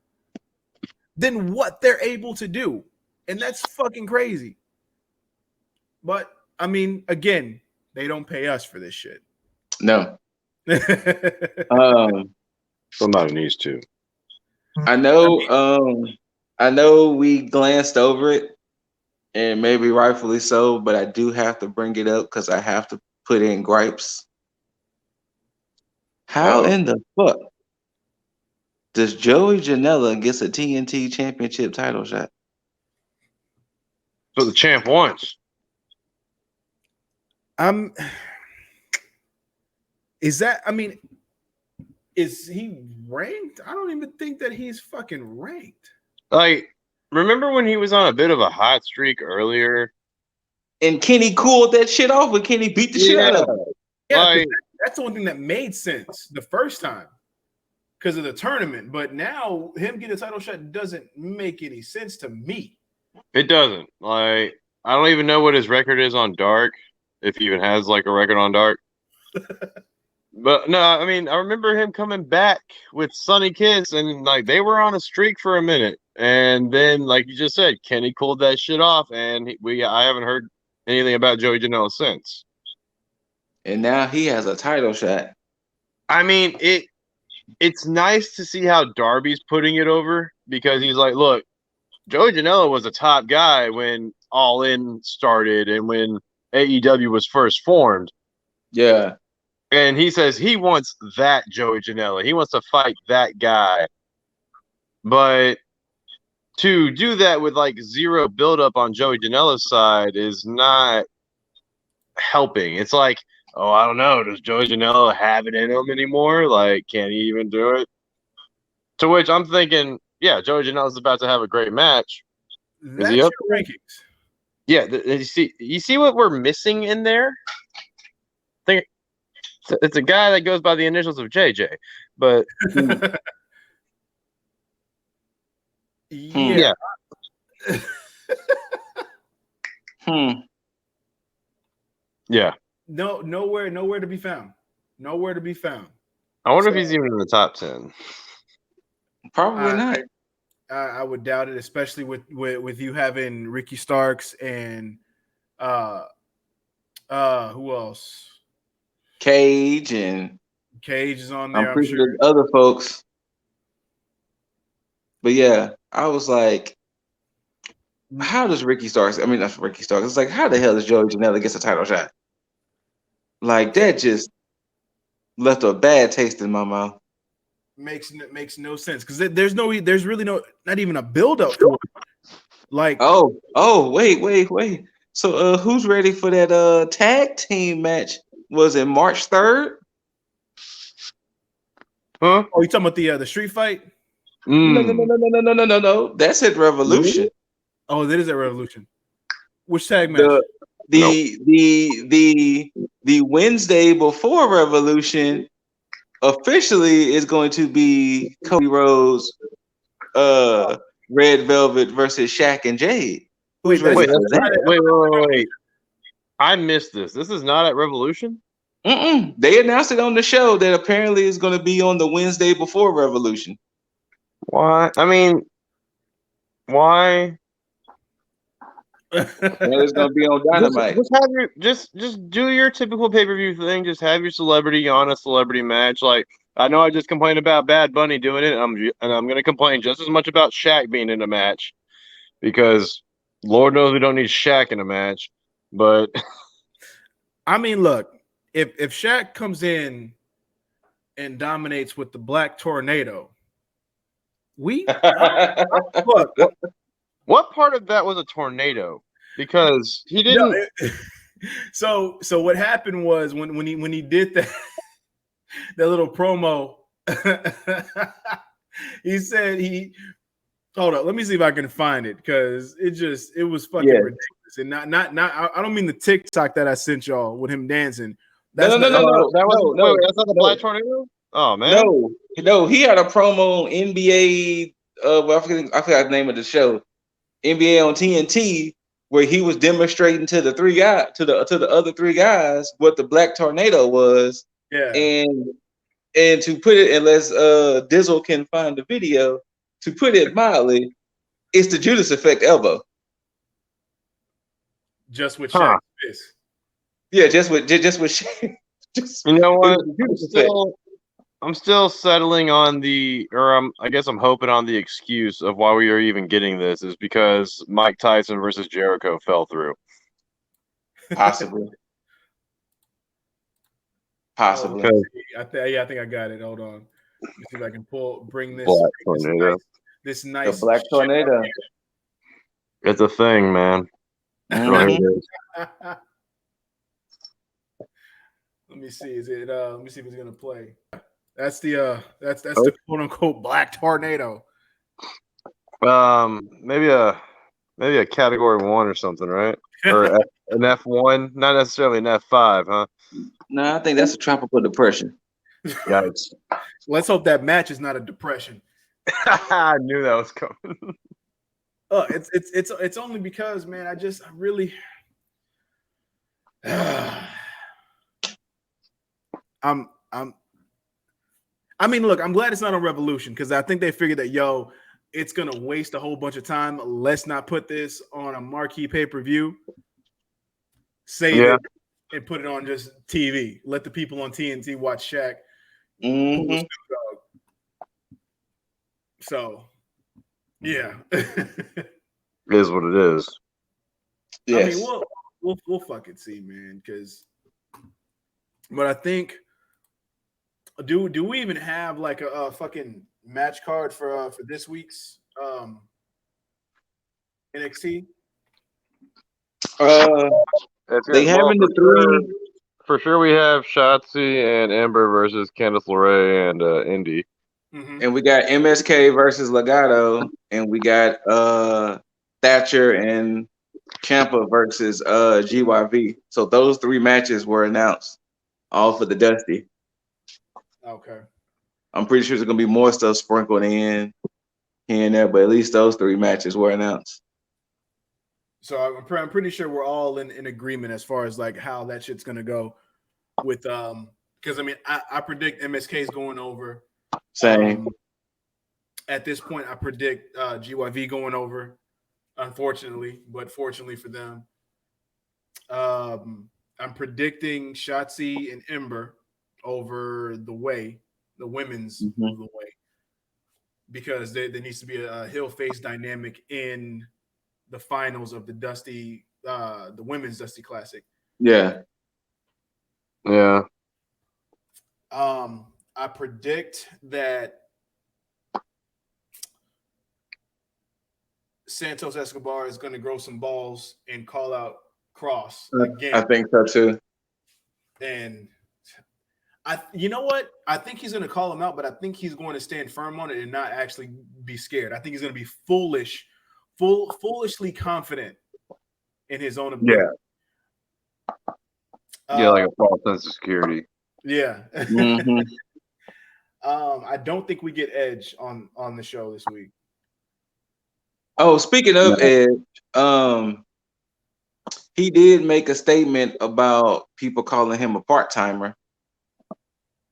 than what they're able to do. And that's fucking crazy. But, I mean, again, they don't pay us for this shit. No. Somebody needs to. I know we glanced over it, and maybe rightfully so, but I do have to bring it up because I have to put in gripes. How in the fuck does Joey Janela gets a TNT championship title shot? So the champ wants. Is he ranked? I don't even think that he's fucking ranked. Like, remember when he was on a bit of a hot streak earlier? And Kenny cooled that shit off when Kenny beat the shit out of him. Yeah, that's the one thing that made sense the first time because of the tournament. But now him getting a title shot doesn't make any sense to me. It doesn't. Like, I don't even know what his record is on Dark, if he even has like a record on Dark. But no, I mean, I remember him coming back with Sonny Kiss, and like they were on a streak for a minute, and then, like you just said, Kenny cooled that shit off, and I haven't heard anything about Joey Janela since. And now he has a title shot. I mean, it's nice to see how Darby's putting it over, because he's like, look, Joey Janela was a top guy when All In started and when AEW was first formed. Yeah. And he says he wants that Joey Janela. He wants to fight that guy. But to do that with like zero buildup on Joey Janela's side is not helping. It's like, oh, I don't know. Does Joey Janela have it in him anymore? Like, can he even do it? To which I'm thinking, yeah, Joey Janela's about to have a great match. That's your rankings. Yeah, you see what we're missing in there? I think it's a guy that goes by the initials of JJ, but yeah. Yeah. Nowhere to be found. Nowhere to be found. I wonder if he's even in the top 10. Probably not. I would doubt it, especially with you having Ricky Starks and who else? Cage is on there. I'm pretty sure there's other folks. But yeah, I was like, how does Ricky Starks? I mean, that's Ricky Starks. It's like, how the hell does Joey Janela gets a title shot? Like that just left a bad taste in my mouth. Makes no sense because there's really not even a build up to it. Like wait. So who's ready for that tag team match? Was it March 3rd? Huh? Oh, you talking about the street fight? No. That's at Revolution. Really? Oh, that is at Revolution. Which tag match? The Wednesday before Revolution officially is going to be Cody Rhodes, Red Velvet versus Shaq and Jade. Wait. I missed this. This is not at Revolution? They announced it on the show that apparently is going to be on the Wednesday before Revolution. Why? I mean, why? It's going to be on Dynamite. Just do your typical pay-per-view thing. Just have your celebrity on a celebrity match. Like, I know I just complained about Bad Bunny doing it, and I'm going to complain just as much about Shaq being in a match because Lord knows we don't need Shaq in a match. But I mean, look, if Shaq comes in and dominates with the Black Tornado, look. What part of that was a tornado? Because he didn't. So what happened was when he did that little promo, he said hold up, let me see if I can find it because it was fucking ridiculous. And not I don't mean the TikTok that I sent y'all with him dancing. No. That's not the Black Tornado? Oh man. No, he had a promo on NBA I forgot the name of the show. NBA on TNT, where he was demonstrating to the other three guys what the Black Tornado was. Yeah. And to put it, unless Dizzle can find the video, to put it mildly, it's the Judas Effect elbow. Just with Shaq's fist. Yeah, just with Shaq. You know what? I'm still settling on I guess I'm hoping on the excuse of why we are even getting this is because Mike Tyson versus Jericho fell through. Possibly. I think I got it. Hold on. Let me see if I can bring this. Black Tornado. This nice the Black Tornado. It's a thing, man. Let me see. Let me see if it's gonna play. That's the quote unquote Black Tornado. Maybe a category 1 or something, right? Or an F1, not necessarily an F5, huh? No, I think that's a tropical depression. Guys, let's hope that match is not a depression. I knew that was coming. It's only because, man, I really I mean, look, I'm glad it's not on Revolution because I think they figured that, it's going to waste a whole bunch of time. Let's not put this on a marquee pay-per-view. Save it and put it on just TV. Let the people on TNT watch Shaq. Mm-hmm. So, yeah. It is what it is. Yes. I mean, we'll fucking see, man. But I think, do we even have like a fucking match card for this week's NXT? They having the three. For sure, we have Shotzi and Amber versus Candice LeRae and Indy. Mm-hmm. And we got MSK versus Legato, and we got Thatcher and Ciampa versus GYV. So those three matches were announced, all for the Dusty. Okay. I'm pretty sure there's gonna be more stuff sprinkled in here and there, but at least those three matches were announced. So I'm pretty sure we're all in agreement as far as like how that shit's gonna go with because I mean I predict MSK is going over. Same. At this point, I predict GYV going over, unfortunately, but fortunately for them. I'm predicting Shotzi and Ember over the women's of the way, because there needs to be a heel face dynamic in the finals of the women's Dusty Classic. Yeah. Yeah. I predict that Santos Escobar is going to grow some balls and call out Cross again. I think so too. And you know what? I think he's going to call him out, but I think he's going to stand firm on it and not actually be scared. I think he's going to be foolishly confident in his own ability. Yeah, like a false sense of security. Yeah. Mm-hmm. I don't think we get Edge on the show this week. Oh, speaking of Edge, he did make a statement about people calling him a part-timer.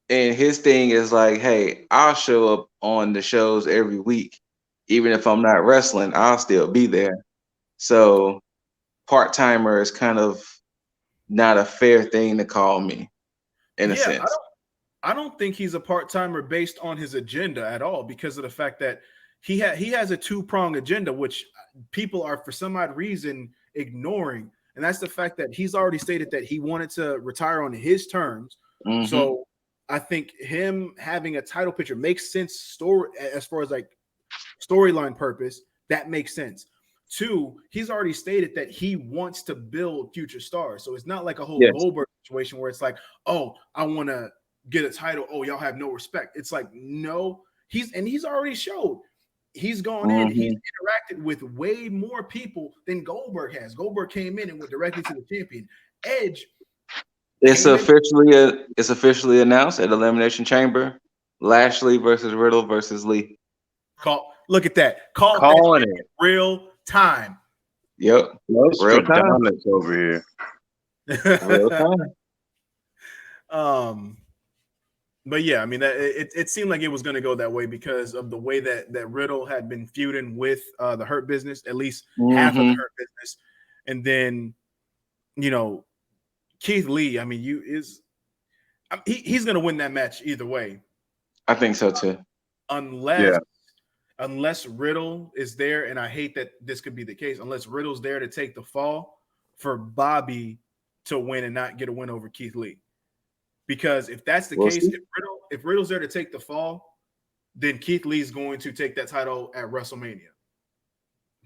And his thing is like, hey, I'll show up on the shows every week. Even if I'm not wrestling, I'll still be there. So part-timer is kind of not a fair thing to call me, in a sense. I don't think he's a part-timer based on his agenda at all, because of the fact that he has a two-prong agenda, which people are for some odd reason ignoring. And that's the fact that he's already stated that he wanted to retire on his terms. Mm-hmm. So I think him having a title picture makes sense as far as like storyline purpose. That makes sense. Two, he's already stated that he wants to build future stars. So it's not like a whole Goldberg situation where it's like, oh, I want to get a title. Oh, y'all have no respect. It's like, no, he's already showed. He's gone in. He's interacted with way more people than Goldberg has. Goldberg came in and went directly to the champion. Edge. It's officially announced at Elimination Chamber. Lashley versus Riddle versus Lee. Look at that. Calling it real time. Yep. Real time over here. Real time. But yeah, I mean, it seemed like it was going to go that way because of the way that Riddle had been feuding with the Hurt Business, at least half of the Hurt Business, and then Keith Lee. I mean, he's going to win that match either way. I think so too. Unless Riddle is there, and I hate that this could be the case. Unless Riddle's there to take the fall for Bobby to win and not get a win over Keith Lee. Because if that's the case, if Riddle's there to take the fall, then Keith Lee's going to take that title at WrestleMania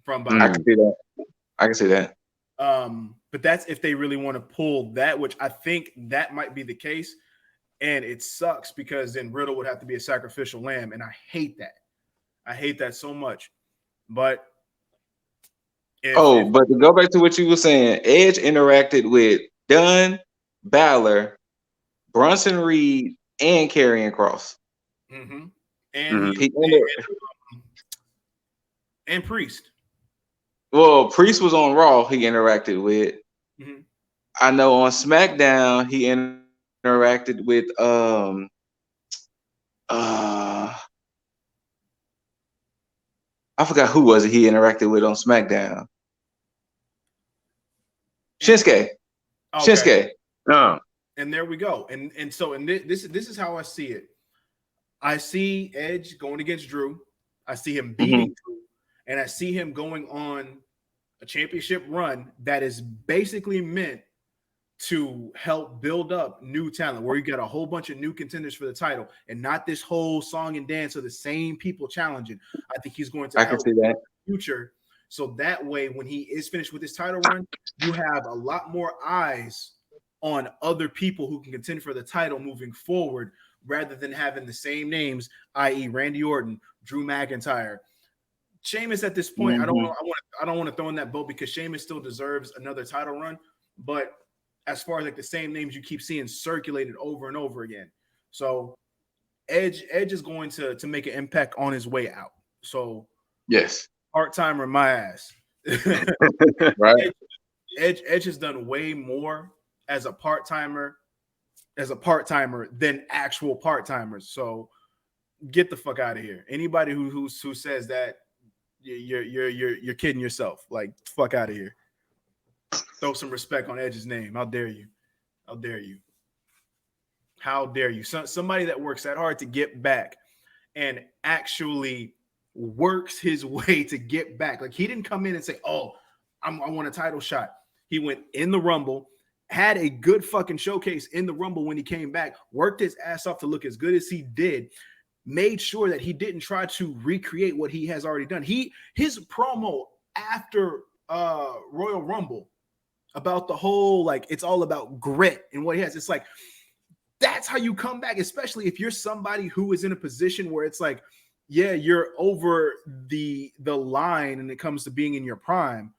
from Bobby. I can see that. But that's if they really want to pull that, which I think that might be the case. And it sucks because then Riddle would have to be a sacrificial lamb, and I hate that. I hate that so much. But but to go back to what you were saying, Edge interacted with Dunn, Balor, Bronson Reed, and Karrion Kross. Mm-hmm. And Priest. Well, Priest was on Raw. He interacted with. Mm-hmm. I know on SmackDown he interacted with I forgot who was it he interacted with on SmackDown. Shinsuke. Okay. Shinsuke. Oh. And there we go. And this is how I see it. I see Edge going against Drew. I see him beating Drew, and I see him going on a championship run that is basically meant to help build up new talent, where you got a whole bunch of new contenders for the title and not this whole song and dance of the same people challenging. I think he's going to help see that in the future. So that way, when he is finished with his title run, you have a lot more eyes on other people who can contend for the title moving forward, rather than having the same names, i.e., Randy Orton, Drew McIntyre. Sheamus at this point, I don't want to throw in that boat because Sheamus still deserves another title run, but as far as like the same names you keep seeing circulated over and over again. So Edge is going to make an impact on his way out. So yes, part-timer my ass. right. Edge has done way more as a part-timer than actual part-timers. So get the fuck out of here. Anybody who says that, you're kidding yourself. Like, fuck out of here. Throw some respect on Edge's name. How dare you? How dare you? How dare you? Somebody that works that hard to get back and actually works his way to get back. Like, he didn't come in and say, "Oh, I want a title shot." He went in the Rumble, had a good fucking showcase in the Rumble when he came back, worked his ass off to look as good as he did, made sure that he didn't try to recreate what he has already done. His promo after Royal Rumble about the whole, like, it's all about grit and what he has. It's like, that's how you come back, especially if you're somebody who is in a position where it's like, yeah, you're over the line and it comes to being in your prime.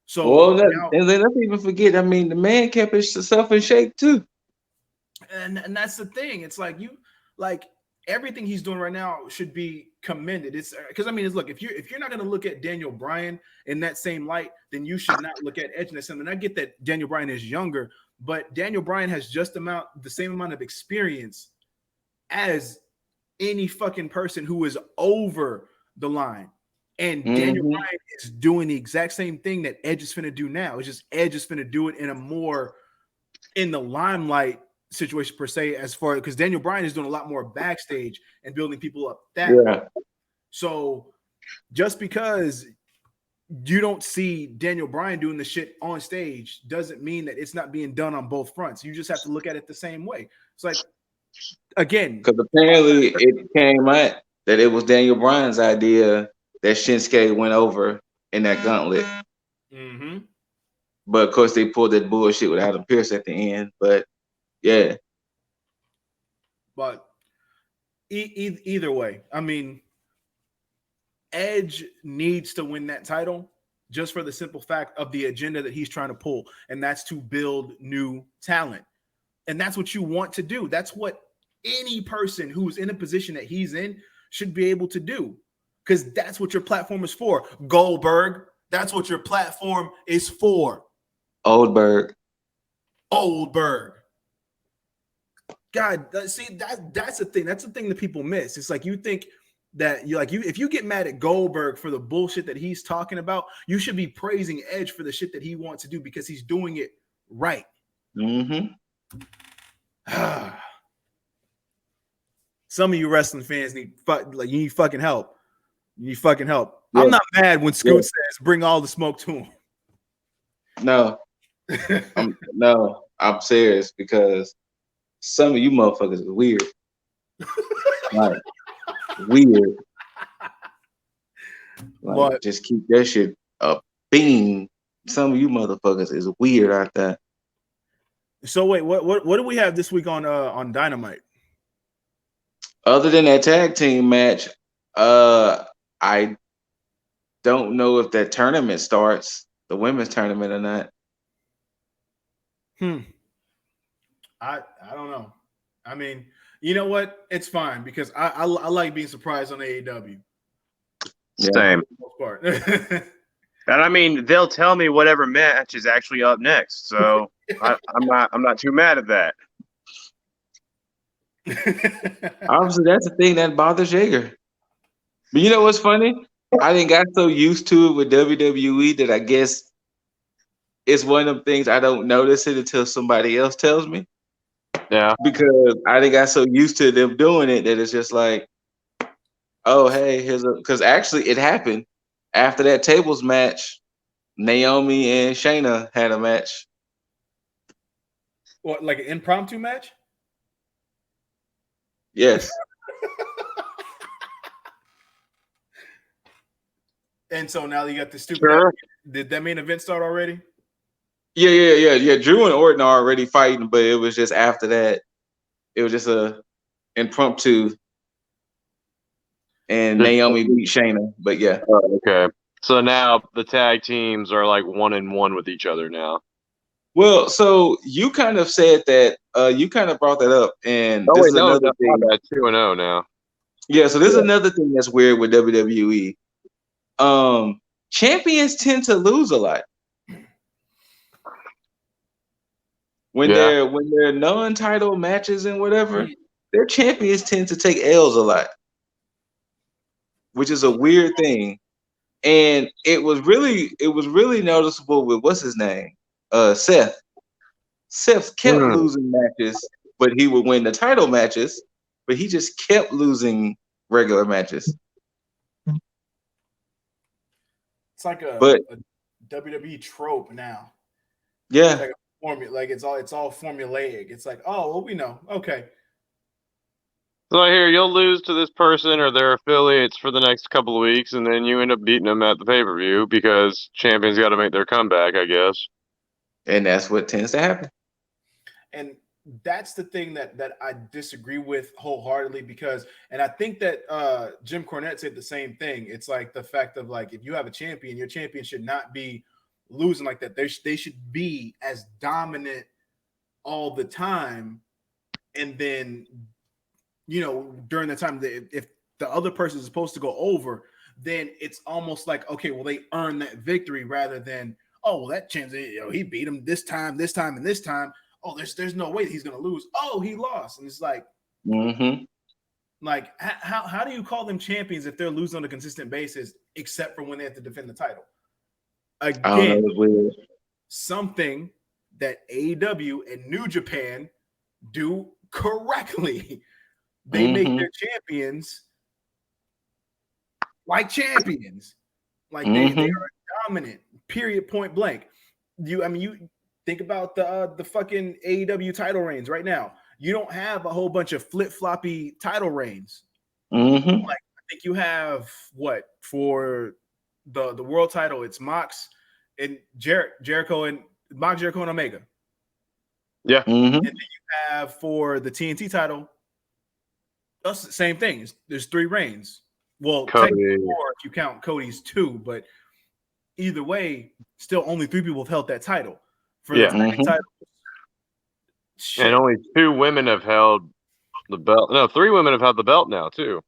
So and let's even forget, I mean, the man kept himself in shape too. And that's the thing. It's like, everything he's doing right now should be commended. It's because, I mean, look, if you're not going to look at Daniel Bryan in that same light, then you should not look at Edge in the same. And I get that Daniel Bryan is younger, but Daniel Bryan has the same amount of experience as any fucking person who is over the line. And Daniel Bryan is doing the exact same thing that Edge is finna do now. It's just Edge is finna do it in a more in the limelight situation per se, as far because Daniel Bryan is doing a lot more backstage and building people up that way. So just because you don't see Daniel Bryan doing the shit on stage doesn't mean that it's not being done on both fronts. You just have to look at it the same way. It's like, again, because apparently it came out that it was Daniel Bryan's idea that Shinsuke went over in that gauntlet. But of course they pulled that bullshit with Adam Pearce at the end. But yeah. But either way, I mean, Edge needs to win that title just for the simple fact of the agenda that he's trying to pull, and that's to build new talent. And that's what you want to do. That's what any person who's in a position that he's in should be able to do, because that's what your platform is for. Goldberg, that's what your platform is for. Oldberg. God, see, that's the thing. That's the thing that people miss. It's like, you think that if you get mad at Goldberg for the bullshit that he's talking about, you should be praising Edge for the shit that he wants to do because he's doing it right. Some of you wrestling fans need fucking help. You need fucking help. Yeah. I'm not mad when Scoot says bring all the smoke to him. No, I'm serious, because some of you motherfuckers are weird. Like, weird. Like, just keep that shit a beam. Some of you motherfuckers is weird out there. So wait, what do we have this week on Dynamite? Other than that tag team match, I don't know if that tournament starts, the women's tournament, or not. I don't know. I mean, you know what? It's fine, because I like being surprised on AEW. Same. And I mean, they'll tell me whatever match is actually up next, so I'm not too mad at that. Obviously, that's the thing that bothers Jaeger. But you know what's funny? I didn't got so used to it with WWE that I guess it's one of them things I don't notice it until somebody else tells me. Yeah. Because I didn't got so used to them doing it that it's just like, oh, hey, because actually it happened after that tables match. Naomi and Shayna had a match. What, like an impromptu match? Yes. And so now you got the stupid. Sure. Did that main event start already? Yeah. Drew and Orton are already fighting, but it was just after that. It was just a impromptu. And Naomi beat Shayna, but yeah. Oh, okay. So now the tag teams are like 1-1 with each other now. Well, so you kind of said that. You kind of brought that up, and Oh this wait, is no, another thing. 2-0 now. Yeah, so this is another thing that's weird with WWE. Champions tend to lose a lot when they're non-title matches and whatever. Their champions tend to take L's a lot, which is a weird thing. And it was really noticeable with what's his name, Seth. Seth kept losing matches, but he would win the title matches, but he just kept losing regular matches. It's like a WWE trope now. Yeah. It's like a formula, like it's all formulaic. It's like, oh well, we know. Okay. So here you'll lose to this person or their affiliates for the next couple of weeks, and then you end up beating them at the pay-per-view because champions got to make their comeback, I guess. And that's what tends to happen. And that's the thing that I disagree with wholeheartedly because, and I think that Jim Cornette said the same thing. It's like the fact of like, if you have a champion, your champion should not be losing like that. They should be as dominant all the time. And then, you know, during the time that if the other person is supposed to go over, then it's almost like, okay, well, they earn that victory rather than, oh, well, that chance, you know, he beat him this time, and this time. Oh, there's no way he's gonna lose. Oh, he lost, and it's like, like how do you call them champions if they're losing on a consistent basis, except for when they have to defend the title? Again, something that AEW and New Japan do correctly. They make their champions like champions, like they are dominant. Period. Point blank. You think about the fucking AEW title reigns right now. You don't have a whole bunch of flip-floppy title reigns. Like I think you have what for the world title? It's Mox and Jericho and Mox, Jericho and Omega. Yeah. And then you have for the TNT title, that's the same thing. There's 3 reigns. Well, technically 4 if you count Cody's 2, but either way, still only 3 people have held that title. For the title. And only 2 women have held the belt. No, 3 women have held the belt now too.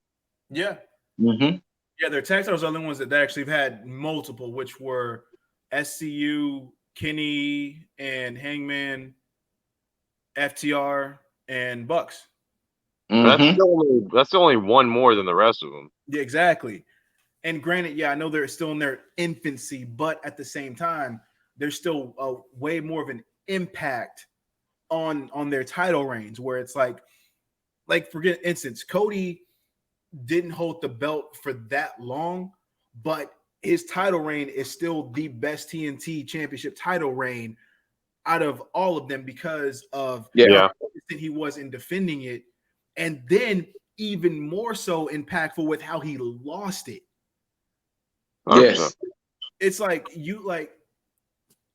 Yeah. Yeah, their tag titles are the only ones that they actually have had multiple, which were SCU, Kenny, and Hangman, FTR, and Bucks. That's only one more than the rest of them. Yeah, exactly. And granted, yeah, I know they're still in their infancy, but at the same time, there's still a way more of an impact on their title reigns, where it's like for instance, Cody didn't hold the belt for that long, but his title reign is still the best TNT championship title reign out of all of them because of how consistent he was in defending it, and then even more so impactful with how he lost it. Yes, it's like you like.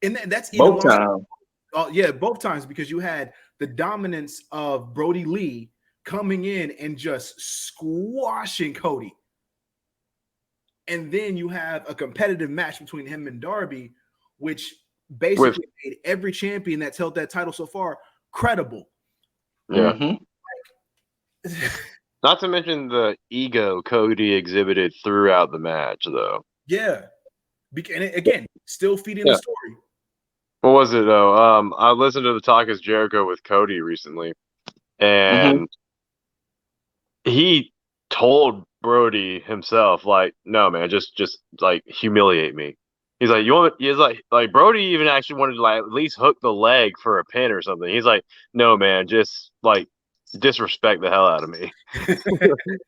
And that's both times. Oh yeah, both times, because you had the dominance of Brody Lee coming in and just squashing Cody. And then you have a competitive match between him and Darby, which basically made every champion that's held that title so far credible. Yeah. Not to mention the ego Cody exhibited throughout the match, though. Yeah. And again, still feeding the story. What was it though? I listened to the Talk Is Jericho with Cody recently, and he told Brody himself, like, "No, man, just like humiliate me." He's like, "You want?" He's like Brody even actually wanted to like at least hook the leg for a pin or something. He's like, "No, man, just like disrespect the hell out of me,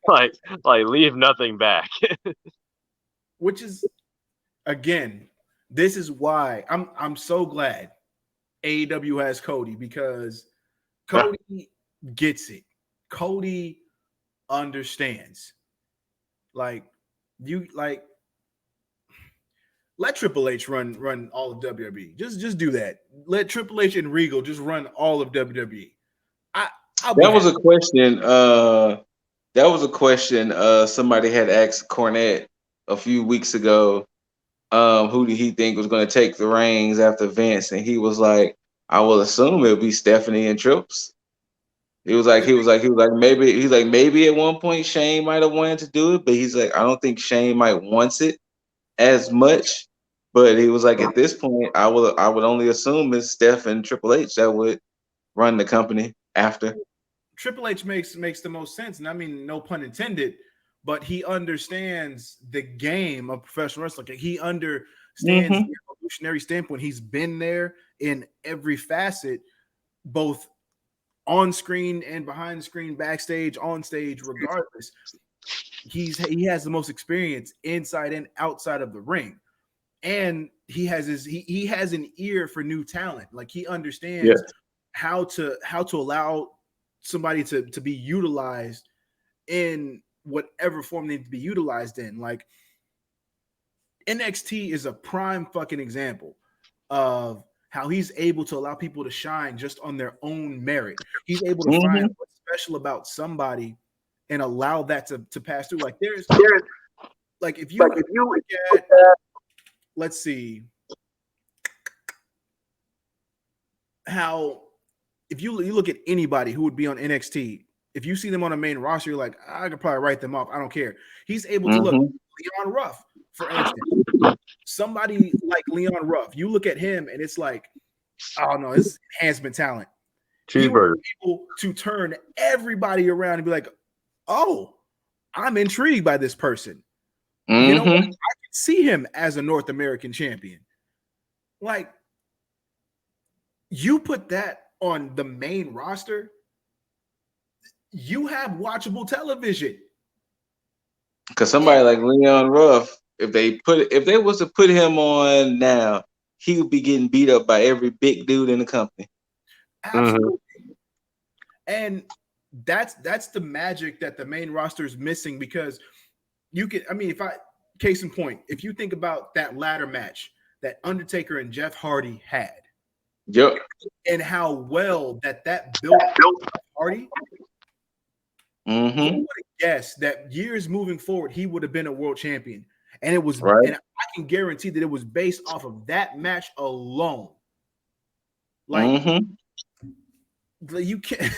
like leave nothing back." Which is, again, This is why I'm so glad AEW has Cody, because Cody gets it. Cody understands. Like let Triple H run all of WWE. Just do that. Let Triple H and Regal just run all of WWE. That was a question. That was a question somebody had asked Cornette a few weeks ago. Who did he think was going to take the reins after Vince? And he was like, I will assume it'll be Stephanie and Trips. He was like, maybe at one point Shane might have wanted to do it, but he's like, I don't think Shane might wants it as much. But he was like, at this point, I would only assume it's Steph and Triple H that would run the company after. Triple H makes the most sense, and I mean, no pun intended, but he understands the game of professional wrestling. He understands the evolutionary standpoint. He's been there in every facet, both on screen and behind the screen, backstage, on stage, regardless. He has the most experience inside and outside of the ring. And he has he has an ear for new talent. Like, he understands how to allow somebody to be utilized in whatever form they need to be utilized in. Like, NXT is a prime fucking example of how he's able to allow people to shine just on their own merit. He's able to find what's special about somebody and allow that to pass through. Like, there's like, if you look at, let's see, how if you look at anybody who would be on NXT, if you see them on a main roster, you're like, I could probably write them off. I don't care. He's able to look. Leon Ruff, for instance, somebody like Leon Ruff, you look at him and it's like, oh no, this is enhancement talent. He was able to turn everybody around and be like, oh, I'm intrigued by this person. You know what? I can see him as a North American champion. Like, you put that on the main roster, you have watchable television. Because somebody like Leon Ruff, if they was to put him on now, he would be getting beat up by every big dude in the company. Absolutely. And that's the magic that the main roster is missing, because you can, I mean, case in point, if you think about that ladder match that Undertaker and Jeff Hardy had, and how well that built Hardy, who would have guessed that years moving forward he would have been a world champion? And it was, and I can guarantee that it was based off of that match alone. Like, you can't.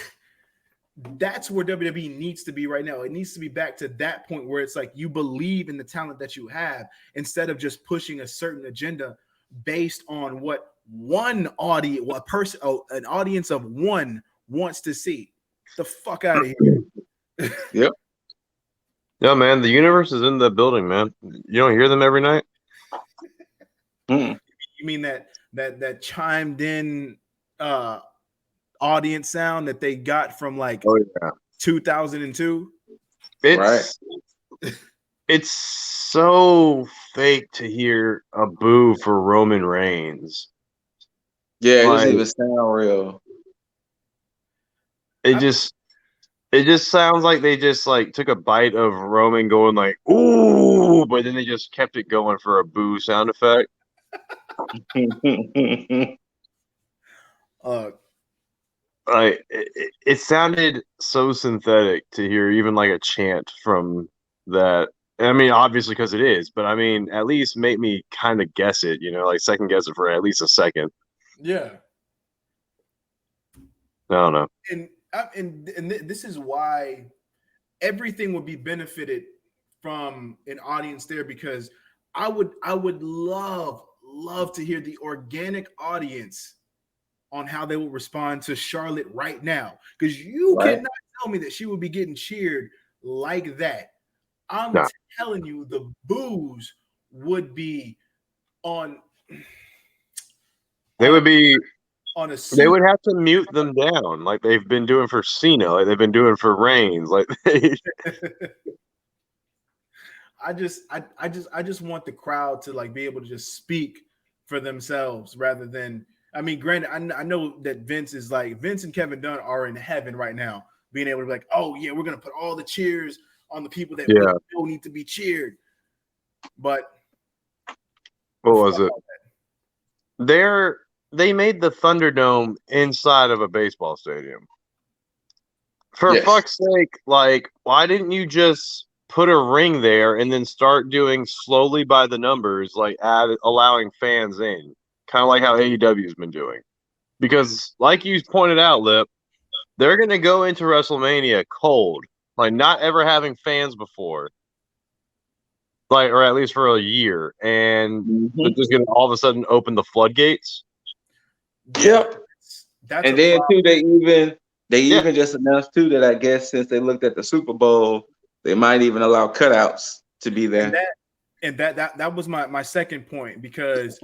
That's where WWE needs to be right now. It needs to be back to that point where it's like you believe in the talent that you have, instead of just pushing a certain agenda based on what an audience of one wants to see. The fuck out of here. Yeah, man, the universe is in the building, man. You don't hear them every night? You mean that chimed in audience sound that they got from like 2002? It's so fake to hear a boo for Roman Reigns. Yeah, it doesn't even sound real. It just sounds like they just like took a bite of Roman going like, ooh, but then they just kept it going for a boo sound effect. It sounded so synthetic to hear even like a chant from that. I mean, obviously because it is, but I mean, at least make me kind of guess it, like second guess it for at least a second. Yeah. I don't know. And this is why everything would be benefited from an audience there, because I would love to hear the organic audience on how they will respond to Charlotte right now, because you cannot tell me that she would be getting cheered like that. I'm telling you, the boos would be on. They would be on a. They would have to mute them down, like they've been doing for Cena, like they've been doing for Reigns, like they. I just want the crowd to like be able to just speak for themselves rather than. I mean, granted, I know that Vince and Kevin Dunn are in heaven right now, being able to be like, oh yeah, we're gonna put all the cheers on the people that we feel need to be cheered. But what was it? They made the Thunderdome inside of a baseball stadium. For fuck's sake, like, why didn't you just put a ring there and then start doing slowly by the numbers, like allowing fans in, kind of like how AEW's been doing? Because, like you pointed out, Lip, they're going to go into WrestleMania cold, like not ever having fans before, like, or at least for a year, and they're just going to all of a sudden open the floodgates. Yep. And then too, they even just announced too that I guess since they looked at the Super Bowl, they might even allow cutouts to be there. And that was my second point, because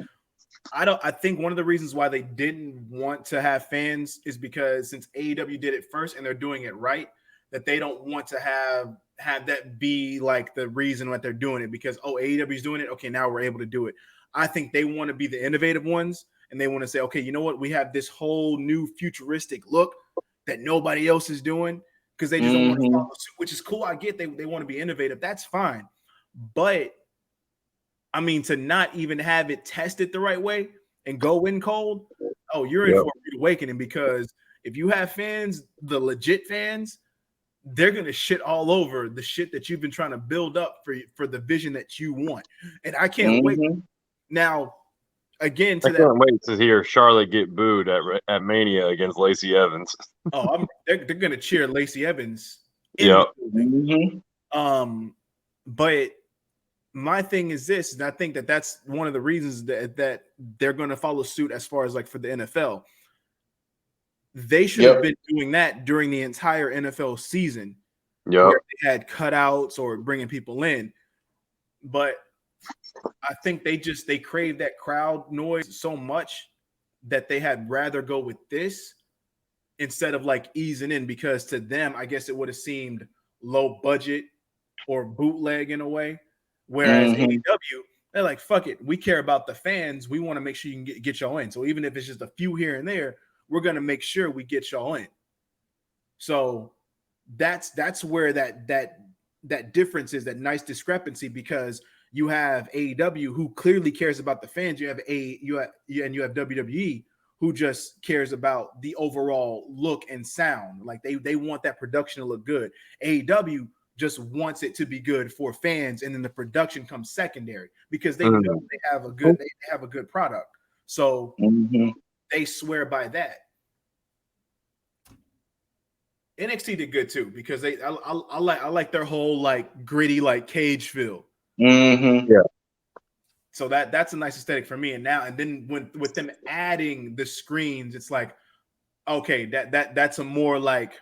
I think one of the reasons why they didn't want to have fans is because since AEW did it first and they're doing it right, that they don't want to have that be like the reason that they're doing it, because AEW is doing it, okay, now we're able to do it. I think they want to be the innovative ones, and they want to say, okay, you know what, we have this whole new futuristic look that nobody else is doing, because they just don't want to follow suit, which is cool. I get they want to be innovative, that's fine, but I mean, to not even have it tested the right way and go in cold, you're in for a rude awakening, because if you have fans, the legit fans, they're going to shit all over the shit that you've been trying to build up for the vision that you want. And I can't wait. Now, again, I can't wait to hear Charlotte get booed at Mania against Lacey Evans. They're going to cheer Lacey Evans. But my thing is this, and I think that's one of the reasons that they're going to follow suit as far as like for the NFL. They should have been doing that during the entire NFL season. Where they had cutouts or bringing people in. But I think they crave that crowd noise so much that they had rather go with this instead of like easing in, because to them, I guess it would have seemed low budget or bootleg in a way. Whereas AEW, they're like, fuck it, we care about the fans. We want to make sure you can get y'all in. So even if it's just a few here and there, we're going to make sure we get y'all in. So that's where that difference is, that nice discrepancy, because you have AEW who clearly cares about the fans. You have WWE who just cares about the overall look and sound. Like they want that production to look good. AEW just wants it to be good for fans, and then the production comes secondary, because they know they have a good product. So they swear by that. NXT did good too, because I like their whole like gritty like cage feel. So that's a nice aesthetic for me. And then with them adding the screens, it's like, okay, that's a more like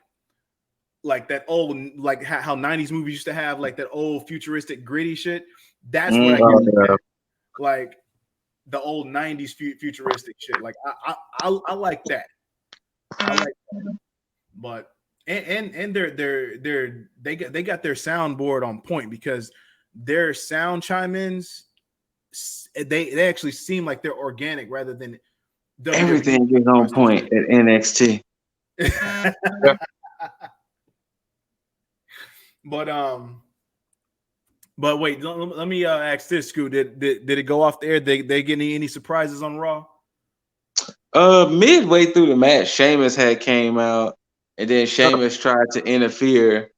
that old, like how 90s movies used to have like that old futuristic gritty shit. That's what I get. Like the old 90s futuristic shit. Like I like that. I like that. But and they got their soundboard on point, because their sound chime-ins, they actually seem like they're organic rather than everything is on point at NXT. But wait, let me ask this, Scoot. Did it go off the air? They get any surprises on Raw? Midway through the match, Sheamus had came out, and then Sheamus tried to interfere,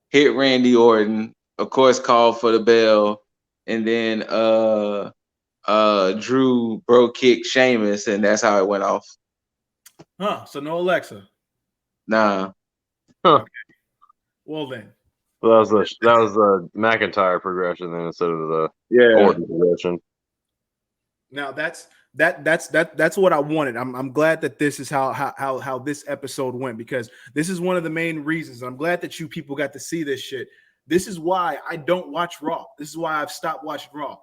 hit Randy Orton, of course, called for the bell, and then Drew bro kicked Sheamus, and that's how it went off. So no Alexa. Nah. Okay. Well then. Well, that was the McIntyre progression then instead of the Orton progression. Now that's what I wanted. I'm glad that this is how this episode went, because this is one of the main reasons. I'm glad that you people got to see this shit. This is why I don't watch Raw. This is why I've stopped watching Raw,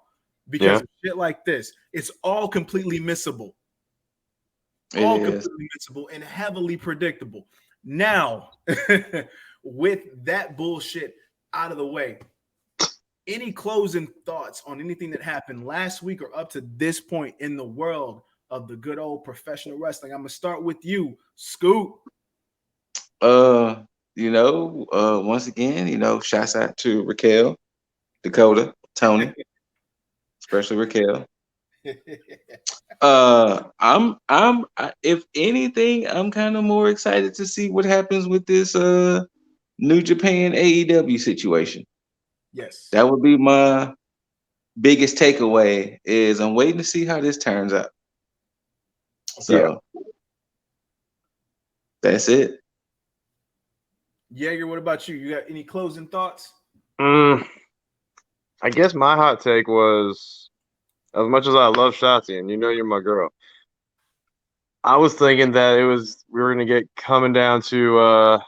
because of shit like this. It's all completely missable. Completely missable and heavily predictable. Now, with that bullshit out of the way, any closing thoughts on anything that happened last week or up to this point in the world of the good old professional wrestling? I'm gonna start with you, Scoot. Once again, shouts out to Raquel, Dakota, Tony, especially Raquel. If anything, I'm kind of more excited to see what happens with this New Japan AEW situation. Yes. That would be my biggest takeaway is I'm waiting to see how this turns out. So that's it. Jaeger, what about you? You got any closing thoughts? I guess my hot take was, as much as I love Shotzi, and you know you're my girl, I was thinking that we were gonna get coming down to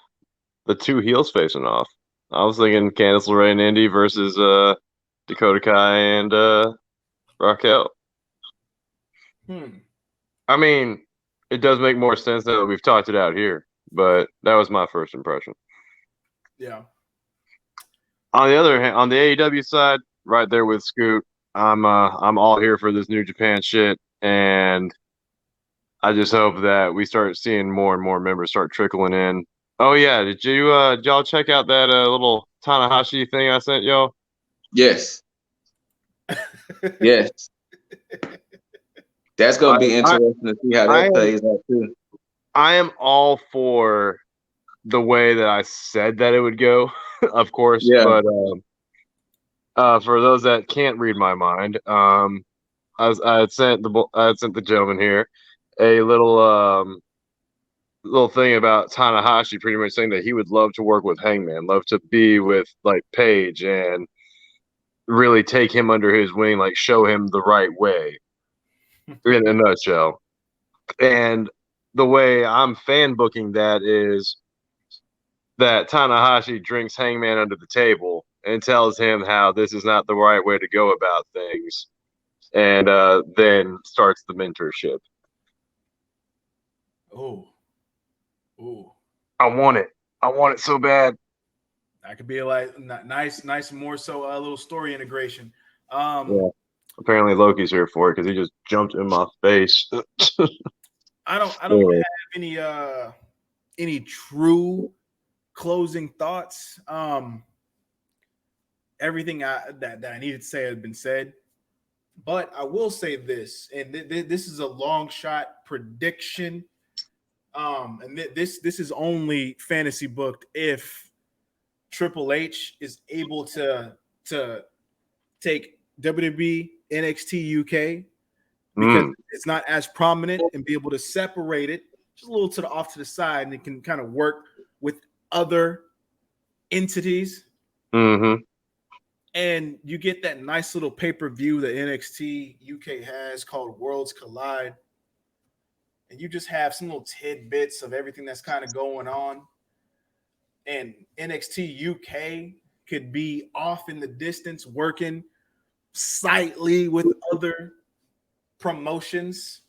the two heels facing off. I was thinking Candice LeRae and Indy versus Dakota Kai and Raquel. I mean, it does make more sense now that we've talked it out here, but that was my first impression. Yeah. On the other hand, on the AEW side, right there with Scoot, I'm all here for this New Japan shit, and I just hope that we start seeing more and more members start trickling in. Oh yeah, did y'all check out that little Tanahashi thing I sent y'all? Yes. Yes. That's gonna be interesting to see how that plays out too. I am all for the way that I said that it would go, of course. Yeah. But for those that can't read my mind, I had sent the gentleman here a little thing about Tanahashi, pretty much saying that he would love to work with Hangman, love to be with like Paige, and really take him under his wing, like show him the right way. In a nutshell. And the way I'm fan booking that is that Tanahashi drinks Hangman under the table and tells him how this is not the right way to go about things, and then starts the mentorship. Oh. I want it so bad. That could be like nice, more so a little story integration. Yeah. Apparently Loki's here for it because he just jumped in my face. I don't have any true closing thoughts. Everything that I needed to say has been said, but I will say this, and this is a long shot prediction. And this is only fantasy booked if Triple H is able to take WWE NXT UK, because it's not as prominent, and be able to separate it just a little off to the side, and it can kind of work with other entities. Mm-hmm. And you get that nice little pay-per-view that NXT UK has called Worlds Collide. And you just have some little tidbits of everything that's kind of going on. And NXT UK could be off in the distance working slightly with other promotions.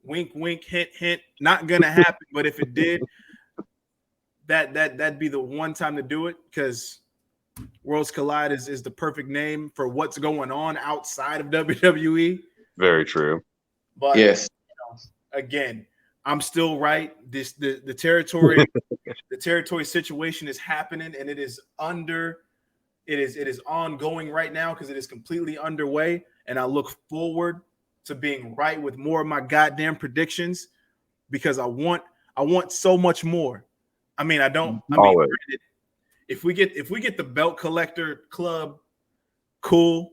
Wink, wink, hint, hint. Not gonna happen, but if it did, that'd be the one time to do it, because Worlds Collide is the perfect name for what's going on outside of WWE. Very true. But yes, again, I'm still right. The territory the territory situation is happening, and it is ongoing right now because it is completely underway. And I look forward to being right with more of my goddamn predictions, because I want so much more. I mean, if we get the belt collector club, cool,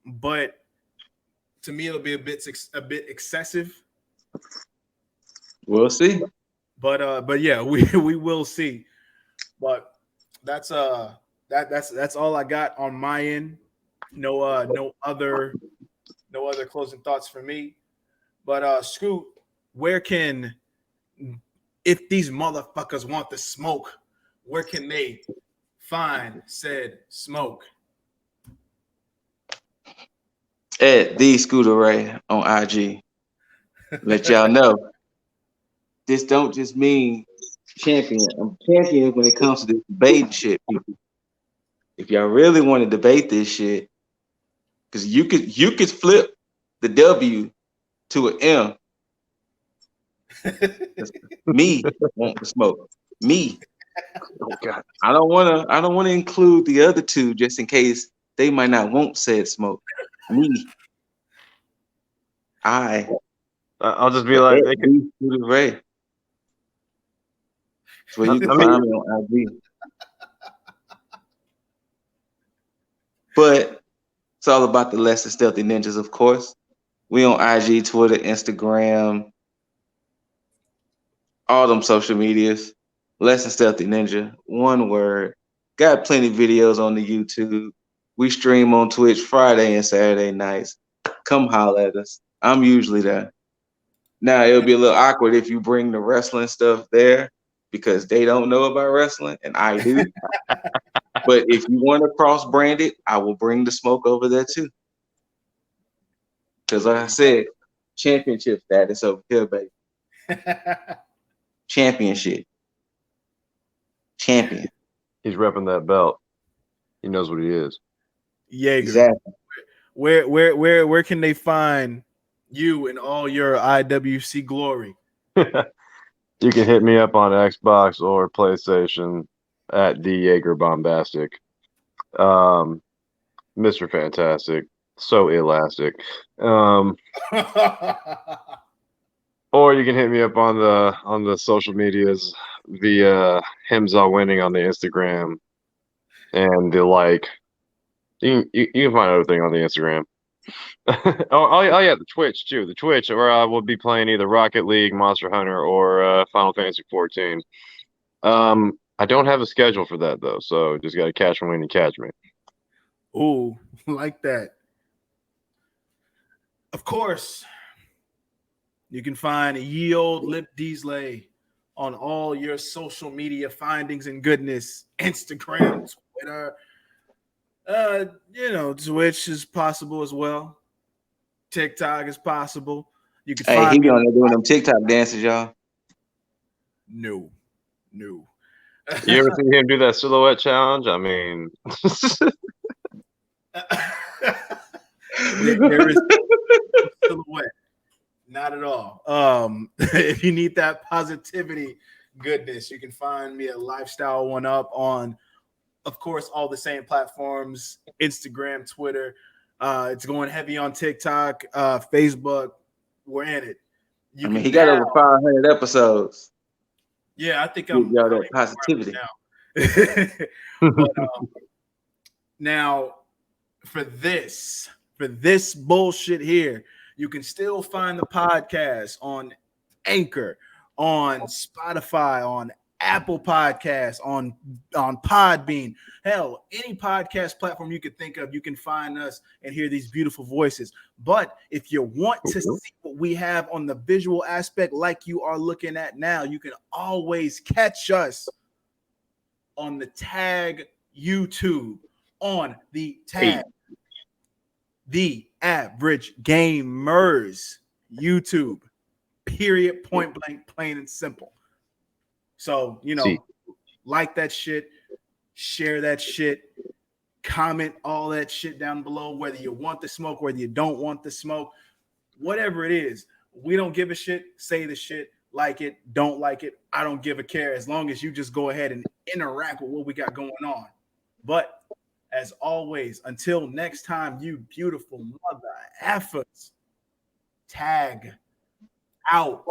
but to me it'll be a bit excessive. We'll see. But yeah, we will see. But that's all I got on my end. No other closing thoughts for me. But Scoot, where can, if these motherfuckers want the smoke, where can they find said smoke? At the Scooter Ray on IG. Let y'all know. This don't just mean champion. I'm champion when it comes to this baby shit, people. if y'all really want to debate this shit, because you could flip the W to an M. Me want the smoke. Me. Oh God. I don't wanna include the other two just in case they might not want said smoke. Me. I'll just be like, they could. Ray. That's where you can I mean, find me on IG. But it's all about the Less Than Stealthy Ninjas, of course. We on IG, Twitter, Instagram, all them social medias. Less Than Stealthy Ninja, one word. Got plenty of videos on the YouTube. We stream on Twitch Friday and Saturday nights. Come holler at us. I'm usually there. Now it'll be a little awkward if you bring the wrestling stuff there because they don't know about wrestling and I do. But if you want to cross brand it, I will bring the smoke over there too. Because like I said, championship status over here, baby. Championship. Champion. He's repping that belt. He knows what he is. Jaeger. Exactly. Where can they find you and all your IWC glory? You can hit me up on Xbox or PlayStation at the Jaeger Bombastic. Mr. Fantastic. So elastic. Or you can hit me up on the social medias via Himza Winning on the Instagram and the like. You can find everything on the Instagram. oh yeah, the Twitch too. The Twitch, where we'll be playing either Rocket League, Monster Hunter, or Final Fantasy 14. I don't have a schedule for that though, so just gotta catch me when you catch me. Ooh, like that. Of course, you can find Ye Old Lip Deasley on all your social media findings and goodness. Instagram, Twitter, Twitch is possible as well. TikTok is possible. You can Hey, he be on there doing them TikTok dances, y'all. No. You ever see him do that silhouette challenge? I mean, there is no silhouette. Not at all. If you need that positivity goodness, you can find me at Lifestyle One Up on, of course, all the same platforms: Instagram, Twitter. It's going heavy on TikTok, Facebook. We're in it. He got over 500 episodes. Yeah, I think I'm y'all that positivity now. But, now, for this bullshit here, you can still find the podcast on Anchor, on Spotify, on Apple Podcasts, on Podbean. Hell, any podcast platform you could think of, you can find us and hear these beautiful voices. But if you want to see what we have on the visual aspect like you are looking at now, you can always catch us on the T.A.G YouTube, on the T.A.G The Average Gamers YouTube, period, point blank, plain and simple. So, like that shit, share that shit, comment all that shit down below, whether you want the smoke, whether you don't want the smoke, whatever it is. We don't give a shit. Say the shit, like it, don't like it. I don't give a care as long as you just go ahead and interact with what we got going on. But as always, until next time, you beautiful mother effers, T.A.G out.